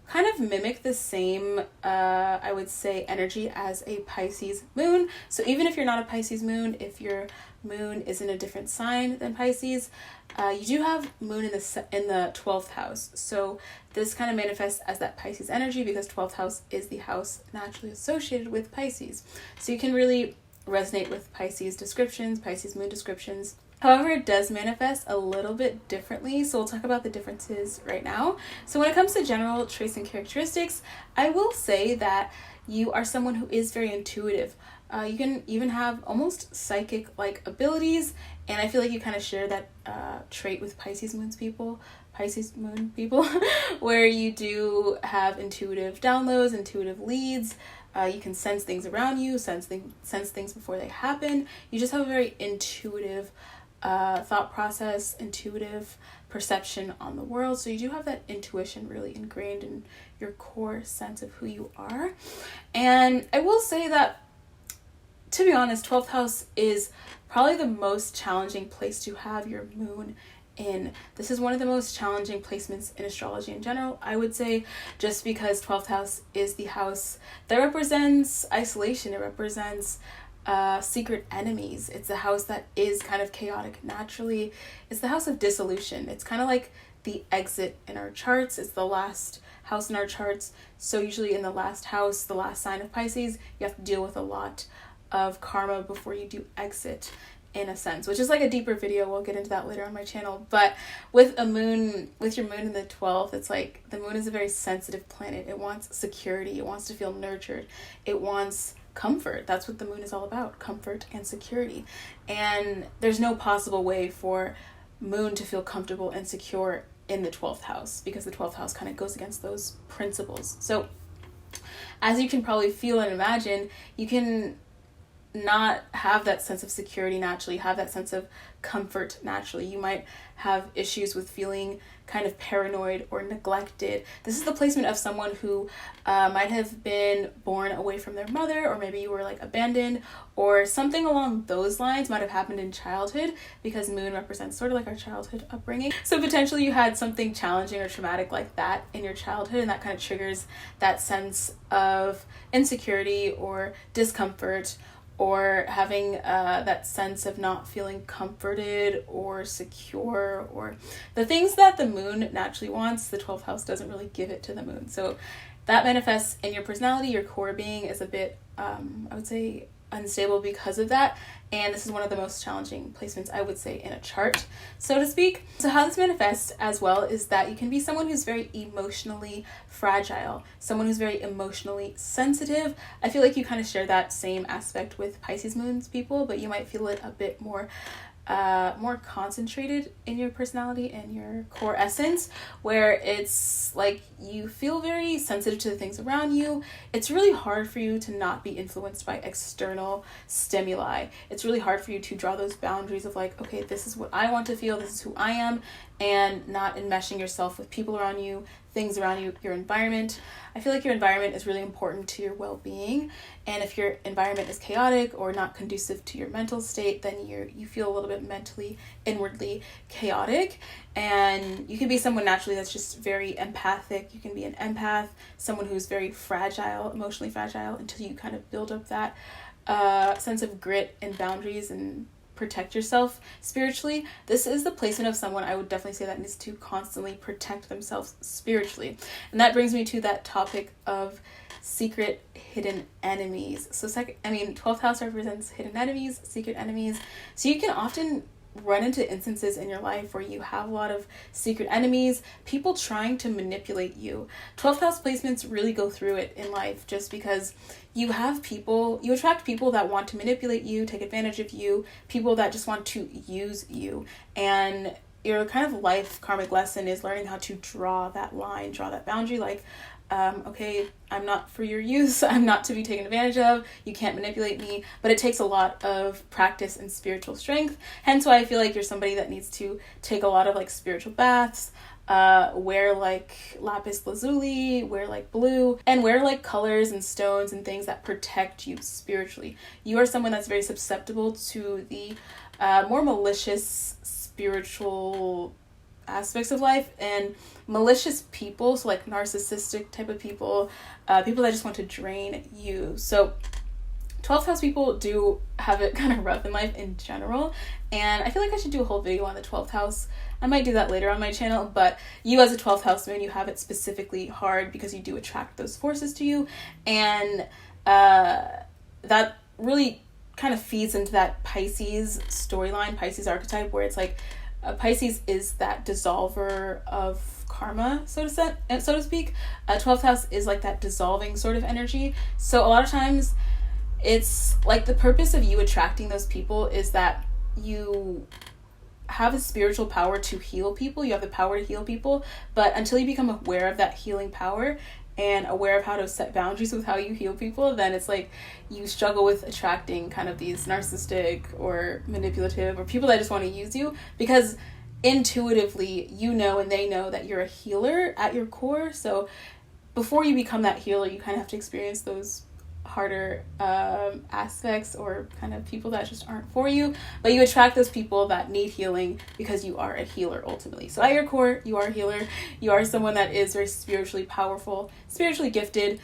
kind of mimic the same, I would say, energy as a Pisces moon. So even if you're not a Pisces moon, if your moon is in a different sign than Pisces, you do have moon in the 12th house. So this kind of manifests as that Pisces energy, because 12th house is the house naturally associated with Pisces. So you can really resonate with Pisces descriptions, Pisces moon descriptions. However, it does manifest a little bit differently, so we'll talk about the differences right now. So when it comes to general traits and characteristics, I will say that you are someone who is very intuitive. You can even have almost psychic-like abilities, and I feel like you kind of share that trait with Pisces moon people, where you do have intuitive downloads, intuitive leads. You can sense things around you, sense things before they happen. You just have a very intuitive thought process, intuitive perception on the world. So you do have that intuition really ingrained in your core sense of who you are. And I will say that to be honest, 12th house is probably the most challenging place to have your moon in. This is one of the most challenging placements in astrology in general, I would say, just because 12th house is the house that represents isolation. It represents secret enemies. It's a house that is kind of chaotic naturally. It's the house of dissolution. It's kind of like the exit in our charts. It's the last house in our charts. So usually in the last house, the last sign of Pisces, you have to deal with a lot of karma before you do exit, in a sense, which is like a deeper video. We'll get into that later on my channel. But with your moon in the 12th, it's like the moon is a very sensitive planet. It wants security. It wants to feel nurtured. It wants comfort. That's what the moon is all about, comfort and security. And there's no possible way for moon to feel comfortable and secure in the 12th house, because the 12th house kind of goes against those principles. So as you can probably feel and imagine, you can not have that sense of security naturally, have that sense of comfort naturally. You might have issues with feeling kind of paranoid or neglected. This is the placement of someone who might have been born away from their mother, or maybe you were like abandoned, or something along those lines might have happened in childhood, because moon represents sort of like our childhood upbringing. So potentially you had something challenging or traumatic like that in your childhood, and that kind of triggers that sense of insecurity or discomfort, or having that sense of not feeling comforted or secure, or the things that the moon naturally wants. The 12th house doesn't really give it to the moon. So that manifests in your personality. Your core being is a bit, I would say, unstable because of that. And this is one of the most challenging placements, I would say, in a chart, so to speak. So how this manifests as well is that you can be someone who's very emotionally fragile, someone who's very emotionally sensitive. I feel like you kind of share that same aspect with Pisces moons people, but you might feel it a bit more concentrated in your personality and your core essence, where it's like you feel very sensitive to the things around you. It's really hard for you to not be influenced by external stimuli. It's really hard for you to draw those boundaries of like, okay, this is what I want to feel, this is who I am, and not enmeshing yourself with people around you, things around you, your environment. I feel like your environment is really important to your well-being, and if your environment is chaotic or not conducive to your mental state, then you feel a little bit mentally, inwardly chaotic. And you can be someone naturally that's just very empathic. You can be an empath, someone who's very fragile, emotionally fragile, until you kind of build up that sense of grit and boundaries and protect yourself spiritually. This is the placement of someone I would definitely say that needs to constantly protect themselves spiritually. And that brings me to that topic of secret hidden enemies. So 12th house represents hidden enemies, secret enemies. So you can often run into instances in your life where you have a lot of secret enemies, people trying to manipulate you. 12th house placements really go through it in life, just because you attract people that want to manipulate you, take advantage of you, people that just want to use you. And your kind of life karmic lesson is learning how to draw that line, draw that boundary, like, okay, I'm not for your use, I'm not to be taken advantage of, you can't manipulate me. But it takes a lot of practice and spiritual strength, hence why I feel like you're somebody that needs to take a lot of like spiritual baths, wear like lapis lazuli, wear like blue, and wear like colors and stones and things that protect you spiritually. You are someone that's very susceptible to the more malicious spiritual aspects of life, and malicious people, so like narcissistic type of people, people that just want to drain you. So 12th house people do have it kind of rough in life in general, and I feel like I should do a whole video on the 12th house. I might do that later on my channel, but you as a 12th house moon, you have it specifically hard because you do attract those forces to you, and that really kind of feeds into that Pisces storyline, Pisces archetype, where it's like Pisces is that dissolver of karma, so to speak. 12th house is like that dissolving sort of energy. So a lot of times it's like the purpose of you attracting those people is that you have a spiritual power to heal people. You have the power to heal people, but until you become aware of that healing power and aware of how to set boundaries with how you heal people, then it's like you struggle with attracting kind of these narcissistic or manipulative or people that just want to use you, because intuitively you know and they know that you're a healer at your core. So before you become that healer, you kind of have to experience those harder aspects or kind of people that just aren't for you, but you attract those people that need healing because you are a healer ultimately. So at your core, you are a healer. You are someone that is very spiritually powerful, spiritually gifted,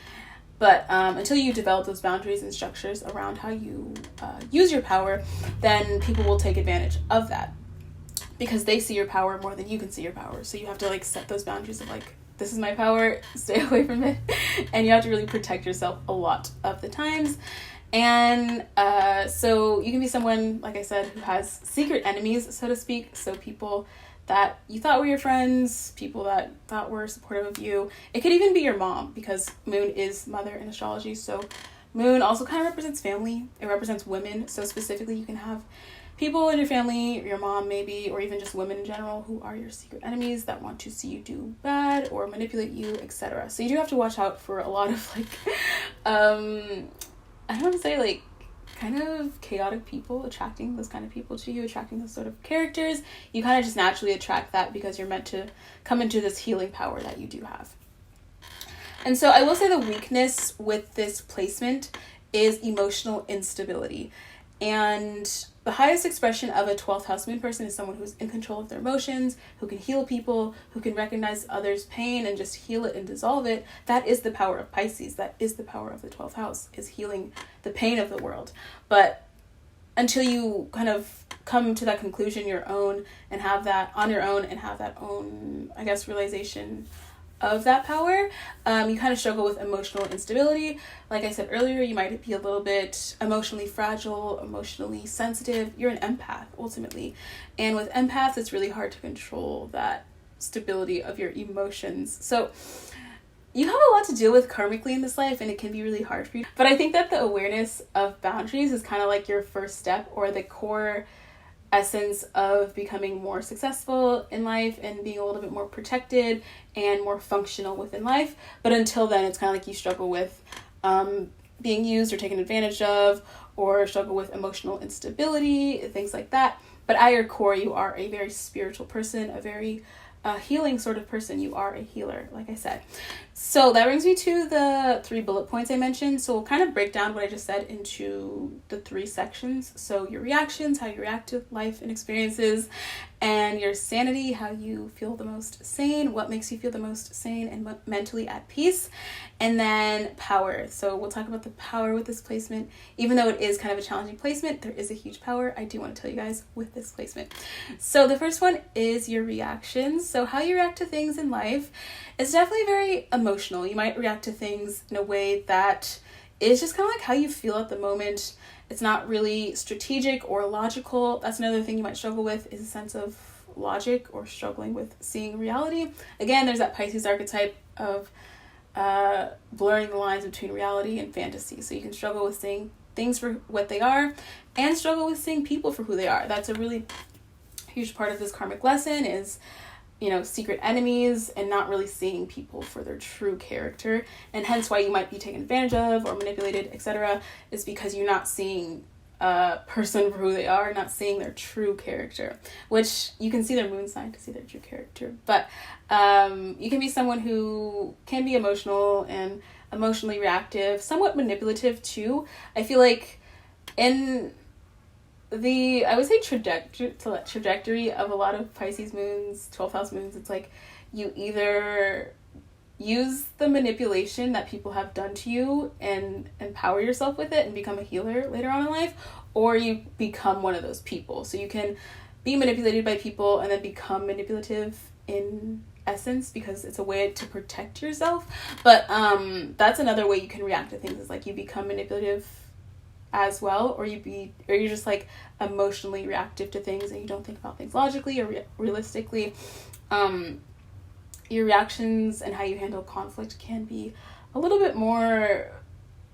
but until you develop those boundaries and structures around how you use your power, then people will take advantage of that because they see your power more than you can see your power. So you have to like set those boundaries of like, this is my power, stay away from it. And you have to really protect yourself a lot of the times. And so you can be someone, like I said, who has secret enemies, so to speak. So people that you thought were your friends, people that thought were supportive of you. It could even be your mom, because moon is mother in astrology. So moon also kind of represents family. It represents women. So specifically, you can have people in your family, your mom maybe, or even just women in general who are your secret enemies that want to see you do bad or manipulate you, etc. So you do have to watch out for a lot of like, I don't want to say like kind of chaotic people, attracting those kind of people to you, attracting those sort of characters. You kind of just naturally attract that because you're meant to come into this healing power that you do have. And so I will say the weakness with this placement is emotional instability. And the highest expression of a 12th house moon person is someone who's in control of their emotions, who can heal people, who can recognize others' pain and just heal it and dissolve it. That is the power of Pisces. That is the power of the 12th house, is healing the pain of the world. But until you kind of come to that conclusion your own and have that on your own and have that own, I guess, realization of that power, you kind of struggle with emotional instability. Like I said earlier, you might be a little bit emotionally fragile, emotionally sensitive. You're an empath ultimately, and with empaths it's really hard to control that stability of your emotions. So you have a lot to deal with karmically in this life, and it can be really hard for you. But I think that the awareness of boundaries is kind of like your first step, or the core essence of becoming more successful in life and being a little bit more protected and more functional within life. But until then, it's kind of like you struggle with being used or taken advantage of, or struggle with emotional instability, things like that. But at your core, you are a very spiritual person, a very healing sort of person. You are a healer, like I said. So that brings me to the 3 bullet points I mentioned. So we'll kind of break down what I just said into the 3 sections. So your reactions, how you react to life and experiences, and your sanity, how you feel the most sane, what makes you feel the most sane and mentally at peace, and then power. So we'll talk about the power with this placement. Even though it is kind of a challenging placement, there is a huge power I do want to tell you guys with this placement. So the first one is your reactions. So how you react to things in life is definitely very emotional. You might react to things in a way that is just kind of like how you feel at the moment. It's not really strategic or logical. That's another thing you might struggle with, is a sense of logic or struggling with seeing reality. Again, there's that Pisces archetype of blurring the lines between reality and fantasy. So you can struggle with seeing things for what they are and struggle with seeing people for who they are. That's a really huge part of this karmic lesson, is secret enemies and not really seeing people for their true character. And hence why you might be taken advantage of or manipulated, etc., is because you're not seeing a person for who they are, not seeing their true character, which you can see their moon sign to see their true character. But you can be someone who can be emotional and emotionally reactive, somewhat manipulative too. I feel like in the, I would say, trajectory of a lot of Pisces moons, 12th house moons, it's like you either use the manipulation that people have done to you and empower yourself with it and become a healer later on in life, or you become one of those people. So you can be manipulated by people and then become manipulative in essence, because it's a way to protect yourself. But that's another way you can react to things, is like you become manipulative as well, or you're just like emotionally reactive to things and you don't think about things logically or realistically. Your reactions and how you handle conflict can be a little bit more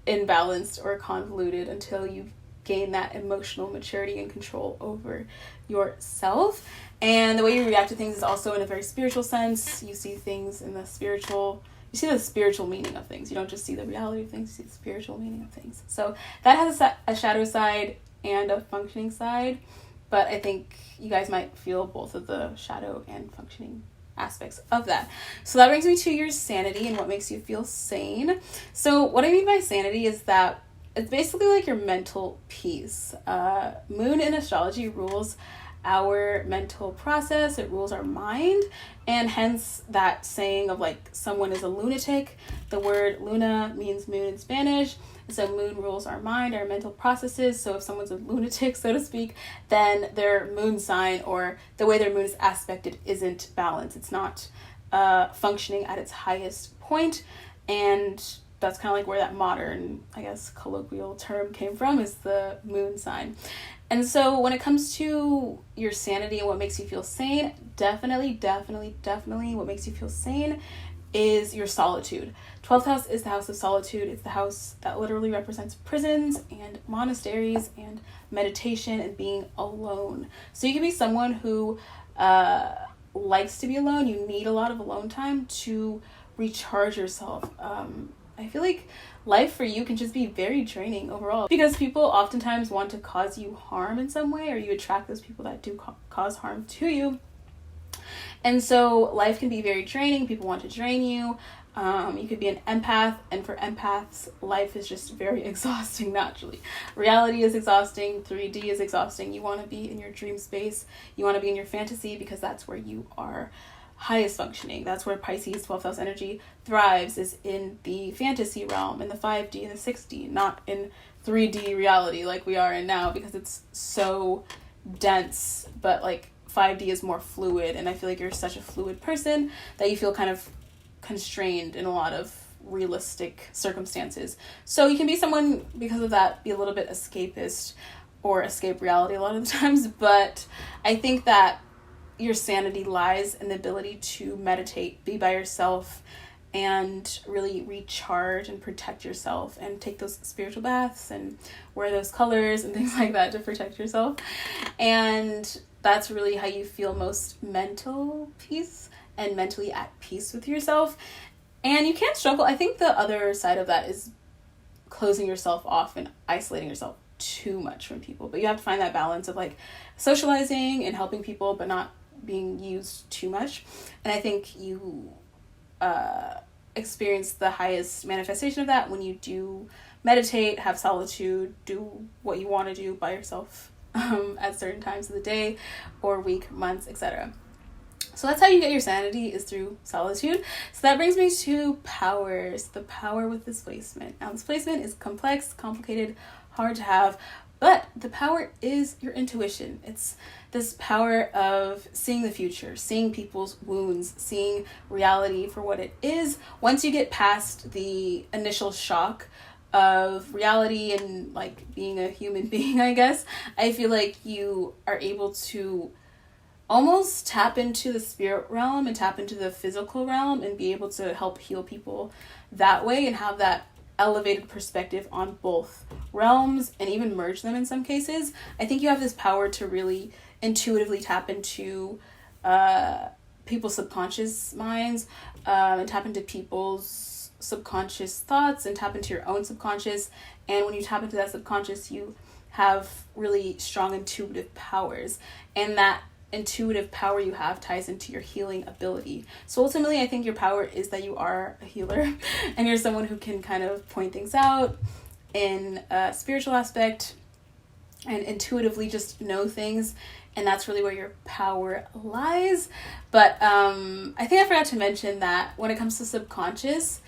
imbalanced or convoluted until you gain that emotional maturity and control over yourself. And the way you react to things is also in a very spiritual sense. You see things in the spiritual, you see the spiritual meaning of things. You don't just see the reality of things, you see the spiritual meaning of things. So that has a shadow side and a functioning side, but I think you guys might feel both of the shadow and functioning aspects of that. So that brings me to your sanity and what makes you feel sane. So what I mean by sanity is that it's basically like your mental peace. Moon in astrology rules our mental process, it rules our mind, and hence that saying of like someone is a lunatic. The word luna means moon in Spanish, so moon rules our mind, our mental processes. So if someone's a lunatic, so to speak, then their moon sign or the way their moon is aspected isn't balanced. It's not functioning at its highest point, and that's kind of like where that modern, I guess, colloquial term came from, is the moon sign. And so when it comes to your sanity and what makes you feel sane, definitely what makes you feel sane is your solitude. 12th house is the house of solitude. It's the house that literally represents prisons and monasteries and meditation and being alone. So you can be someone who likes to be alone. You need a lot of alone time to recharge yourself. I feel like life for you can just be very draining overall, because people oftentimes want to cause you harm in some way, or you attract those people that do cause harm to you. And so life can be very draining. People want to drain you. You could be an empath, and for empaths, life is just very exhausting naturally. Reality is exhausting. 3D is exhausting. You want to be in your dream space. You want to be in your fantasy, because that's where you are highest functioning. That's where Pisces 12th house energy thrives, is in the fantasy realm, in the 5D and the 6D, not in 3D reality like we are in now, because it's so dense. But like 5D is more fluid, and I feel like you're such a fluid person that you feel kind of constrained in a lot of realistic circumstances. So you can be someone, because of that, be a little bit escapist or escape reality a lot of the times. But I think that your sanity lies in the ability to meditate, be by yourself, and really recharge and protect yourself, and take those spiritual baths and wear those colors and things like that to protect yourself. And that's really how you feel most mental peace and mentally at peace with yourself. And you can't struggle. I think the other side of that is closing yourself off and isolating yourself too much from people. But you have to find that balance of like socializing and helping people, but not being used too much. And I think you experience the highest manifestation of that when you do meditate, have solitude, do what you want to do by yourself at certain times of the day or week, months, etc. So that's how you get your sanity, is through solitude. So that brings me to powers, the power with displacement. Now, displacement is complex, complicated, hard to have, but the power is your intuition. It's this power of seeing the future, seeing people's wounds, seeing reality for what it is. Once you get past the initial shock of reality and like being a human being, I guess, I feel like you are able to almost tap into the spirit realm and tap into the physical realm and be able to help heal people that way, and have that elevated perspective on both realms and even merge them in some cases. I think you have this power to really intuitively tap into people's subconscious minds, and tap into people's subconscious thoughts, and tap into your own subconscious. And when you tap into that subconscious, you have really strong intuitive powers, and that intuitive power you have ties into your healing ability. So ultimately, I think your power is that you are a healer and you're someone who can kind of point things out in a spiritual aspect and intuitively just know things, and that's really where your power lies. But I think I forgot to mention that when it comes to subconscious,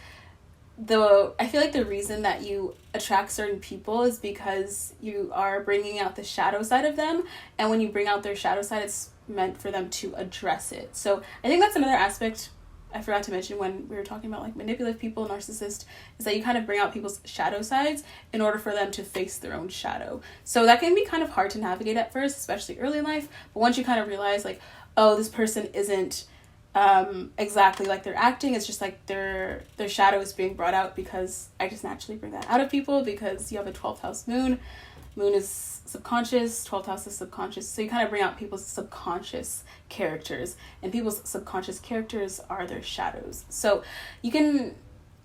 I feel like the reason that you attract certain people is because you are bringing out the shadow side of them, and when you bring out their shadow side, it's meant for them to address it. So I think that's another aspect I forgot to mention when we were talking about like manipulative people, narcissist, is that you kind of bring out people's shadow sides in order for them to face their own shadow. So that can be kind of hard to navigate at first, especially early in life, but once you kind of realize like, oh, this person isn't exactly like they're acting, it's just like their shadow is being brought out, because I just naturally bring that out of people because you have a 12th house moon is subconscious, 12th house is subconscious, so you kind of bring out people's subconscious characters, and people's subconscious characters are their shadows. So you can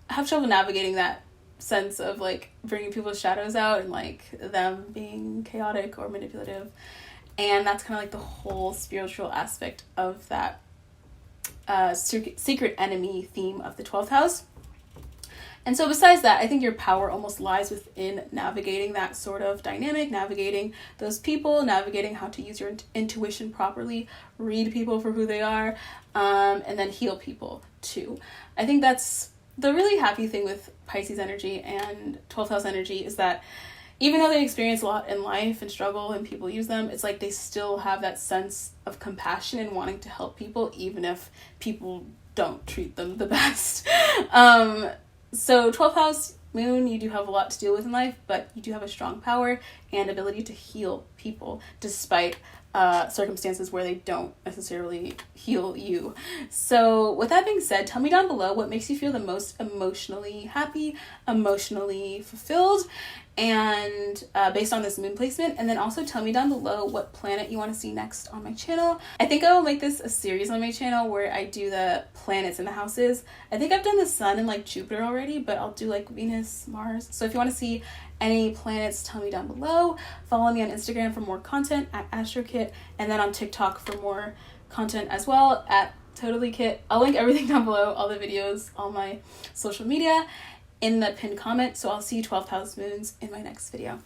have trouble navigating that sense of like bringing people's shadows out and like them being chaotic or manipulative, and that's kind of like the whole spiritual aspect of that. secret enemy theme of the 12th house. And so besides that, I think your power almost lies within navigating that sort of dynamic, navigating those people, navigating how to use your intuition properly, read people for who they are, and then heal people too. I think that's the really happy thing with Pisces energy and 12th house energy, is that even though they experience a lot in life and struggle and people use them, it's like they still have that sense of compassion and wanting to help people, even if people don't treat them the best. So 12th house moon, you do have a lot to deal with in life, but you do have a strong power and ability to heal people despite circumstances where they don't necessarily heal you. So with that being said, tell me down below what makes you feel the most emotionally happy, emotionally fulfilled, and based on this moon placement. And then also tell me down below what planet you want to see next on my channel. I think I will make this a series on my channel where I do the planets in the houses. I think I've done the sun and like Jupiter already, but I'll do like Venus, Mars. So if you want to see any planets, tell me down below. Follow me on Instagram for more content at AstroKit, and then on TikTok for more content as well at TotallyKit. I'll link everything down below, all the videos, all my social media in the pinned comment. So I'll see you 12th house moons in my next video.